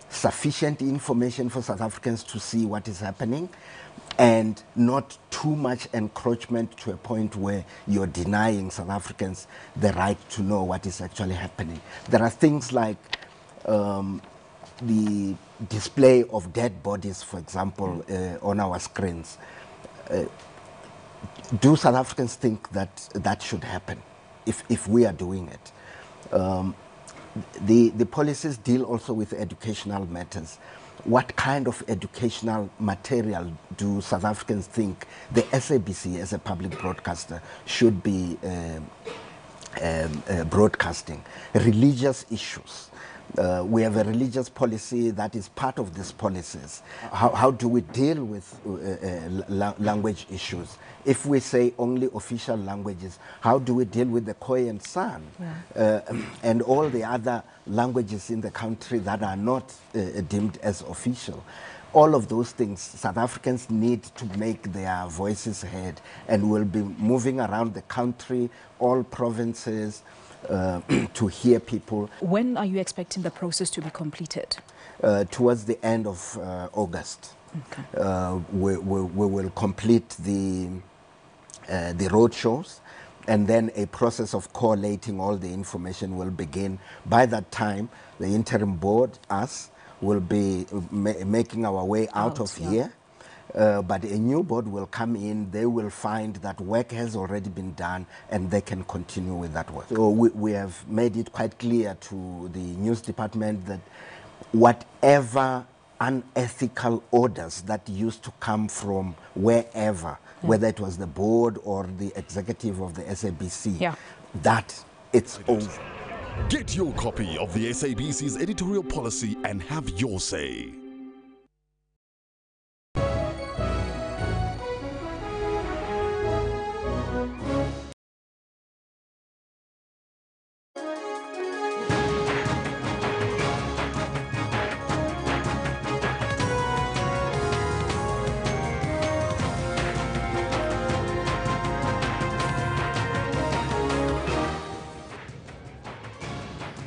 sufficient information for South Africans to see what is happening, and not too much encroachment to a point where you're denying South Africans the right to know what is actually happening. There are things like the display of dead bodies, for example, on our screens. Do South Africans think that that should happen if we are doing it? The policies deal also with educational matters. What kind of educational material do South Africans think the SABC as a public broadcaster should be broadcasting? Religious issues. We have a religious policy that is part of these policies. How do we deal with language issues? If we say only official languages, how do we deal with the Khoi and San and all the other languages in the country that are not deemed as official? All of those things, South Africans need to make their voices heard, and we'll be moving around the country, all provinces, to hear people. When are you expecting the process to be completed? Towards the end of August. Okay. We will complete the road shows, and then a process of collating all the information will begin. By that time, the interim board, us, will be making our way out of here. But a new board will come in, they will find that work has already been done and they can continue with that work. So we have made it quite clear to the news department that whatever unethical orders that used to come from wherever, whether it was the board or the executive of the SABC, that it's over. Get your copy of the SABC's editorial policy and have your say.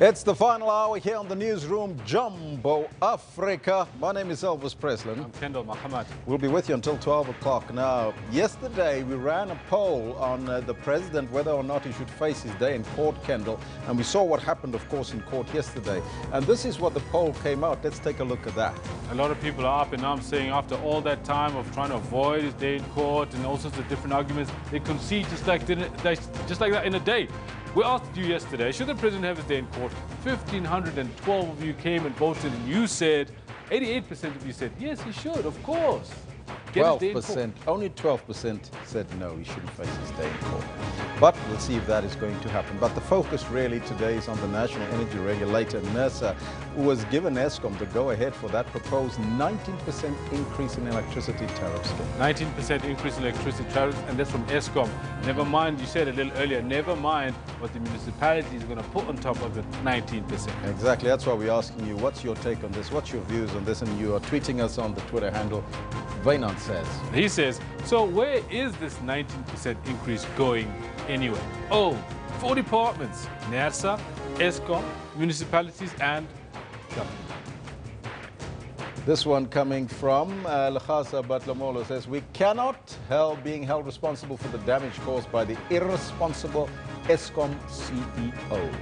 It's the final hour here on the Newsroom, Jumbo Africa. My name is Elvis Preslin. I'm Kendall Mahamat. We'll be with you until 12 o'clock. Now, yesterday we ran a poll on the president, whether or not he should face his day in court, Kendall. And we saw what happened, of course, in court yesterday. And this is what the poll came out. Let's take a look at that. A lot of people are up in arms saying after all that time of trying to avoid his day in court and all sorts of different arguments, they concede just like that in a day. We asked you yesterday, should the president have his day in court? 1,512 of you came and voted, and you said, 88% of you said, yes, he should, of course. 12%, only 12% said no, he shouldn't face his day in court. But we'll see if that is going to happen. But the focus really today is on the National Energy Regulator, NERSA, who was given Eskom the go-ahead for that proposed 19% increase in electricity tariffs. 19% increase in electricity tariffs, and that's from Eskom. Never mind, you said a little earlier, never mind what the municipality is going to put on top of the 19%. Exactly, that's why we're asking you, what's your take on this? What's your views on this? And you are tweeting us on the Twitter handle. Vainan says. He says, so where is this 19% increase going anyway? Oh, 4 departments, NERSA, Eskom, municipalities and government. This one coming from Lhasa Batlamolo says, we cannot being held responsible for the damage caused by the irresponsible Eskom CEOs.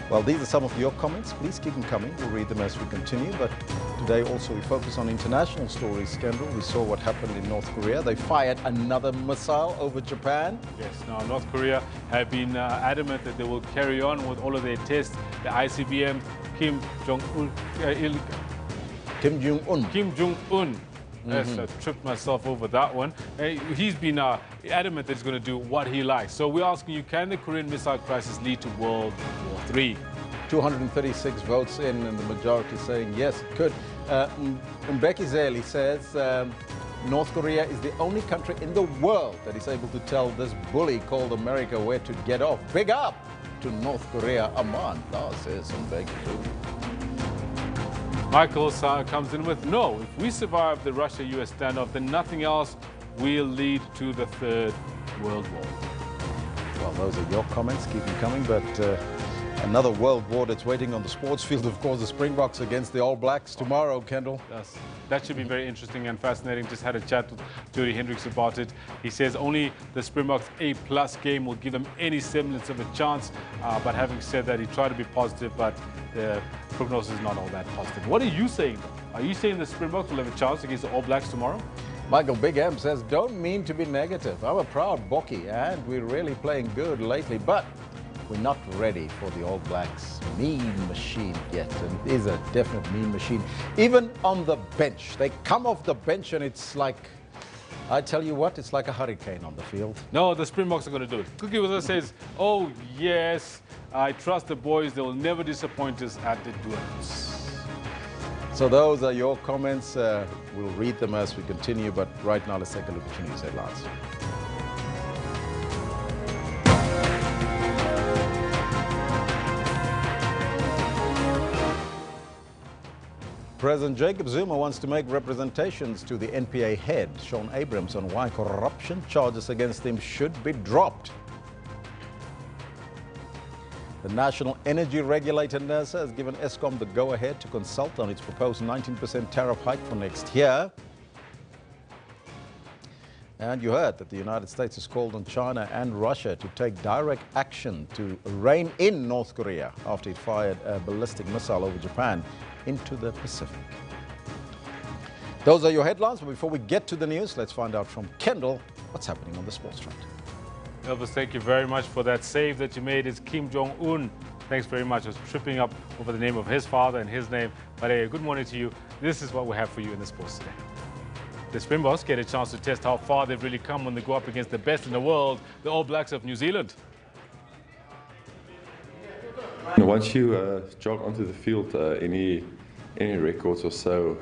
Well, these are some of your comments. Please keep them coming. We'll read them as we continue. But today also we focus on international stories, Scandal. We saw what happened in North Korea. They fired another missile over Japan. Yes, now North Korea have been adamant that they will carry on with all of their tests. The ICBM, Kim Jong-un. Yes, I tripped myself over that one. He's been adamant that he's going to do what he likes. So we're asking you, can the Korean missile crisis lead to World War III? 236 votes in, and the majority saying yes, it could. Mbeki Zeli says North Korea is the only country in the world that is able to tell this bully called America where to get off. Big up to North Korea. Aman, says Mbeki too. Michael comes in with, no, if we survive the Russia-US standoff, then nothing else will lead to the Third World War. Well, those are your comments. Keep them coming. But another world war that's waiting on the sports field, of course, the Springboks against the All Blacks tomorrow, Kendall. Yes. That should be very interesting and fascinating. Just had a chat with Jody Hendricks about it. He says only the Springboks A+ game will give them any semblance of a chance. But having said that, he tried to be positive, but the prognosis is not all that positive. What are you saying? Are you saying the Springboks will have a chance against the All Blacks tomorrow? Michael Big M says, don't mean to be negative. I'm a proud Bokkie, and we're really playing good lately, but we're not ready for the All Blacks mean machine yet. And it is a definite mean machine. Even on the bench, they come off the bench and it's like, I tell you what, it's like a hurricane on the field. No, the Springboks are going to do it. Cookie with us says, oh yes, I trust the boys. They will never disappoint us at the duels. So those are your comments. We'll read them as we continue, but right now let's take a look at your news headlines. President Jacob Zuma wants to make representations to the NPA head, Sean Abrams, on why corruption charges against him should be dropped. The National Energy Regulator, NERSA, has given Eskom the go-ahead to consult on its proposed 19% tariff hike for next year. And you heard that the United States has called on China and Russia to take direct action to rein in North Korea after it fired a ballistic missile over Japan into the Pacific. Those are your headlines, but before we get to the news, let's find out from Kendall what's happening on the sports front. Elvis, thank you very much for that save that you made. It's Kim Jong-un. Thanks very much. I was tripping up over the name of his father and his name. But hey, good morning to you. This is what we have for you in the sports today. The Springboks get a chance to test how far they've really come when they go up against the best in the world, the All Blacks of New Zealand. Once you jog onto the field, any records or so,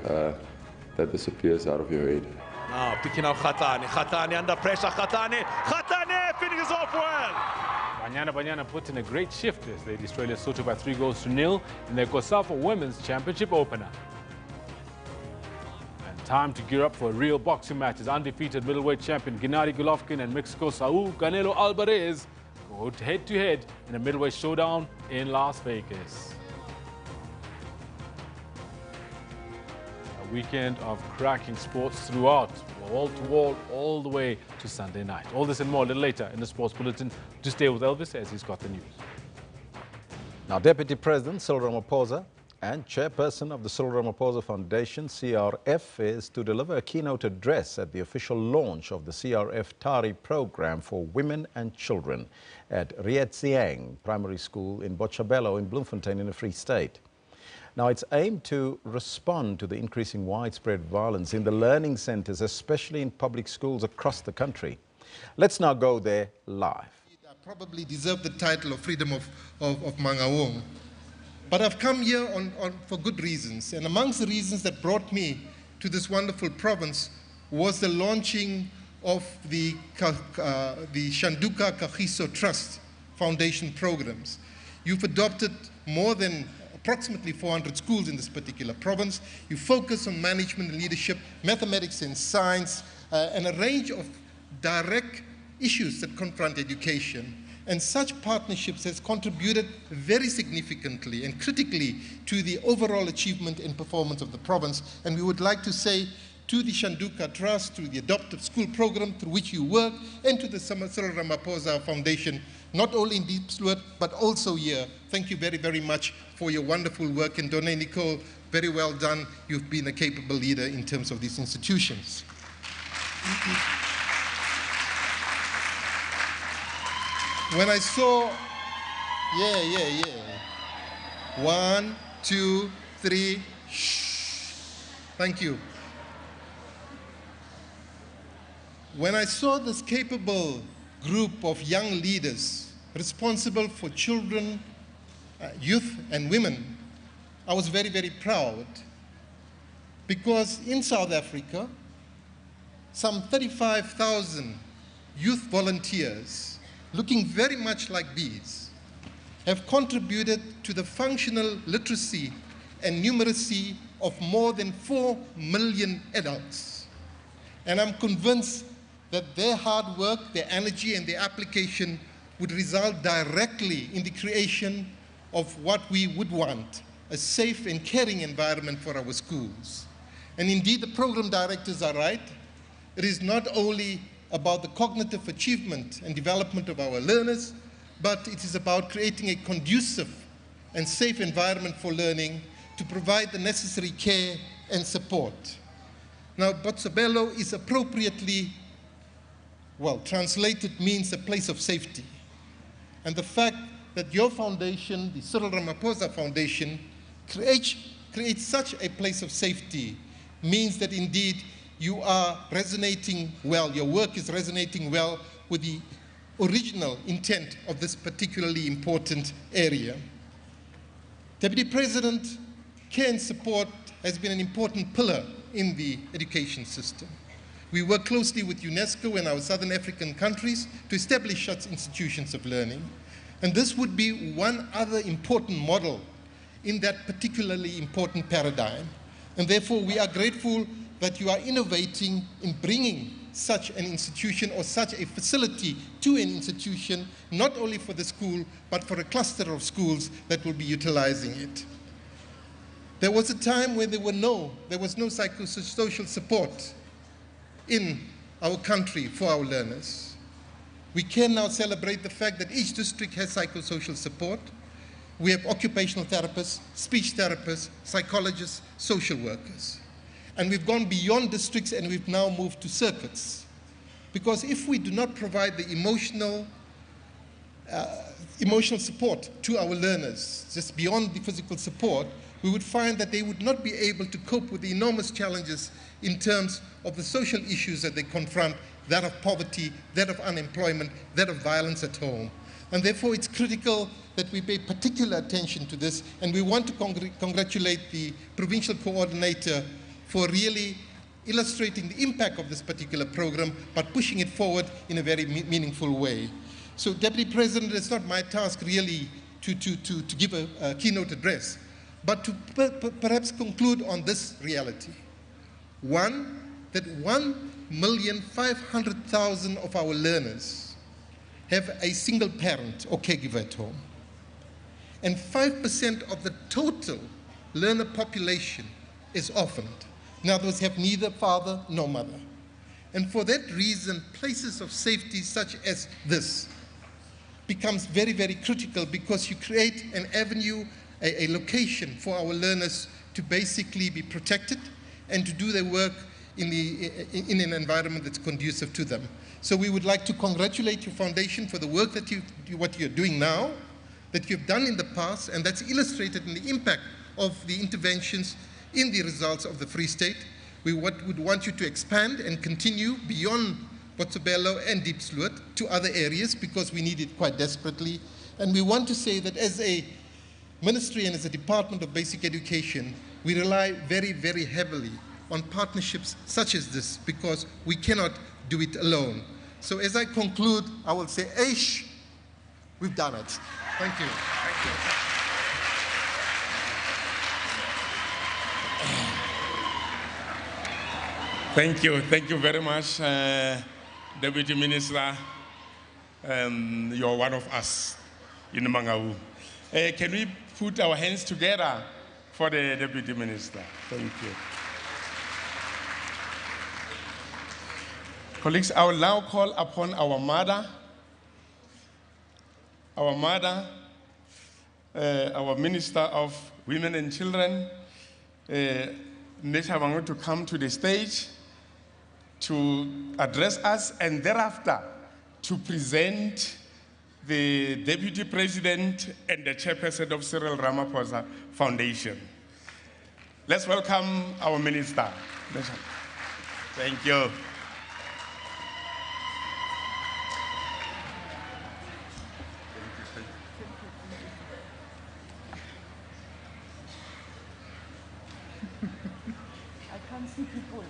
that disappears out of your head. Now picking out Khatani under pressure, Khatani finishes off well. Banyana put in a great shift as they destroyed Lesotho by 3-0 in their COSAFA Women's Championship opener. And time to gear up for a real boxing match as undefeated middleweight champion Gennady Golovkin and Mexico's Saul Canelo Alvarez go head-to-head in a middleweight showdown in Las Vegas. A weekend of cracking sports throughout, wall-to-wall, all the way to Sunday night. All this and more a little later in the Sports Bulletin. To stay with Elvis as he's got the news. Now, Deputy President Cyril Ramaphosa and Chairperson of the Cyril Ramaphosa Foundation, CRF, is to deliver a keynote address at the official launch of the CRF Tariff program for women and children at Rietsiang Primary School in Botshabelo in Bloemfontein in the Free State. Now, it's aimed to respond to the increasing widespread violence in the learning centers, especially in public schools across the country. Let's now go there live. I probably deserve the title of Freedom of Mangaung. But I've come here for good reasons. And amongst the reasons that brought me to this wonderful province was the launching of the Shanduka Kagiso Trust Foundation programs. You've adopted more than approximately 400 schools in this particular province. You focus on management and leadership, mathematics and science, and a range of direct issues that confront education. And such partnerships has contributed very significantly and critically to the overall achievement and performance of the province. And we would like to say to the Shanduka Trust, to the Adoptive School Program through which you work, and to the Cyril Ramaphosa Foundation, not only in Deep Sloot, but also here. Thank you very, very much for your wonderful work. And Donne Nicole, very well done. You've been a capable leader in terms of these institutions. When I saw, 1, 2, 3, shh. Thank you. When I saw this capable group of young leaders responsible for children, youth, and women, I was very, very proud, because in South Africa, some 35,000 youth volunteers, looking very much like bees, have contributed to the functional literacy and numeracy of more than 4 million adults. And I'm convinced that their hard work, their energy, and their application would result directly in the creation of what we would want, a safe and caring environment for our schools. And indeed, the program directors are right. It is not only about the cognitive achievement and development of our learners, but it is about creating a conducive and safe environment for learning to provide the necessary care and support. Now, Botshabelo is appropriately, well, translated means a place of safety. And the fact that your foundation, the Cyril Ramaphosa Foundation, creates such a place of safety means that indeed you are resonating well, your work is resonating well with the original intent of this particularly important area. Deputy President, care and support has been an important pillar in the education system. We work closely with UNESCO and our Southern African countries to establish such institutions of learning. And this would be one other important model in that particularly important paradigm. And therefore, we are grateful that you are innovating in bringing such an institution or such a facility to an institution, not only for the school, but for a cluster of schools that will be utilizing it. There was a time when there was no psychosocial support in our country for our learners. We can now celebrate the fact that each district has psychosocial support. We have occupational therapists, speech therapists, psychologists, social workers. And we've gone beyond districts and we've now moved to circuits. Because if we do not provide the emotional support to our learners, just beyond the physical support, we would find that they would not be able to cope with the enormous challenges in terms of the social issues that they confront, that of poverty, that of unemployment, that of violence at home. And therefore it's critical that we pay particular attention to this, and we want to congratulate the provincial coordinator for really illustrating the impact of this particular program, but pushing it forward in a very meaningful way. So, Deputy President, it's not my task really to give a keynote address, but to perhaps conclude on this reality. One, that 1,500,000 of our learners have a single parent or caregiver at home. And 5% of the total learner population is orphaned. In other words, have neither father nor mother. And for that reason, places of safety such as this becomes very, very critical, because you create an avenue, a location for our learners to basically be protected and to do their work in an environment that's conducive to them. So we would like to congratulate your foundation for the work that what you're doing now, that you've done in the past, and that's illustrated in the impact of the interventions in the results of the Free State. We would want you to expand and continue beyond Botshabelo and Diepsloot to other areas, because we need it quite desperately. And we want to say that as a ministry and as a Department of Basic Education, we rely very, very heavily on partnerships such as this, because we cannot do it alone. So as I conclude, I will say, Aish, we've done it. Thank you. Thank you. Thank you very much, Deputy Minister. You're one of us in Mangaung. Can we put our hands together for the Deputy Minister? Thank you. Colleagues, I will now call upon our Minister of Women and Children, Nesha Bango, to come to the stage to address us, and thereafter to present the Deputy President and the Chairperson of Cyril Ramaphosa Foundation. Let's welcome our Minister. Thank you. I can't see people.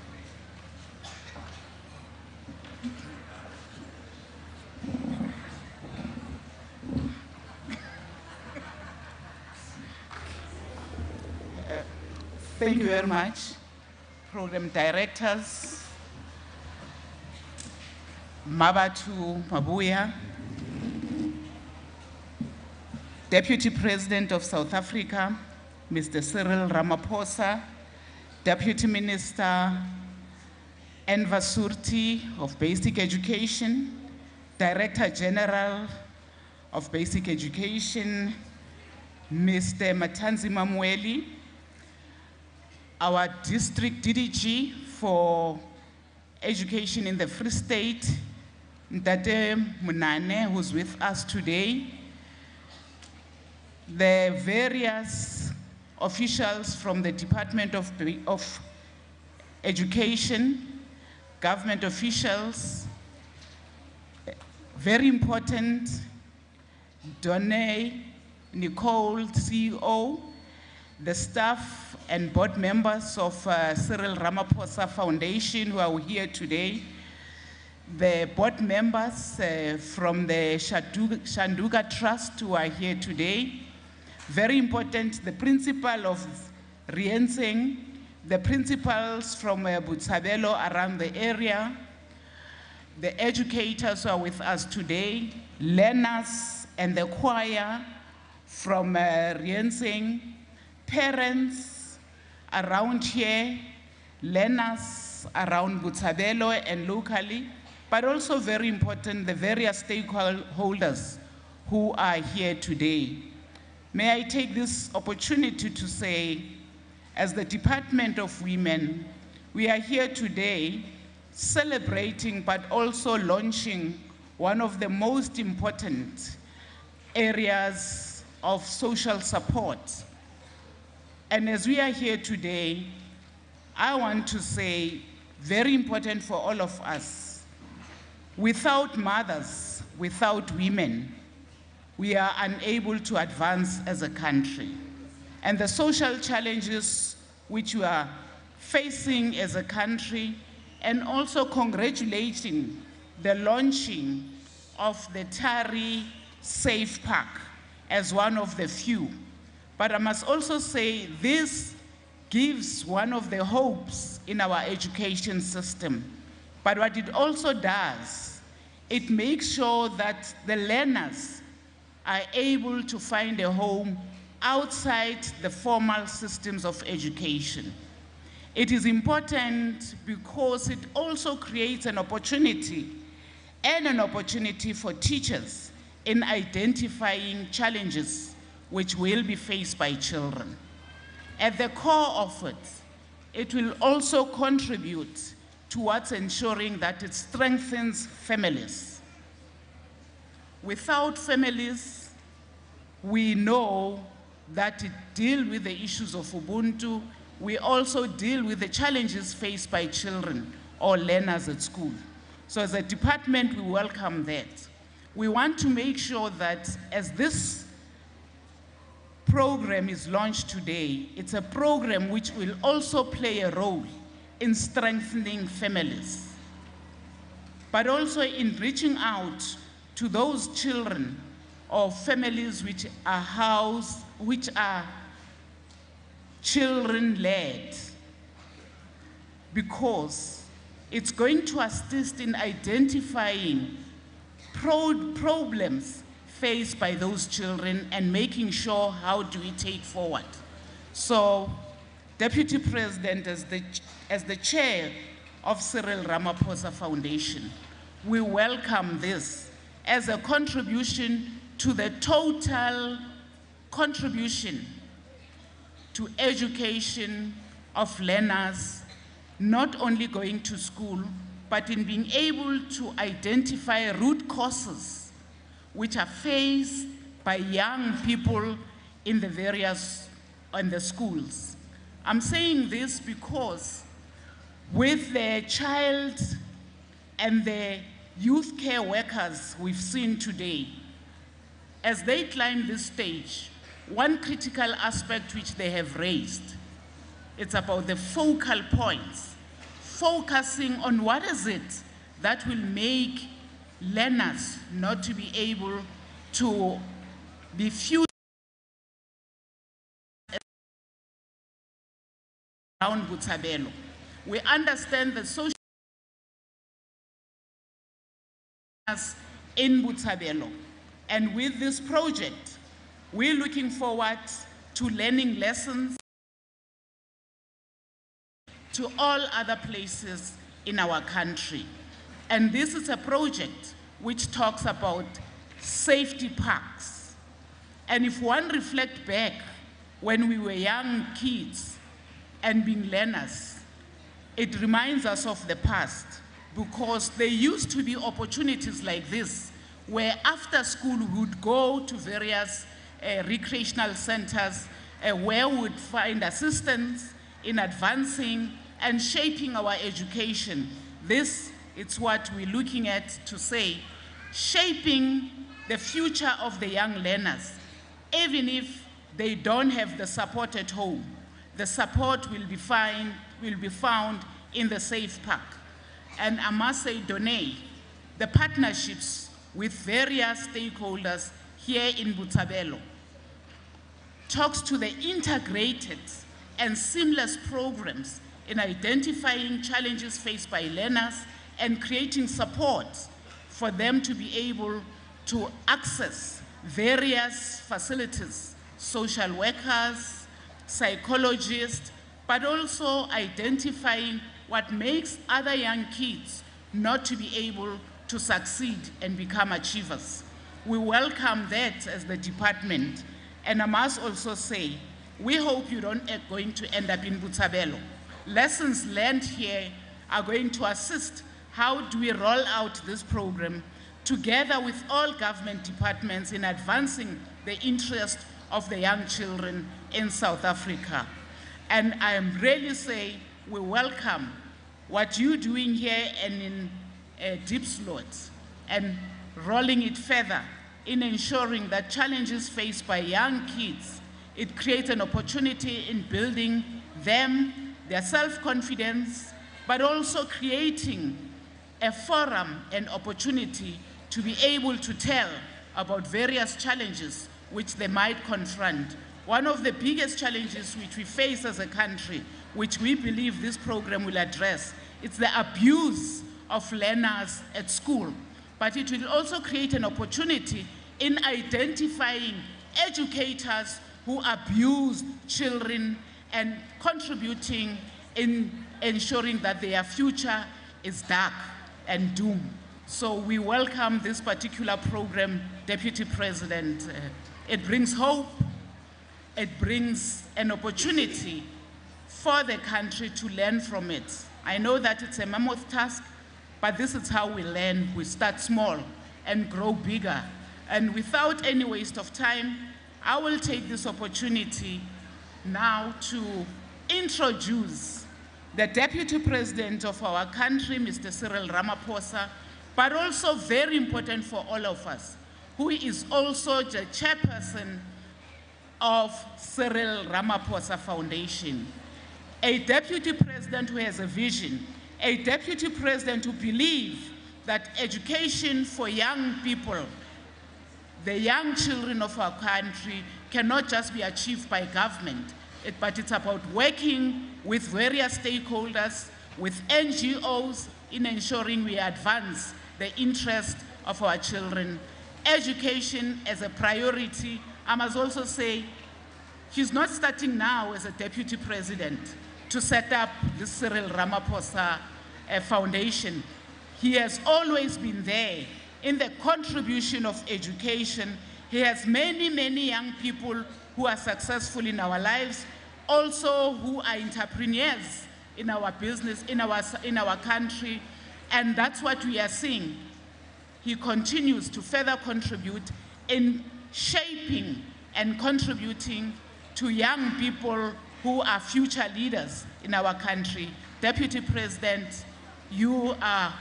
Thank you very much, program directors, Mabatu Mabuya, Deputy President of South Africa, Mr. Cyril Ramaphosa, Deputy Minister Enver Surti of Basic Education, Director General of Basic Education, Mr. Matanzi Mamweli, our District DDG for Education in the Free State, Ndate Munane, who's with us today, the various officials from the Department of Education, government officials, very important, Donne, Nicole, CEO, the staff and board members of Cyril Ramaphosa Foundation who are here today, the board members from the Shanduga Trust who are here today. Very important, the principal of Rienseng, the principals from Botshabelo around the area, the educators who are with us today, learners and the choir from Rienseng, parents around here, learners leaders around Botshabelo and locally, but also very important, the various stakeholders who are here today. May I take this opportunity to say, as the Department of Women, we are here today celebrating but also launching one of the most important areas of social support. And as we are here today, I want to say, very important for all of us, without mothers, without women, we are unable to advance as a country. And the social challenges which we are facing as a country, and also congratulating the launching of the Tari Safe Park as one of the few. But I must also say this gives one of the hopes in our education system. But what it also does, it makes sure that the learners are able to find a home outside the formal systems of education. It is important because it also creates an opportunity for teachers in identifying challenges which will be faced by children. At the core of it, it will also contribute towards ensuring that it strengthens families. Without families, we know that it deals with the issues of Ubuntu. We also deal with the challenges faced by children or learners at school. So as a department, we welcome that. We want to make sure that as this program is launched today, it's a program which will also play a role in strengthening families, but also in reaching out to those children or families which are children-led, because it's going to assist in identifying problems faced by those children and making sure how do we take forward. So, Deputy President, as the chair of Cyril Ramaphosa Foundation, we welcome this as a contribution to the total contribution to education of learners, not only going to school, but in being able to identify root causes which are faced by young people in the schools. I'm saying this because with the child and the youth care workers we've seen today, as they climb this stage, one critical aspect which they have raised, it's about the focal points, focusing on what is it that will make learners not to be able to be future around Botshabelo. We understand the social in Botshabelo, and with this project, we're looking forward to learning lessons to all other places in our country. And this is a project which talks about safety parks. And if one reflects back when we were young kids and being learners, it reminds us of the past, because there used to be opportunities like this where after school we would go to various recreational centers where we would find assistance in advancing and shaping our education. This is what we're looking at to say, shaping the future of the young learners. Even if they don't have the support at home, the support will be found in the safe park. And I must say, Donay, the partnerships with various stakeholders here in Botshabelo talks to the integrated and seamless programs in identifying challenges faced by learners and creating support for them to be able to access various facilities, social workers, psychologists, but also identifying what makes other young kids not to be able to succeed and become achievers. We welcome that as the department. And I must also say, we hope you don't going to end up in Botshabelo. Lessons learned here are going to assist how do we roll out this program together with all government departments in advancing the interest of the young children in South Africa. And I am really saying we welcome what you're doing here and in Deep Slot and rolling it further in ensuring that challenges faced by young kids, it creates an opportunity in building them, their self-confidence, but also creating a forum and opportunity to be able to tell about various challenges which they might confront. One of the biggest challenges which we face as a country, which we believe this program will address, it's the abuse of learners at school. But it will also create an opportunity in identifying educators who abuse children and contributing in ensuring that their future is dark and doomed. So we welcome this particular program, Deputy President. It brings hope, it brings an opportunity for the country to learn from it. I know that it's a mammoth task, but this is how we learn. We start small and grow bigger. And without any waste of time, I will take this opportunity now to introduce the Deputy President of our country, Mr. Cyril Ramaphosa, but also very important for all of us, who is also the chairperson of Cyril Ramaphosa Foundation. A Deputy President who has a vision, a Deputy President who believes that education for young people, the young children of our country, cannot just be achieved by government, but it's about working with various stakeholders, with NGOs, in ensuring we advance the interest of our children. Education as a priority. I must also say, he's not starting now as a Deputy President to set up the Cyril Ramaphosa Foundation. He has always been there in the contribution of education. He has many, many young people who are successful in our lives, also who are entrepreneurs in our business, in our country, and that's what we are seeing. He continues to further contribute in shaping and contributing to young people who are future leaders in our country. Deputy President, you are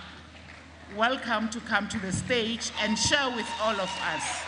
welcome to come to the stage and share with all of us.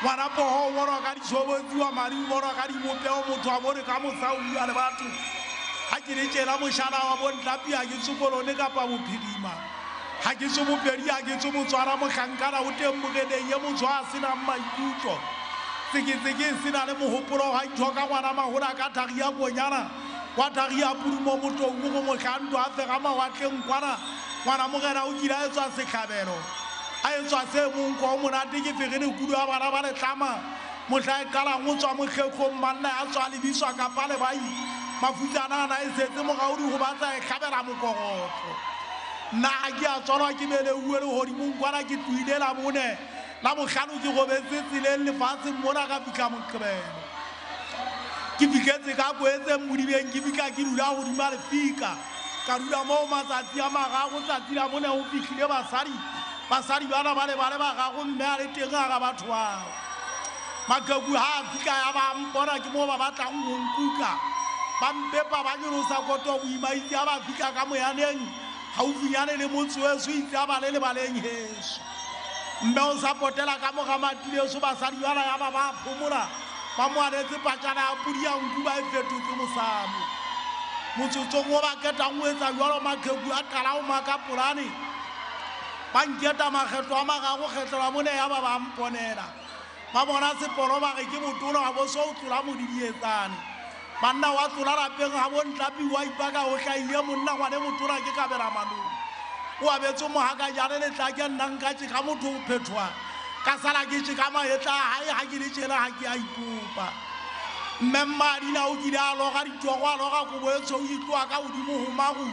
ngwana poho bona ka ditshobotsi wa mari bona ka dibopeo motho a bone ka mosaudi a le batho ha ke le tjela moshana wa bontlapi ha ke tsokolone kapa bophirima ha ke tso bopedi ha ke tso motswara mohlankana o teng moreneng ye motho a senang maikutlo tseke sena le mohopolo ha ithoka ngwana mahola ka thagi ya bonyana wa thagi ya pudumo motou mo mohlanto a fega mawatleng kwana ngwana mogena o kila a etswa setlhabelo a etswa se monko o monate ke fegene kudu ya bana ba letlama mohla e qalang o tswa motlhekgong manna a tswa lebiswa kapa le bai mafutsanana e setse mogaodi go batsa e tlhabela mokorotlo nna ga ke a tswalwa ke bele ue le godimong kwana ke tluile la bone la botlhano ke gobetse tseleng lefatsheng mona ka fitlha moqebelo ke fitlhetse ka koetseng modibeng ke fitlha ke dula godima lefika ka dula moo matsatsi a magago tsatsi la bone go fitlhile basadi bana ba le ba gago mme a le teng a ga batho bao maqheku ha a fitlha ya ba mpona ke moo ba batlang go nkuka ba mpepa ba nyolosa koto boima itse a ba fitlha ka moyaneng gaufinyane le motse weso itse a ba le lebaleng heso mme o sa potela ka moga matileso basadi bana ya ba ba phomola ba mo anetse patjana ya pudi ya nku ba e fetotse mosamo motsotsong o ba ketang o etsa jwalo maqheku a qala o maka polane ba nketa makgetlo a magago kgetlola mone ya ba ba mponela ba bona sepolo ba ge ke motolo ga bo so o tlola modidietsane banna wa tlola lapeng ga bontlapi wa ipaka o tlhaile monna ngwane motola ke kabela manong o abetse mohaka jane letlake nnang ka tšeka motho o phethwa ka sala ke tšeka maetla gae ga ke le tšela ga ke a ikopa mme mmadina o kile a loga ditogo a loga kobo e tshweu itloa ka godimo gomago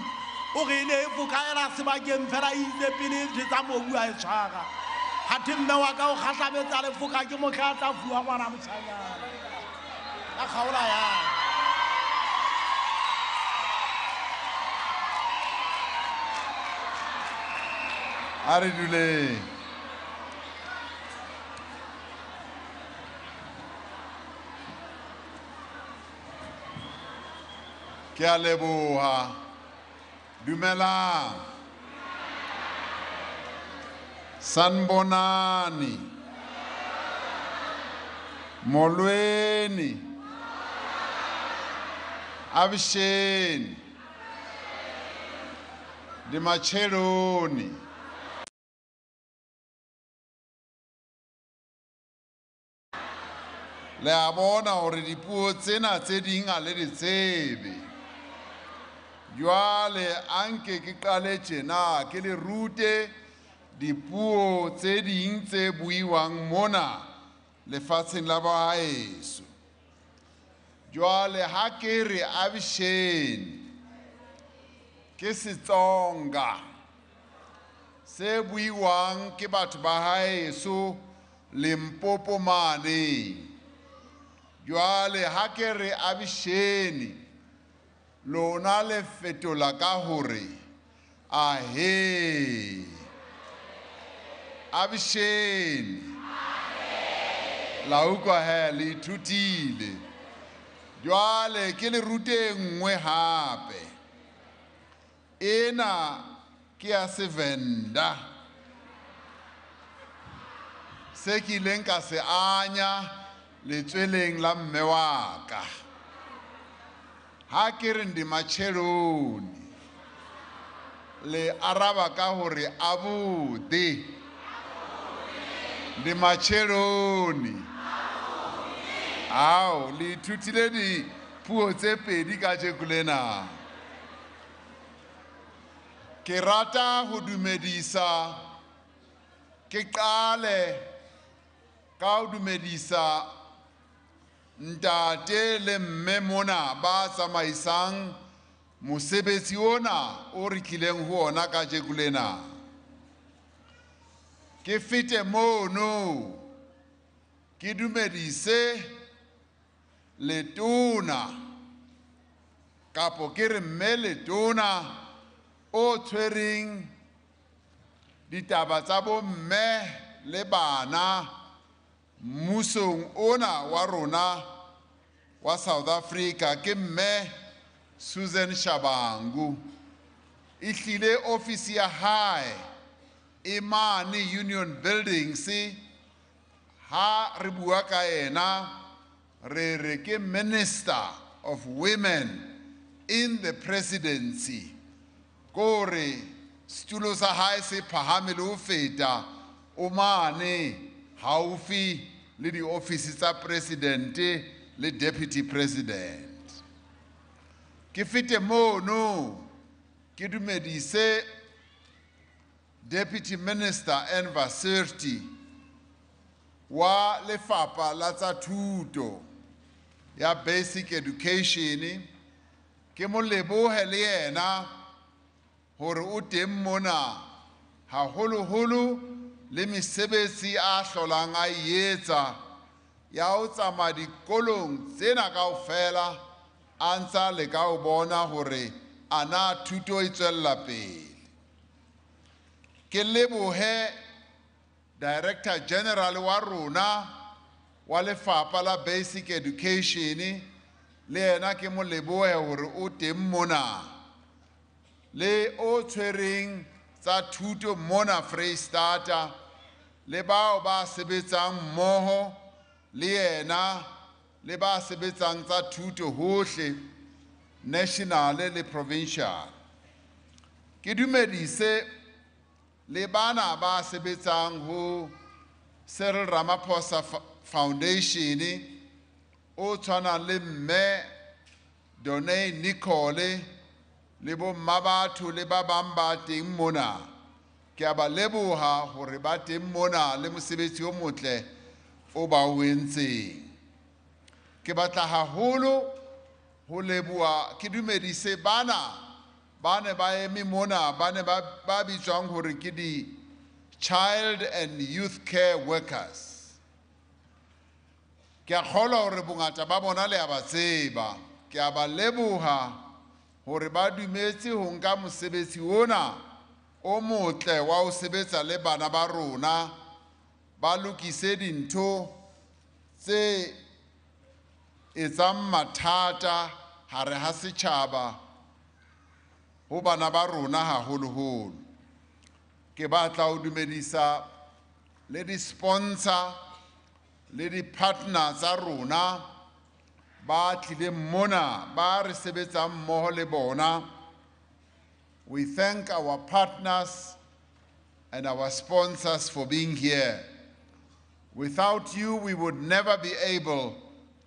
o ge e ne e fokaela sebakeng fela e itse pele nthe tsa mobu a e tshwara gathe mme wa ka o kgatlhabetsa lefoka ke motlhe a tla fua ngwana moshanyana ka kgaola yang a re duleng ke a leboga dumelang sanbonani molweni abisheni dimacheloni le a bona gore dipuo tsena tse ding a le di tsebe jwale anke ke qale tjena ke le rute dipuo tse ding tse buiwang mona lefatsheng la bahaeso jwale ha ke re abisheni ke Setsonga se buiwang ke batho ba haeso Limpopo mane jwale ha ke re abisheni lona le fetola ka hore ahe abisheni la utlwa he le ithutile jwale ke le rute nngwe hape ena ke ya Sevenda se ke ileng ka se anya letsweleng la mme wa ka ha ke re ndimacheloni le araba ka hore abude ndimacheloni ao le ithutile dipuo tse pedi ka jekulena ke rata ho dumedisa ke qale ka ho dumedisa ntate le mme mona ba tsamaisang mosebetsi ona o re tlileng ho ona ka jekulena ke fete mono ke dumedise letona kapo ke re mme letona o tshwereng ditaba tsa bo mme le bana mmusong ona wa rona wa South Africa ke mme Susan Shabangu e hlile ofisi ya hae e mane Union Buildings ha re bua ka ena re re ke Minister of Women in the presidency kore stulo sa hae se phahame le ho feta o mane haufi le di office tsa president le deputy president. Ke fete mono ke dumedise Deputy Minister Enver Sirti wa lefapha la tsa thuto ya basic education ke mo lebohe le yena hore o teng mona haholoholo le mesebetsi a hlolang a etsa ya ho tsamaya dikolong tsena kaofela a ntsa le ka o bona hore ana thuto e tswella pele. Ke lebohe Director General wa rona wa lefapha la basic education le yena ke mo lebohe hore o teng mona le o tshwereng tsa thuto mona Freistata le bao ba sebetsang mmoho le yena le ba sebetsang tsa thuto hohle national le provincial. Ke dumedise le bana ba sebetsang ho Cyril Ramaphosa Foundation o tshwana le mme Donay Nicole le bo mmabatho le ba bang ba teng mona. Ke a ba leboha hore ba teng mona le mosebetsi o motle o ba o entseng. Ke batla haholo ho leboha ke dumedise bana bane ba eme mona bane ba bitswang hore ke di child and youth care workers. Ke a kgolwa hore bongata ba bona le a ba tseba. Ke a ba leboha hore ba dumetse ho nka mosebetsi ona o motle wa ho sebetsa le bana ba rona ba lokise dintho tse etsang mathata hare ha setjhaba ho bana ba rona haholoholo. Ke batla ho dumedisa le di-sponsor le di-partner tsa rona ba tlileng mona ba re sebetsang mmoho le bona. We thank our partners and our sponsors for being here. Without you, we would never be able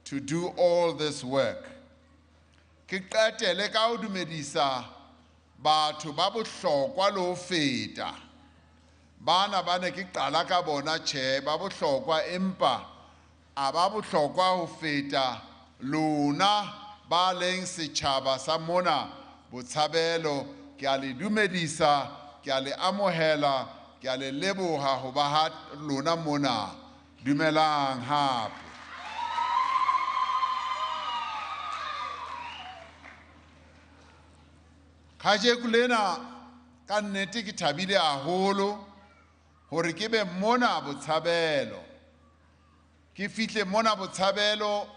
to do all this work. Ke qetele ka ho dumedisa batho ba bohlokwa le ho feta. Bana ba ne ke qala ka bona tjhe ba bohlokwa empa a ba bohlokwa ho feta lona ba leng setjhaba sa mona Botshabelo. Ke a le dumedisa, ke a le amohela, ke a le leboha ho ba ha lona mona. Dumelang hape. Kajeko lena ka nnete ke thabile haholo hore ke be mona Botshabelo. Ke fihle mona Botshabelo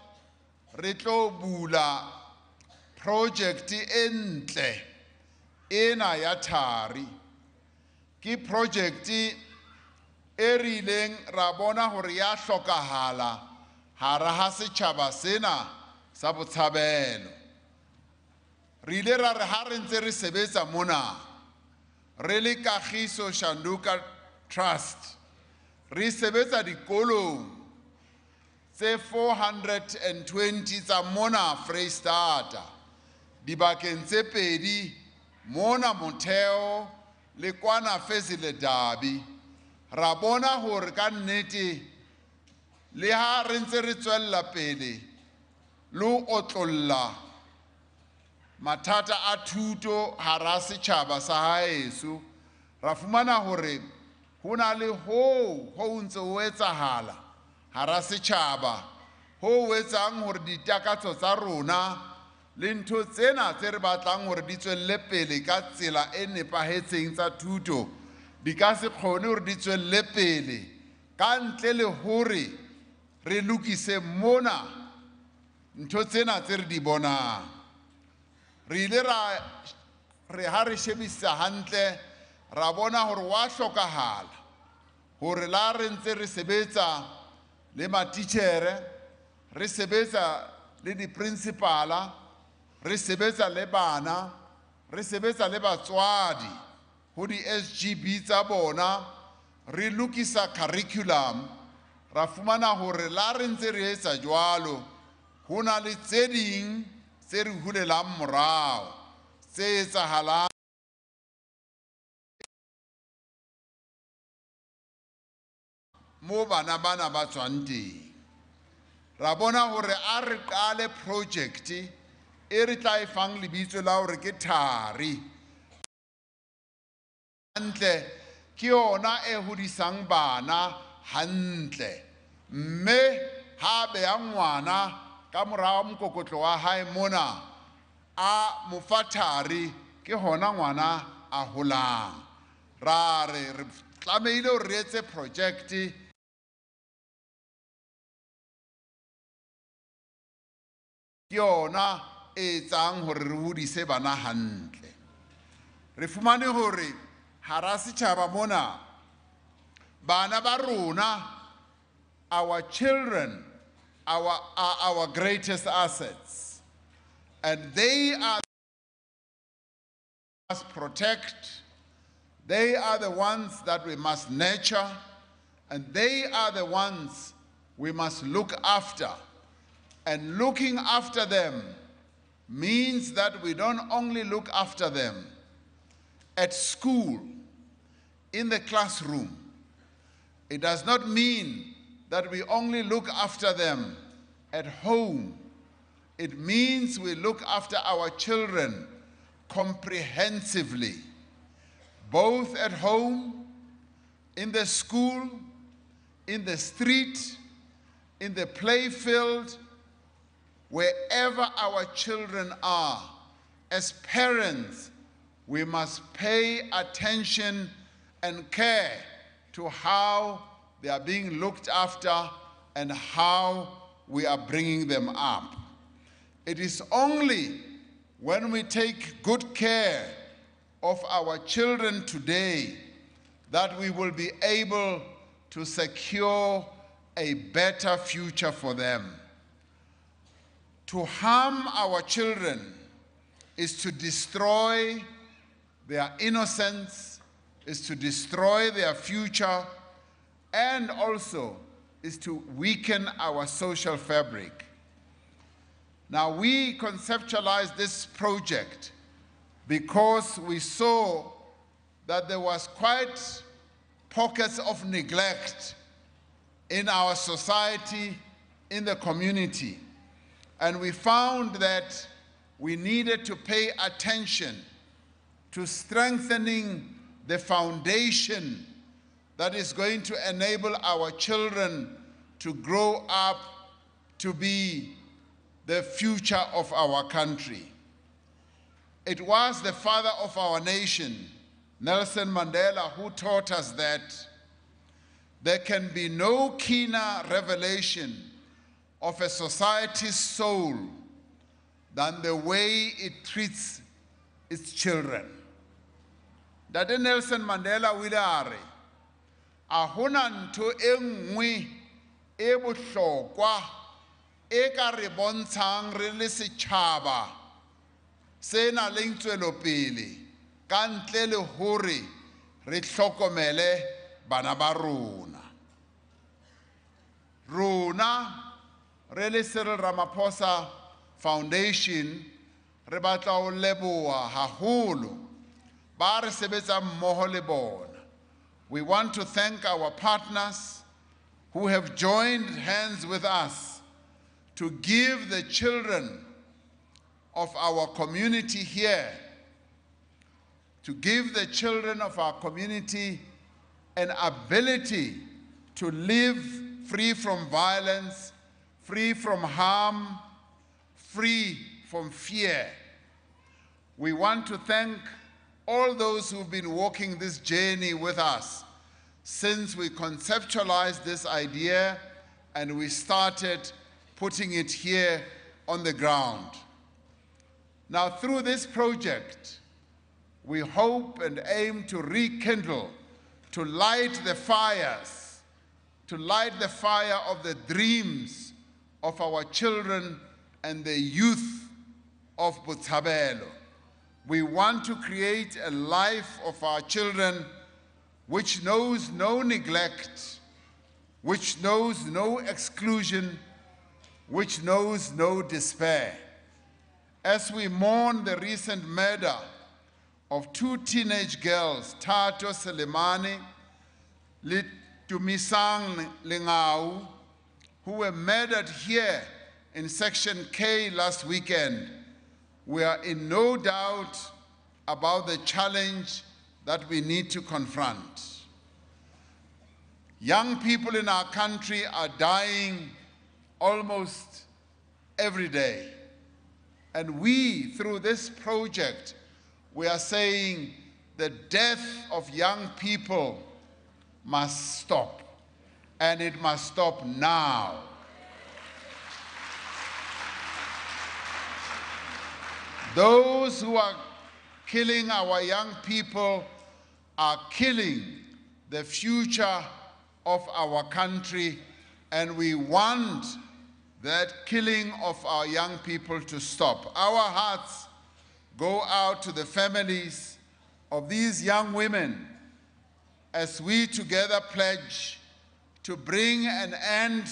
re tlo bula project e ntle ena ya thari. Ke project e rileng ra bona hore ya hlokahala hara ha setjhaba sena sa Botshabelo. Re ile ra re ha re ntse re sebetsa mona re le Kagiso Shanduka Trust re sebetsa dikolong tse 420 tsa mona Freistata dibakeng tse pedi mona Motheo le kwana Fezile Dabi. Ra bona hore ka nnete le ha re ntse re tswella pele le ho otlolla mathata a thuto hara setjhaba sa haeso, ra fumana hore ho na le ho ntse ho etsahala hara setjhaba ho etsang hore ditakatso tsa rona le ntho tsena tse re batlang hore di tswelle pele ka tsela e nepahetseng tsa thuto di ka se kgone hore di tswelle pele ka ntle le hore re lokise mona ntho tsena tse re di bonang. Re ile re ha re shebisa hantle ra bona hore wa hlokahala hore la re ntse re sebetsa le matitjhere, re sebetsa le di-principala, re sebetsa le bana, re sebetsa le batswadi, ho di-SGB tsa bona, re lokisa curriculum, ra fumana hore la re ntse re etsa jwalo, ho na le tse ding tse re hulelang morao, tse etsahalang mo bana bana ba tswang teng. Ra bona hore a re qale project e re tla e fang lebitso la hore ke Thari. Hantle ke yona e hodisang bana hantle, mme ha beha ngwana ka morao mokokotlo wa hae mona a mo fa thari, ke hona ngwana a holang. Ra re tlamehile hore re etse project yona e etsang hore re hodise bana hantle. Re fumane hore hara setjhaba mona bana ba rona, our children, are our greatest assets, and they are must protect, they are the ones that we must nurture, and they are the ones we must look after. And looking after them means that we don't only look after them at school, in the classroom. It does not mean that we only look after them at home. It means we look after our children comprehensively, both at home, in the school, in the street, in the play field, wherever our children are. As parents, we must pay attention and care to how they are being looked after and how we are bringing them up. It is only when we take good care of our children today that we will be able to secure a better future for them. To harm our children is to destroy their innocence, is to destroy their future, and also is to weaken our social fabric. Now, we conceptualized this project because we saw that there was quite pockets of neglect in our society, in the community. And we found that we needed to pay attention to strengthening the foundation that is going to enable our children to grow up to be the future of our country. It was the father of our nation, Nelson Mandela, who taught us that there can be no keener revelation of a society's soul than the way it treats its children. Dade Nelson Mandela o ile a re, a hona ntho e nngwe e bohlokwa e ka re bontshang re le setjhaba se na le tswelopele ka ntle le hore re hlokomele bana ba rona. Rona re le Cyril Ramaphosa Foundation re batla ho leboha haholo ba re sebetsa mmoho le bona. We want to thank our partners who have joined hands with us to give the children of our community here, to give the children of our community an ability to live free from violence, free from harm, free from fear. We want to thank all those who've been walking this journey with us since we conceptualized this idea and we started putting it here on the ground. Now, through this project, we hope and aim to rekindle, to light the fires, to light the fire of the dreams of our children and the youth of Botshabelo. We want to create a life of our children which knows no neglect, which knows no exclusion, which knows no despair. As we mourn the recent murder of two teenage girls, Tato Selemani and Tumisang Lengau, who were murdered here in Section K last weekend, we are in no doubt about the challenge that we need to confront. Young people in our country are dying almost every day. And we, through this project, we are saying the death of young people must stop, and it must stop now. Those who are killing our young people are killing the future of our country, and we want that killing of our young people to stop. Our hearts go out to the families of these young women as we together pledge to bring an end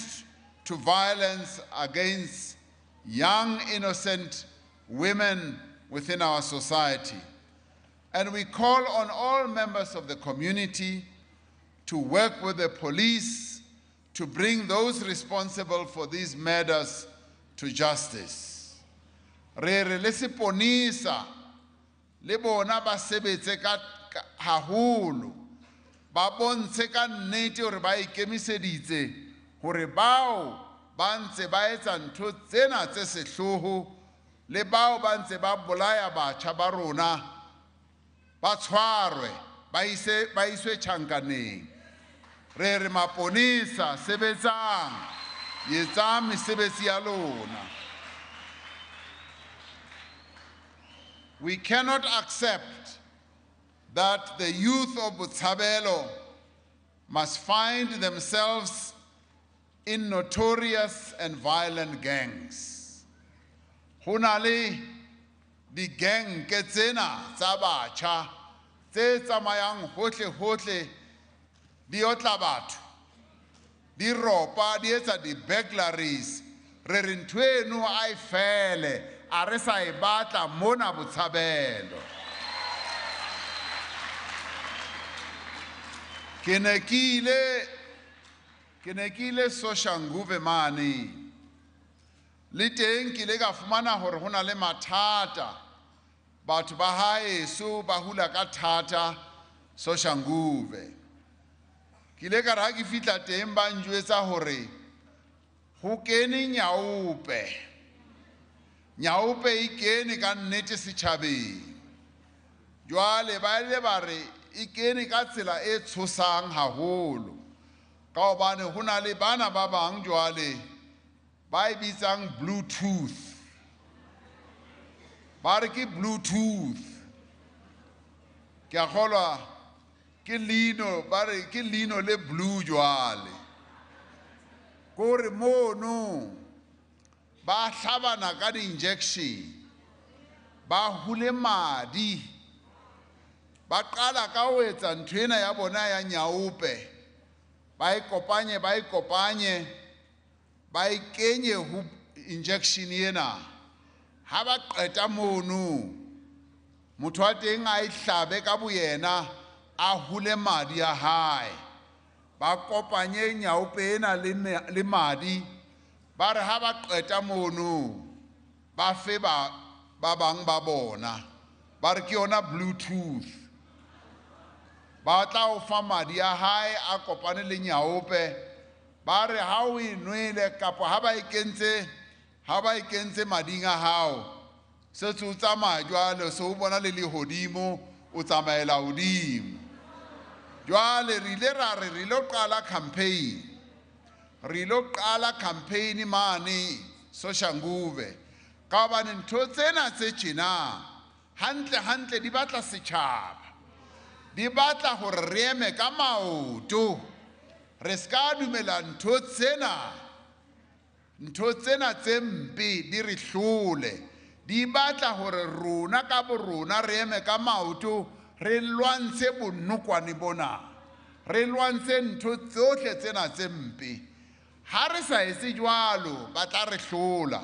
to violence against young, innocent women within our society. And we call on all members of the community to work with the police to bring those responsible for these murders to justice. Re re le seponisa le bona ba sebetse ka haholo ba bontshe ka nnete hore ba ikemiseditse hore bao ba ntse ba etsa ntho tsena tse sehloho le bao ba ntse ba bolaya batjha ba rona ba tshwarwe ba iswe tjhankaneng. Re re maponisa sebetsang yetsang mesebetsi ya lona. We cannot accept that the youth of Botshabelo must find themselves in notorious and violent gangs. Ho na le di gang ke tsena tsa batjha tse tsamayang hohle hohle di otla batho di ropa di etsa di burglaries. Re re ntho eno a e fele a re sa e batla mona Botshabelo. Ke ne ke ile Soshanguve mane le teng ke ile ka fumana hore hona le mathata batho ba haeso ba hula ka thata Soshanguve. Ke ile ka ra ke fitla teng ba njwetsa hore ho kene nyaupe e kene ka nnete setjhabeng. Jwale ba ile ba re e kene ka tsela e tshosang haholo ka hobane ho na le bana ba bang jwale ba e bitsang Bluetooth. Ba re ke Bluetooth ke a kgolwa ke lino, ba re ke lino le blue jwale kore mono ba hlabana ka di-injection ba hule madi ba qala ka ho etsa nthwena ya bona ya nyaupe ba ikopanye ba ikenye ho injection ena ha ba qeta mono motho wa teng a ihlabe ka boyena a hule madi a hae ba kopanye nyaupe ena le madi ba re ha ba qeta mono ba fe ba bang ba bona ba re ke yona Bluetooth. Ba tla o fa madi a hae a kopane le nyaupe ba re ha o inwele kapo ha ba ikentse mading a hao se tse o tsamaya jwale se o bona le lehodimo o tsamaela hodimo. Jwale re ile ra re re lo qala campaign mane Soshanguve ka hobane ntho tsena tse tjena hantle di batla setjhaba, di batla hore re eme ka maoto re ska dumela ntho tsena tse mpe di re hlole di batla hore rona ka borona re eme ka maoto re lwantshe bonokwane bona re lwantshe ntho tsohle tsena tse mpe ha re sa etse jwalo ba tla re hlola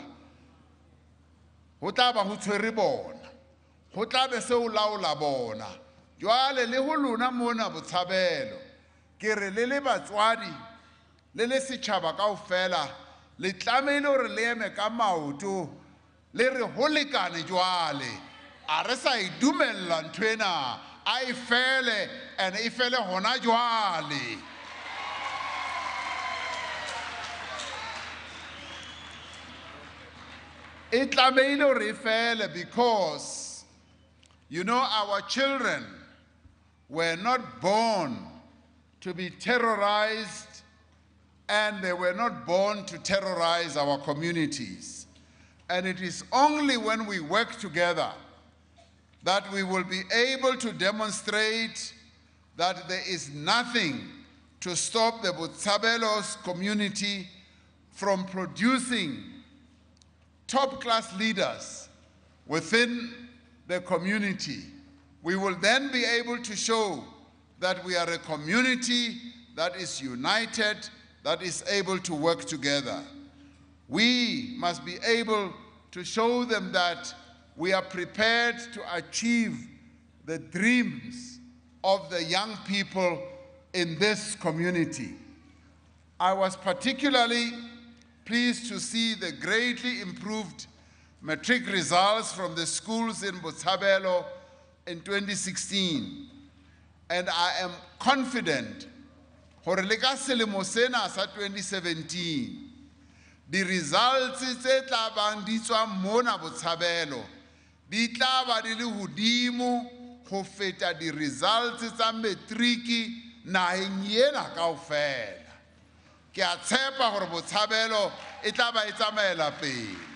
ho tla ba ho tshwere bona ho tla be se o laola bona jwale le ho lona mona Botshabelo ke re le batswadi le setjhaba kaofela le tlamehile hore le eme ka maoto le re ho lekane jwale a re sa idumella nthwena a e fele and e fele hona jwale e tlamehile hore e fele because you know our children were not born to be terrorized and they were not born to terrorize our communities. And it is only when we work together that we will be able to demonstrate that there is nothing to stop the Botsabelos community from producing top-class leaders within the community. We will then be able to show that we are a community that is united, that is able to work together. We must be able to show them that we are prepared to achieve the dreams of the young people in this community. I was particularly pleased to see the greatly improved matric results from the schools in Botshabelo in 2016. And I am confident hore le ka selemo sena sa 2017 di results tse tla bang di tswa mona Botshabelo di tla ba di le hodimo go feta di results tsa matriki naheng ena kaofela ke a tshepa hore Botshabelo e tla ba e tsamaela pele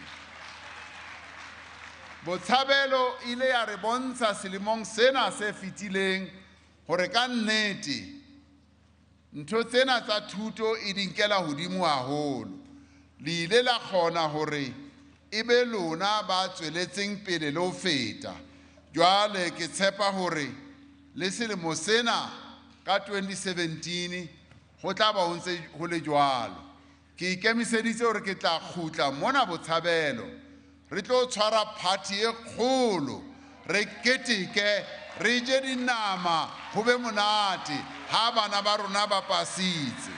Botshabelo ile ya re bontsha selemong sena se fitileng hore ka nnete ntho tsena tsa thuto e dinkela hodimo haholo le ile la kgona hore e be lona ba tsweletseng pele le ho feta jwale ke tshepa hore le selemo sena ka 2017 go tla ba ntse go le jwalo ke ikemiseditse hore ke tla khutla mona Botshabelo re tlo tshwara party e kgolo re keteke re je dinama go be monate ha bana ba rona ba pasitse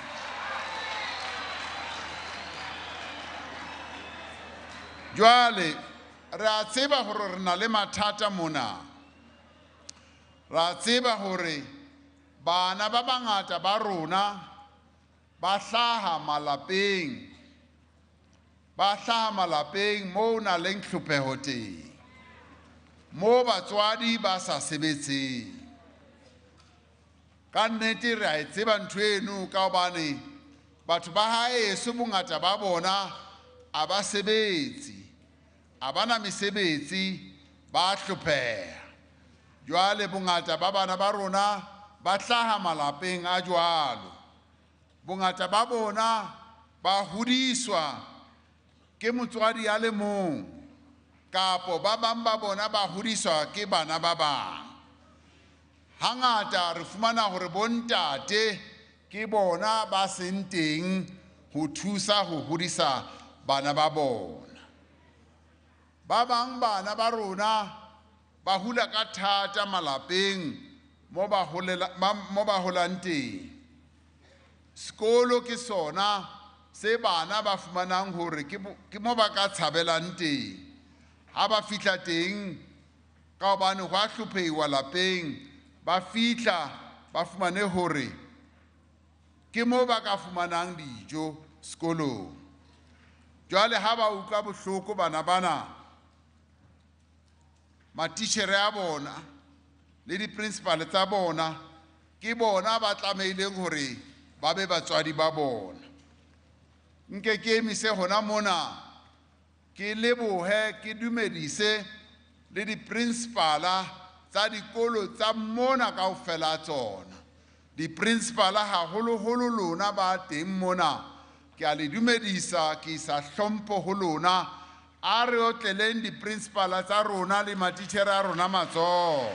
jwale re a tseba hore re na le mathata mona ra tseba hore bana ba bangata ba rona ba hlaha malapeng mo na leng tlhopheho teng mo batswadi ba sa sebetseng ka nnete re a e tseba ntho eno ka hobane batho ba haeso bongata ba bona a ba sebetsi a bana mesebetsi ba hlopheha jwale bongata ba bana ba rona ba hlaha malapeng a jwalo bongata ba bona ba hodiswa ke motswadi a le mong kapo ba bang ba bona ba hodiswa ke bana ba bang hangata re fumana hore bontate ke bona ba seng teng ho thusa ho hodisa bana ba bona ba bang bana ba rona ba hula ka thata malapeng mo ba holang teng sekolo ke sona se bana ba fumanang hore ke mo ba ka tshabelang teng ha ba fihla teng ka hobane ho a hlopheiwa lapeng ba fihla ba fumane hore ke mo ba ka fumanang dijo sekolong jwale ha ba utlwa bohloko bana matitjhere a bona le di-principal tsa bona ke bona ba tlameileng hore ba be batswadi ba bona nke ke emise hona mona ke lebohe ke dumedise le di-principala tsa dikolo tsa mona kaofela tsona di-principal haholo-holo lona ba teng mona, ke a le dumedisa, ke isa hlompho ho lona, a re otleleng di-principal tsa rona le matitjhere a rona matsoho.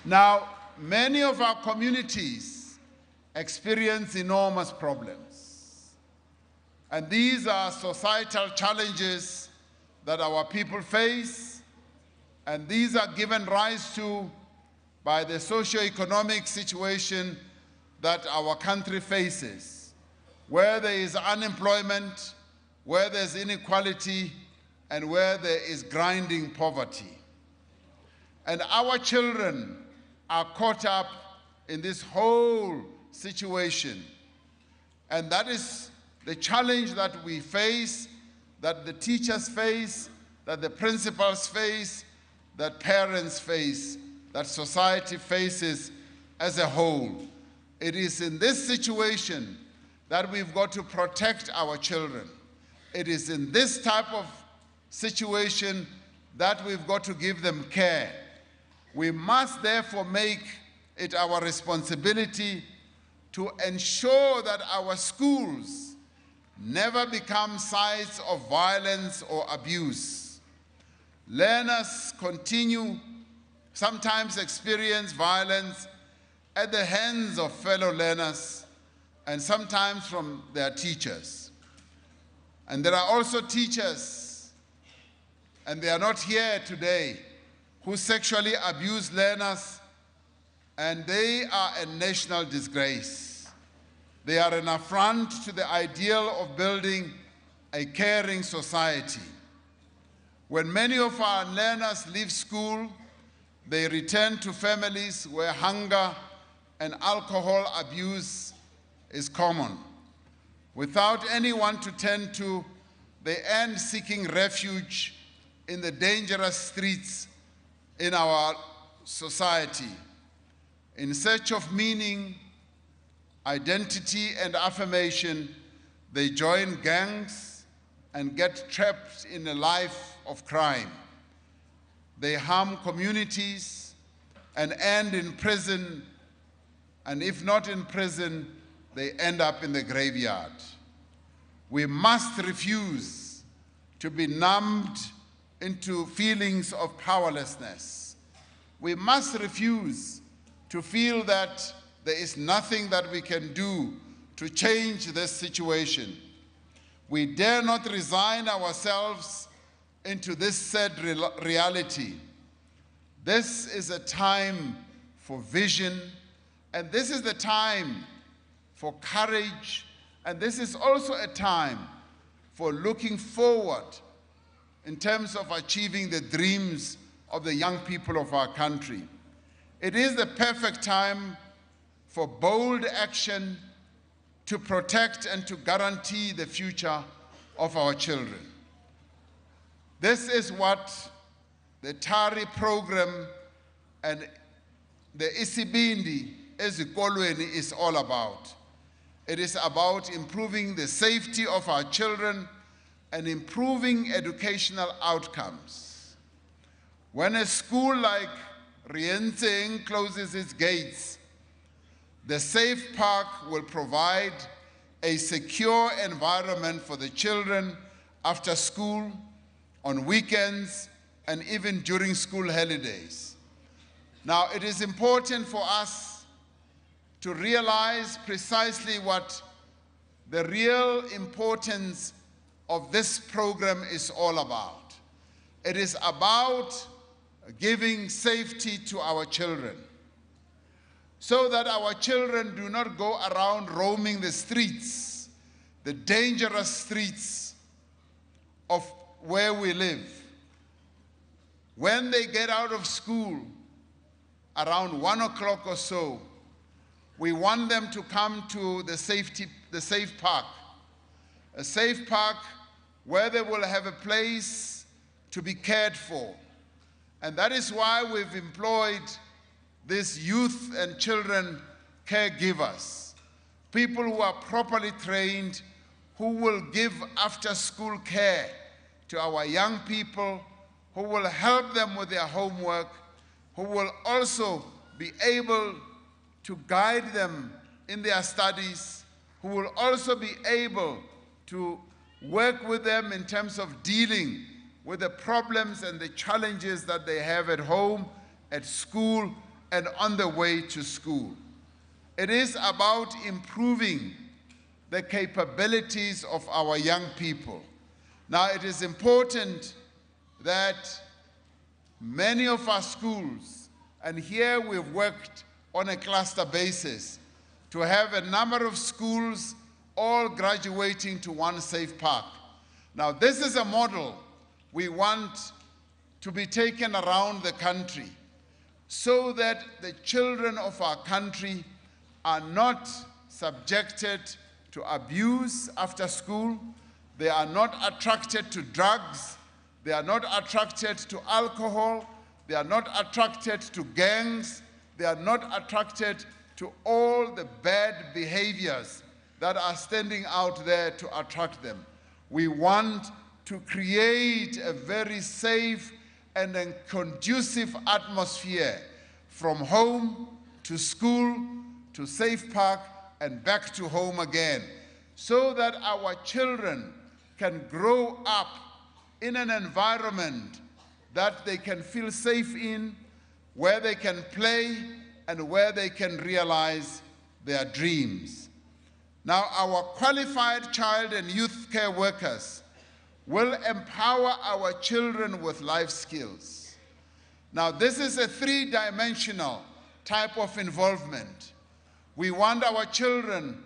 Now, many of our communities experience enormous problems. And these are societal challenges that our people face, and these are given rise to by the socio-economic situation that our country faces, where there is unemployment, where there's inequality, and where there is grinding poverty. And our children are caught up in this whole situation. And that is the challenge that we face, that the teachers face, that the principals face, that parents face, that society faces as a whole. It is in this situation that we've got to protect our children. It is in this type of situation that we've got to give them care. We must therefore make it our responsibility to ensure that our schools never become sites of violence or abuse. Learners continue, sometimes experience violence at the hands of fellow learners and sometimes from their teachers. And there are also teachers, and they are not here today, who sexually abuse learners, and they are a national disgrace. They are an affront to the ideal of building a caring society. When many of our learners leave school, they return to families where hunger and alcohol abuse is common. Without anyone to turn to, they end seeking refuge in the dangerous streets in our society. In search of meaning, identity, and affirmation, they join gangs and get trapped in a life of crime. They harm communities and end in prison, and if not in prison, they end up in the graveyard. We must refuse to be numbed into feelings of powerlessness. We must refuse to feel that there is nothing that we can do to change this situation. We dare not resign ourselves into this sad reality. This is a time for vision, and this is the time for courage, and this is also a time for looking forward in terms of achieving the dreams of the young people of our country. It is the perfect time for bold action to protect and to guarantee the future of our children. This is what the TARI program and the Isibindi ezikolweni is all about. It is about improving the safety of our children and improving educational outcomes. When a school like Rienzing closes its gates, the Safe Park will provide a secure environment for the children after school, on weekends, and even during school holidays. Now, it is important for us to realize precisely what the real importance of this program is all about. It is about giving safety to our children, so that our children do not go around roaming the streets, the dangerous streets of where we live. When they get out of school, around 1 o'clock or so, we want them to come to the Safe Park, a safe park where they will have a place to be cared for. And that is why we've employed these youth and children caregivers, people who are properly trained, who will give after-school care to our young people who will help them with their homework, who will also be able to guide them in their studies, who will also be able to work with them in terms of dealing with the problems and the challenges that they have at home, at school, and on the way to school. It is about improving the capabilities of our young people. Now, it is important that many of our schools, and here we've worked on a cluster basis, to have a number of schools all graduating to one safe park. Now, this is a model we want to be taken around the country so that the children of our country are not subjected to abuse after school, they are not attracted to drugs, they are not attracted to alcohol, they are not attracted to gangs, they are not attracted to all the bad behaviors that are standing out there to attract them. We want to create a very safe and a conducive atmosphere from home to school to safe park and back to home again, so that our children can grow up in an environment that they can feel safe in, where they can play and where they can realize their dreams. Now, our qualified child and youth care workers will empower our children with life skills. Now, this is a three-dimensional type of involvement. We want our children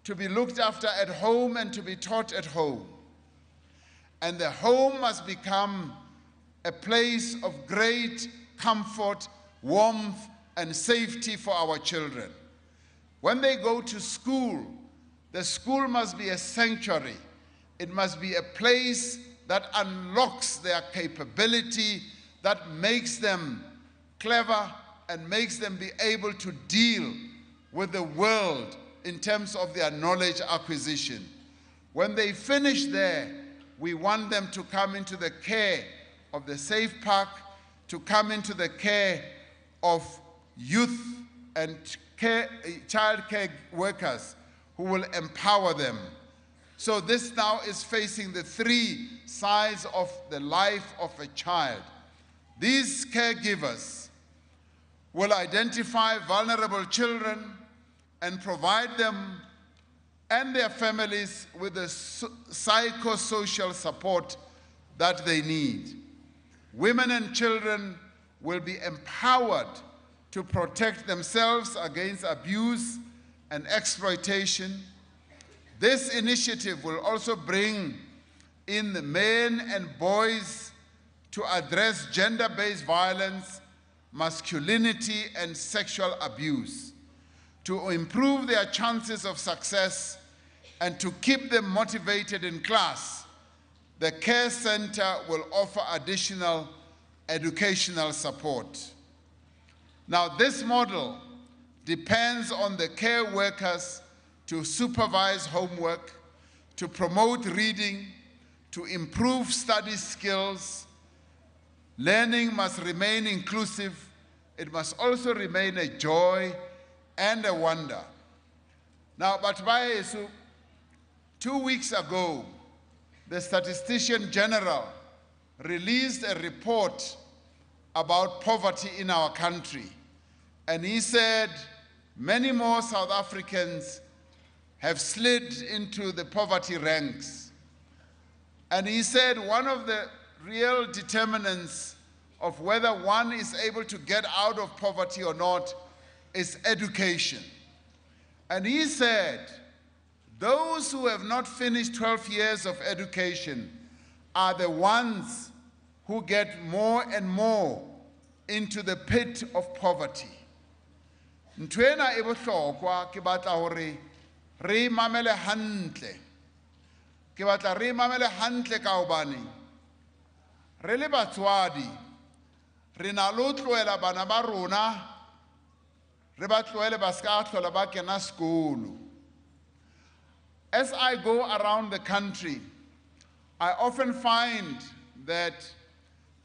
to be looked after at home and to be taught at home. And the home must become a place of great comfort, warmth, and safety for our children. When they go to school, the school must be a sanctuary. It must be a place that unlocks their capability, that makes them clever and makes them be able to deal with the world in terms of their knowledge acquisition. When they finish there, we want them to come into the care of the safe park, to come into the care of youth and child care workers who will empower them. So this now is facing the three sides of the life of a child. These caregivers will identify vulnerable children and provide them and their families with the psychosocial support that they need. Women and children will be empowered to protect themselves against abuse and exploitation. This initiative will also bring in the men and boys to address gender-based violence, masculinity, and sexual abuse, to improve their chances of success and to keep them motivated in class. The Care Center will offer additional educational support. Now, this model depends on the care workers to supervise homework, to promote reading, to improve study skills. Learning must remain inclusive. It must also remain a joy and a wonder. Now, but by 2 weeks ago, the Statistician General released a report about poverty in our country. And he said many more South Africans have slid into the poverty ranks. And he said one of the real determinants of whether one is able to get out of poverty or not is education. And he said those who have not finished 12 years of education are the ones who get more and more into the pit of poverty. Ntwena e bohlokwa ke batla hore re mamele hantle. Ke batla re mamele hantle ka hobane re le batswadi re na lo tloela bana ba rona re ba tloele ba ska hlola ba kena sekolo. As I go around the country, I often find that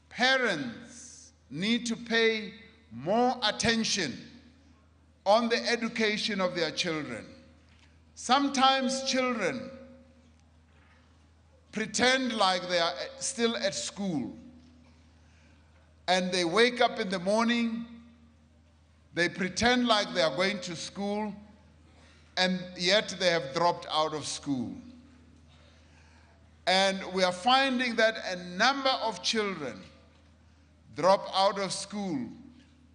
parents need to pay more attention on the education of their children. Sometimes children pretend like they are still at school, and they wake up in the morning, they pretend like they are going to school, and yet they have dropped out of school. And we are finding that a number of children drop out of school.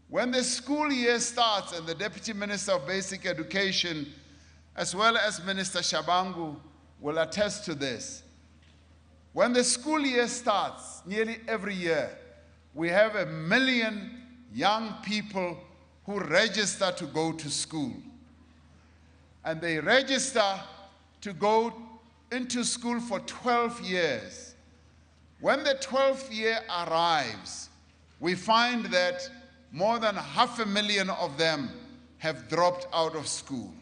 When the school year starts, and the Deputy Minister of Basic Education, as well as Minister Shabangu, will attest to this. When the school year starts, nearly every year, we have 1 million young people who register to go to school. And they register to go into school for 12 years. When the 12th year arrives, we find that more than 500,000 of them have dropped out of school.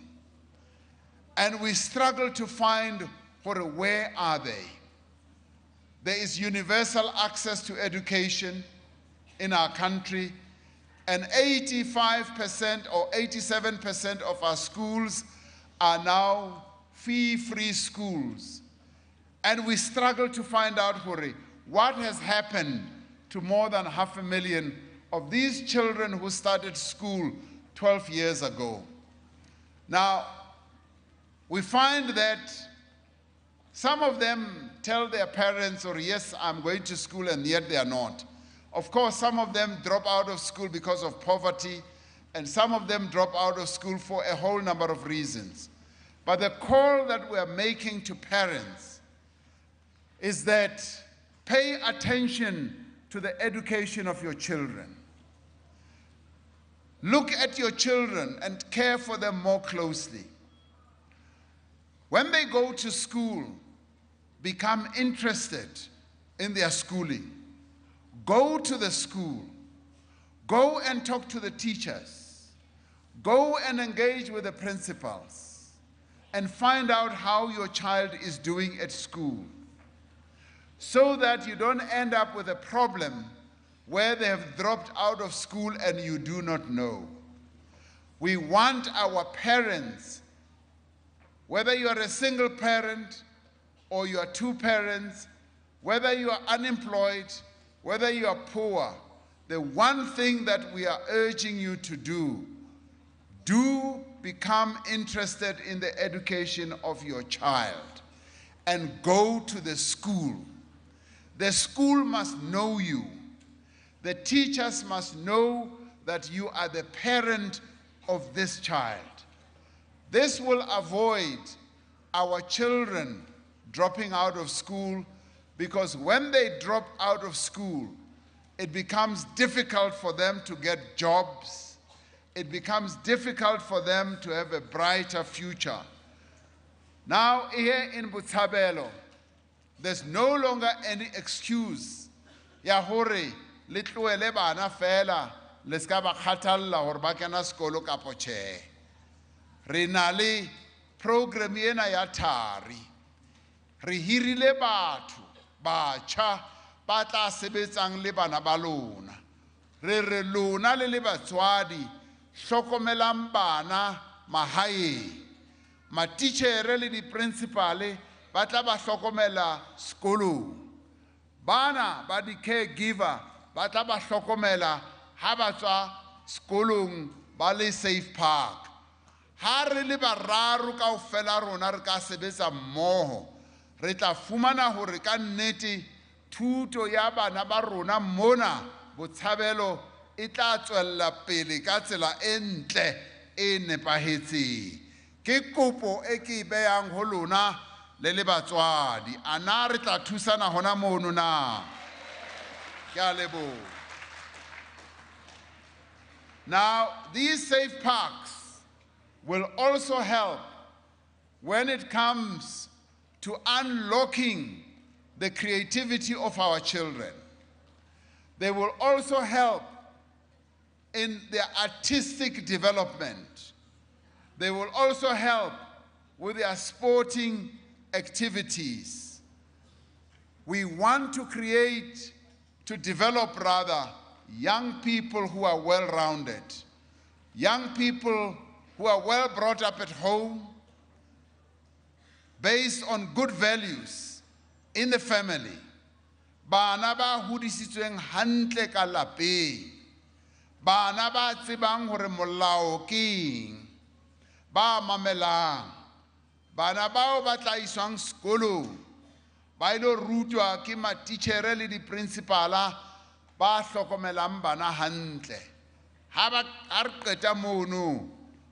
And we struggle to find where are they. There is universal access to education in our country, and 85% or 87% of our schools are now fee-free schools. And we struggle to find out what has happened to more than 500,000 of these children who started school 12 years ago. Now, we find that some of them tell their parents, yes, I'm going to school, and yet they are not. Of course, some of them drop out of school because of poverty, and some of them drop out of school for a whole number of reasons. But the call that we are making to parents is that pay attention to the education of your children. Look at your children and care for them more closely. When they go to school, become interested in their schooling. Go to the school. Go and talk to the teachers. Go and engage with the principals and find out how your child is doing at school, so that you don't end up with a problem where they have dropped out of school and you do not know. We want our parents, whether you are a single parent or you are two parents, whether you are unemployed, whether you are poor, the one thing that we are urging you to do become interested in the education of your child and go to the school. The school must know you. The teachers must know that you are the parent of this child. This will avoid our children dropping out of school, because when they drop out of school, it becomes difficult for them to get jobs. It becomes difficult for them to have a brighter future. Now, here in Botshabelo, there's no longer any excuse. Ya hore le tloele bana fela le ska ba khathalla hore ba kena sekolo kapo tjhe. Re na le program ena ya thari. Re hirile batho batjha ba tla sebetsang le bana ba lona. Re lona le batswadi hlokomelang bana mahaeng. Matitjhere le di-principale ba tla ba hlokomela sekolong. Bana ba di-caregiver ba tla ba hlokomela ha ba tswa sekolong ba le safe park. Ha re le bararo kaofela rona re ka sebetsa mmoho, re tla fumana hore ka nnete thuto ya bana ba rona mona Botshabelo e tla tswella pele ka tsela e ntle e nepahetseng. Ke kopo e ke beyang ho lona le le batswadi. Ana re tla thusana hona mono na? Ke a leboha. Now, these safe parks will also help when it comes to unlocking the creativity of our children. They will also help in their artistic development. They will also help with their sporting activities. We want to to develop rather young people who are well-rounded, young people who are well brought up at home, based on good values in the family. Bana ba hodisitsweng hantle ka lapeng, bana ba tsebang hore molao ke eng, ba mamelang, bana bao ba tla iswang sekolong, ba ilo rutwa ke matitjhere le di-principala ba hlokomelang bana hantle. Ha re qeta mono,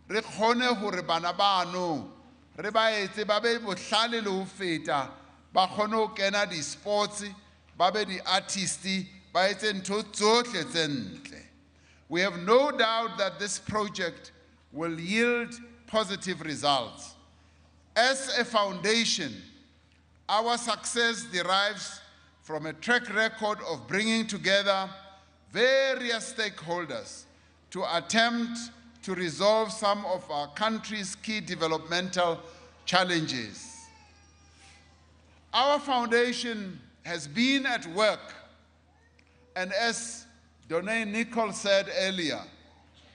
re kgone hore bana bano re ba etse ba be bohlale le ho feta, ba kgone ho kena di-sports, ba be di-artisti, ba etse ntho tsohle tse ntle. We have no doubt that this project will yield positive results. As a foundation, our success derives from a track record of bringing together various stakeholders to attempt to resolve some of our country's key developmental challenges. Our foundation has been at work, and as Donay Nicol said earlier,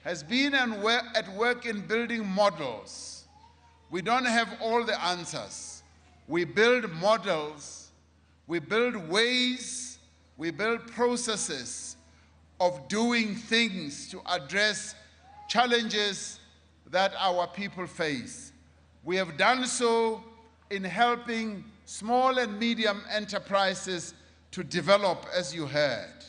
has been at work in building models. We don't have all the answers. We build models, we build ways, we build processes of doing things to address challenges that our people face. We have done so in helping small and medium enterprises to develop, as you heard.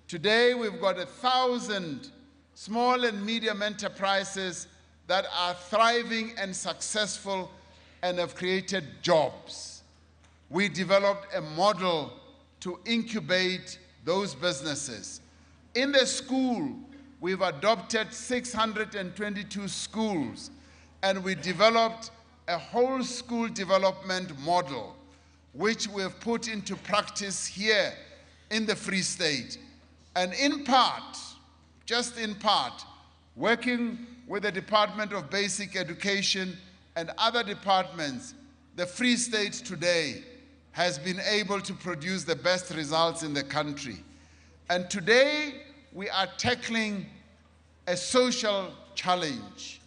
Today, we've got 1,000 small and medium enterprises that are thriving and successful and have created jobs. We developed a model to incubate those businesses. In the school, we've adopted 622 schools, and we developed a whole school development model, which we've put into practice here in the Free State. And in part, just in part, working with the Department of Basic Education and other departments, the Free State today has been able to produce the best results in the country. And today, we are tackling a social challenge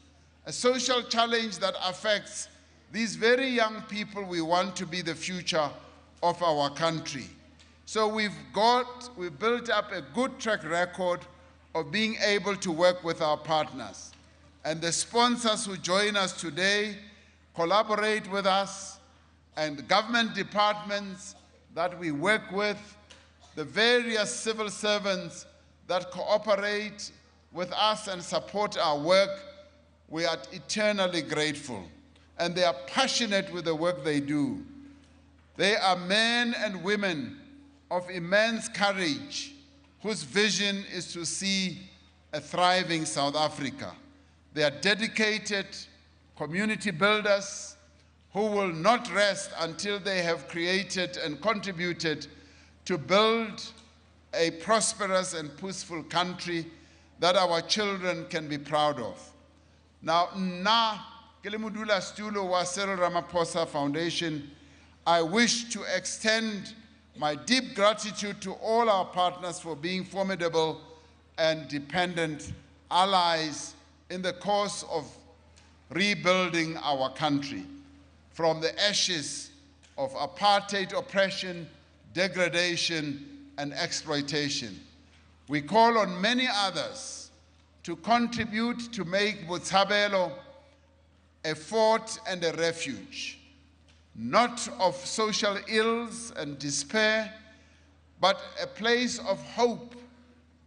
that affects these very young people we want to be the future of our country. So we've built up a good track record of being able to work with our partners. And the sponsors who join us today collaborate with us, and government departments that we work with, the various civil servants that cooperate with us and support our work, we are eternally grateful. And they are passionate with the work they do. They are men and women of immense courage, whose vision is to see a thriving South Africa. They are dedicated community builders who will not rest until they have created and contributed to build a prosperous and peaceful country that our children can be proud of. Now, ke le modulasetulo wa Cyril Ramaphosa Foundation, I wish to extend my deep gratitude to all our partners for being formidable and dependent allies in the course of rebuilding our country from the ashes of apartheid oppression, degradation, and exploitation. We call on many others to contribute to make Botshabelo a fort and a refuge, not of social ills and despair, but a place of hope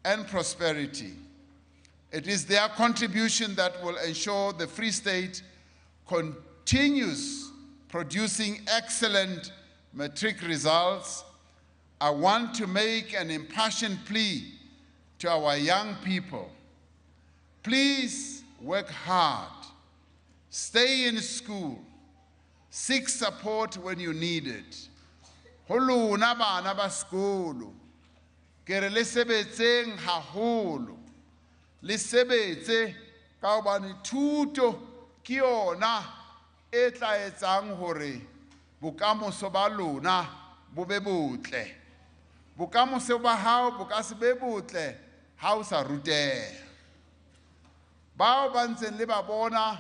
and prosperity. It is their contribution that will ensure the Free State continues producing excellent matric results. I want to make an impassioned plea to our young people. Please work hard, stay in school, seek support when you need it. Ho lona bana ba sekolo, ke re le sebetseng haholo, le sebetse ka hobane thuto ke yona e tla etsang hore bokamoso ba lona bo be botle. bokamoso ba hao bo ka se be botle ha o sa ruteha. Bao ba ntseng le ba bona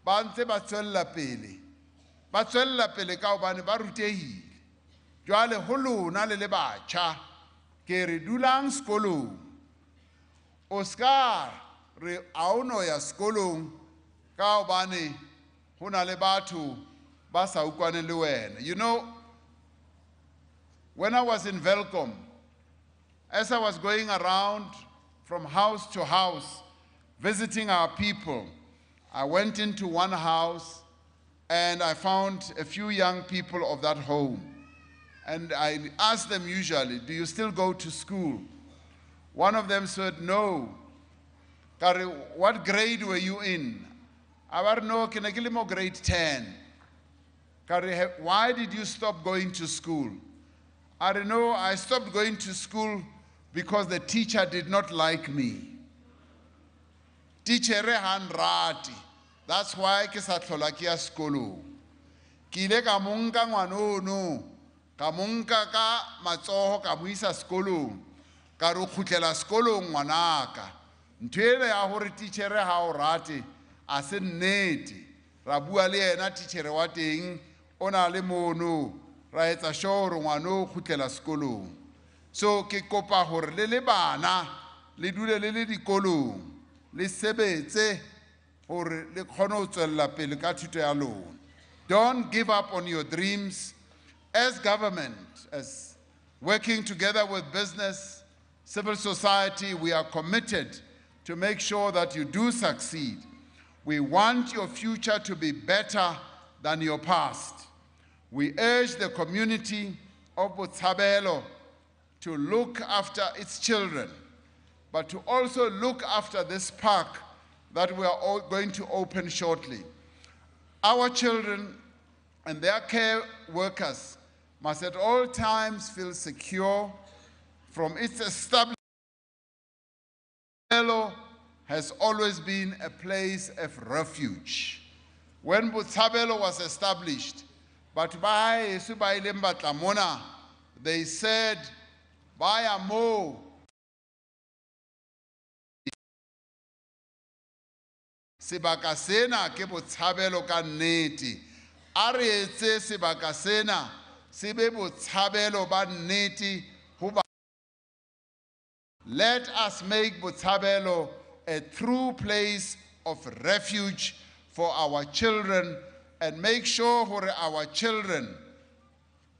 ba ntse ba tswella pele ka hobane ba rutehile. Jwale ho lona le batjha ke re dulang sekolong, o ska re a o no ya sekolong ka hobane ho na le batho ba sa utlwaneng le wena. You know, when I was in Welkom, as I was going around from house to house visiting our people, I went into one house and I found a few young people of that home. And I asked them usually, do you still go to school? One of them said, no. Kare, what grade were you in? I said, no, ke ne ke le mo grade 10. Kare, why did you stop going to school? I don't know, I stopped going to school because the teacher did not like me. Teacher hanrati. That's why ke sa tlhola ke ya sekolong. Ke ile ka mo nka ngwanono, ka mo nka ka matsoho ka mo isa sekolong, ka re o kgutlela sekolong ngwanaka. Ntho ele ya hore teacher ha o rate a se nnete. Ra bua le yena teacher wa teng o na le mono, ra etsa sure ngwano o kgutlela sekolong. So ke kopa hore le bana le dule le dikolong, le sebetse hore le kgone ho tswella pele ka thuto ya lona. Don't give up on your dreams. As government, as working together with business, civil society, we are committed to make sure that you do succeed. We want your future to be better than your past. We urge the community of Botshabelo to look after its children, but to also look after this park that we are all going to open shortly. Our children and their care workers must at all times feel secure from its establishment. Botshabelo has always been a place of refuge. When Botshabelo was established, they said, "Baya mo." Sebaka sena ke Botshabelo ka nnete. A re etse sebaka sena se be Botshabelo ba nnete ho ba. Let us make Botshabelo a true place of refuge for our children and make sure that our children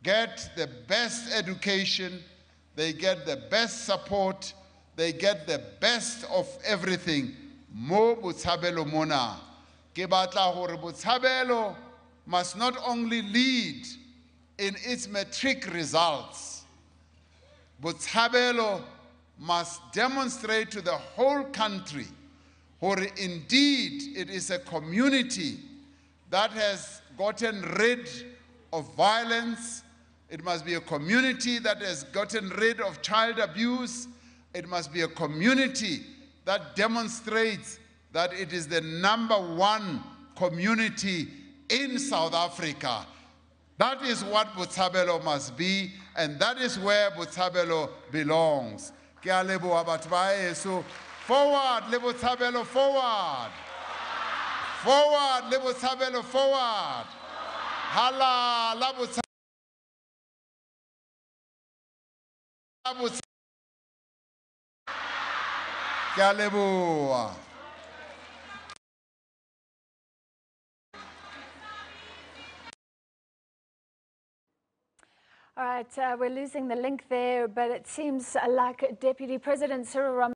get the best education, they get the best support, they get the best of everything. Mo Botshabelo mona. Ke batla hore Botshabelo must not only lead in its matric results, Botshabelo must demonstrate to the whole country that indeed it is a community that has gotten rid of violence. It must be a community that has gotten rid of child abuse. It must be a community that demonstrates that it is the #1 community in South Africa. That is what Botshabelo must be, and that is where Botshabelo belongs. Ke a leboha batho ba heso. Forward, le Botshabelo, forward. Forward, le Botshabelo, forward. Hala, la Botshabelo. Ke a leboha. All right, we're losing the link there, but it seems like Deputy President Cyril Ramaphosa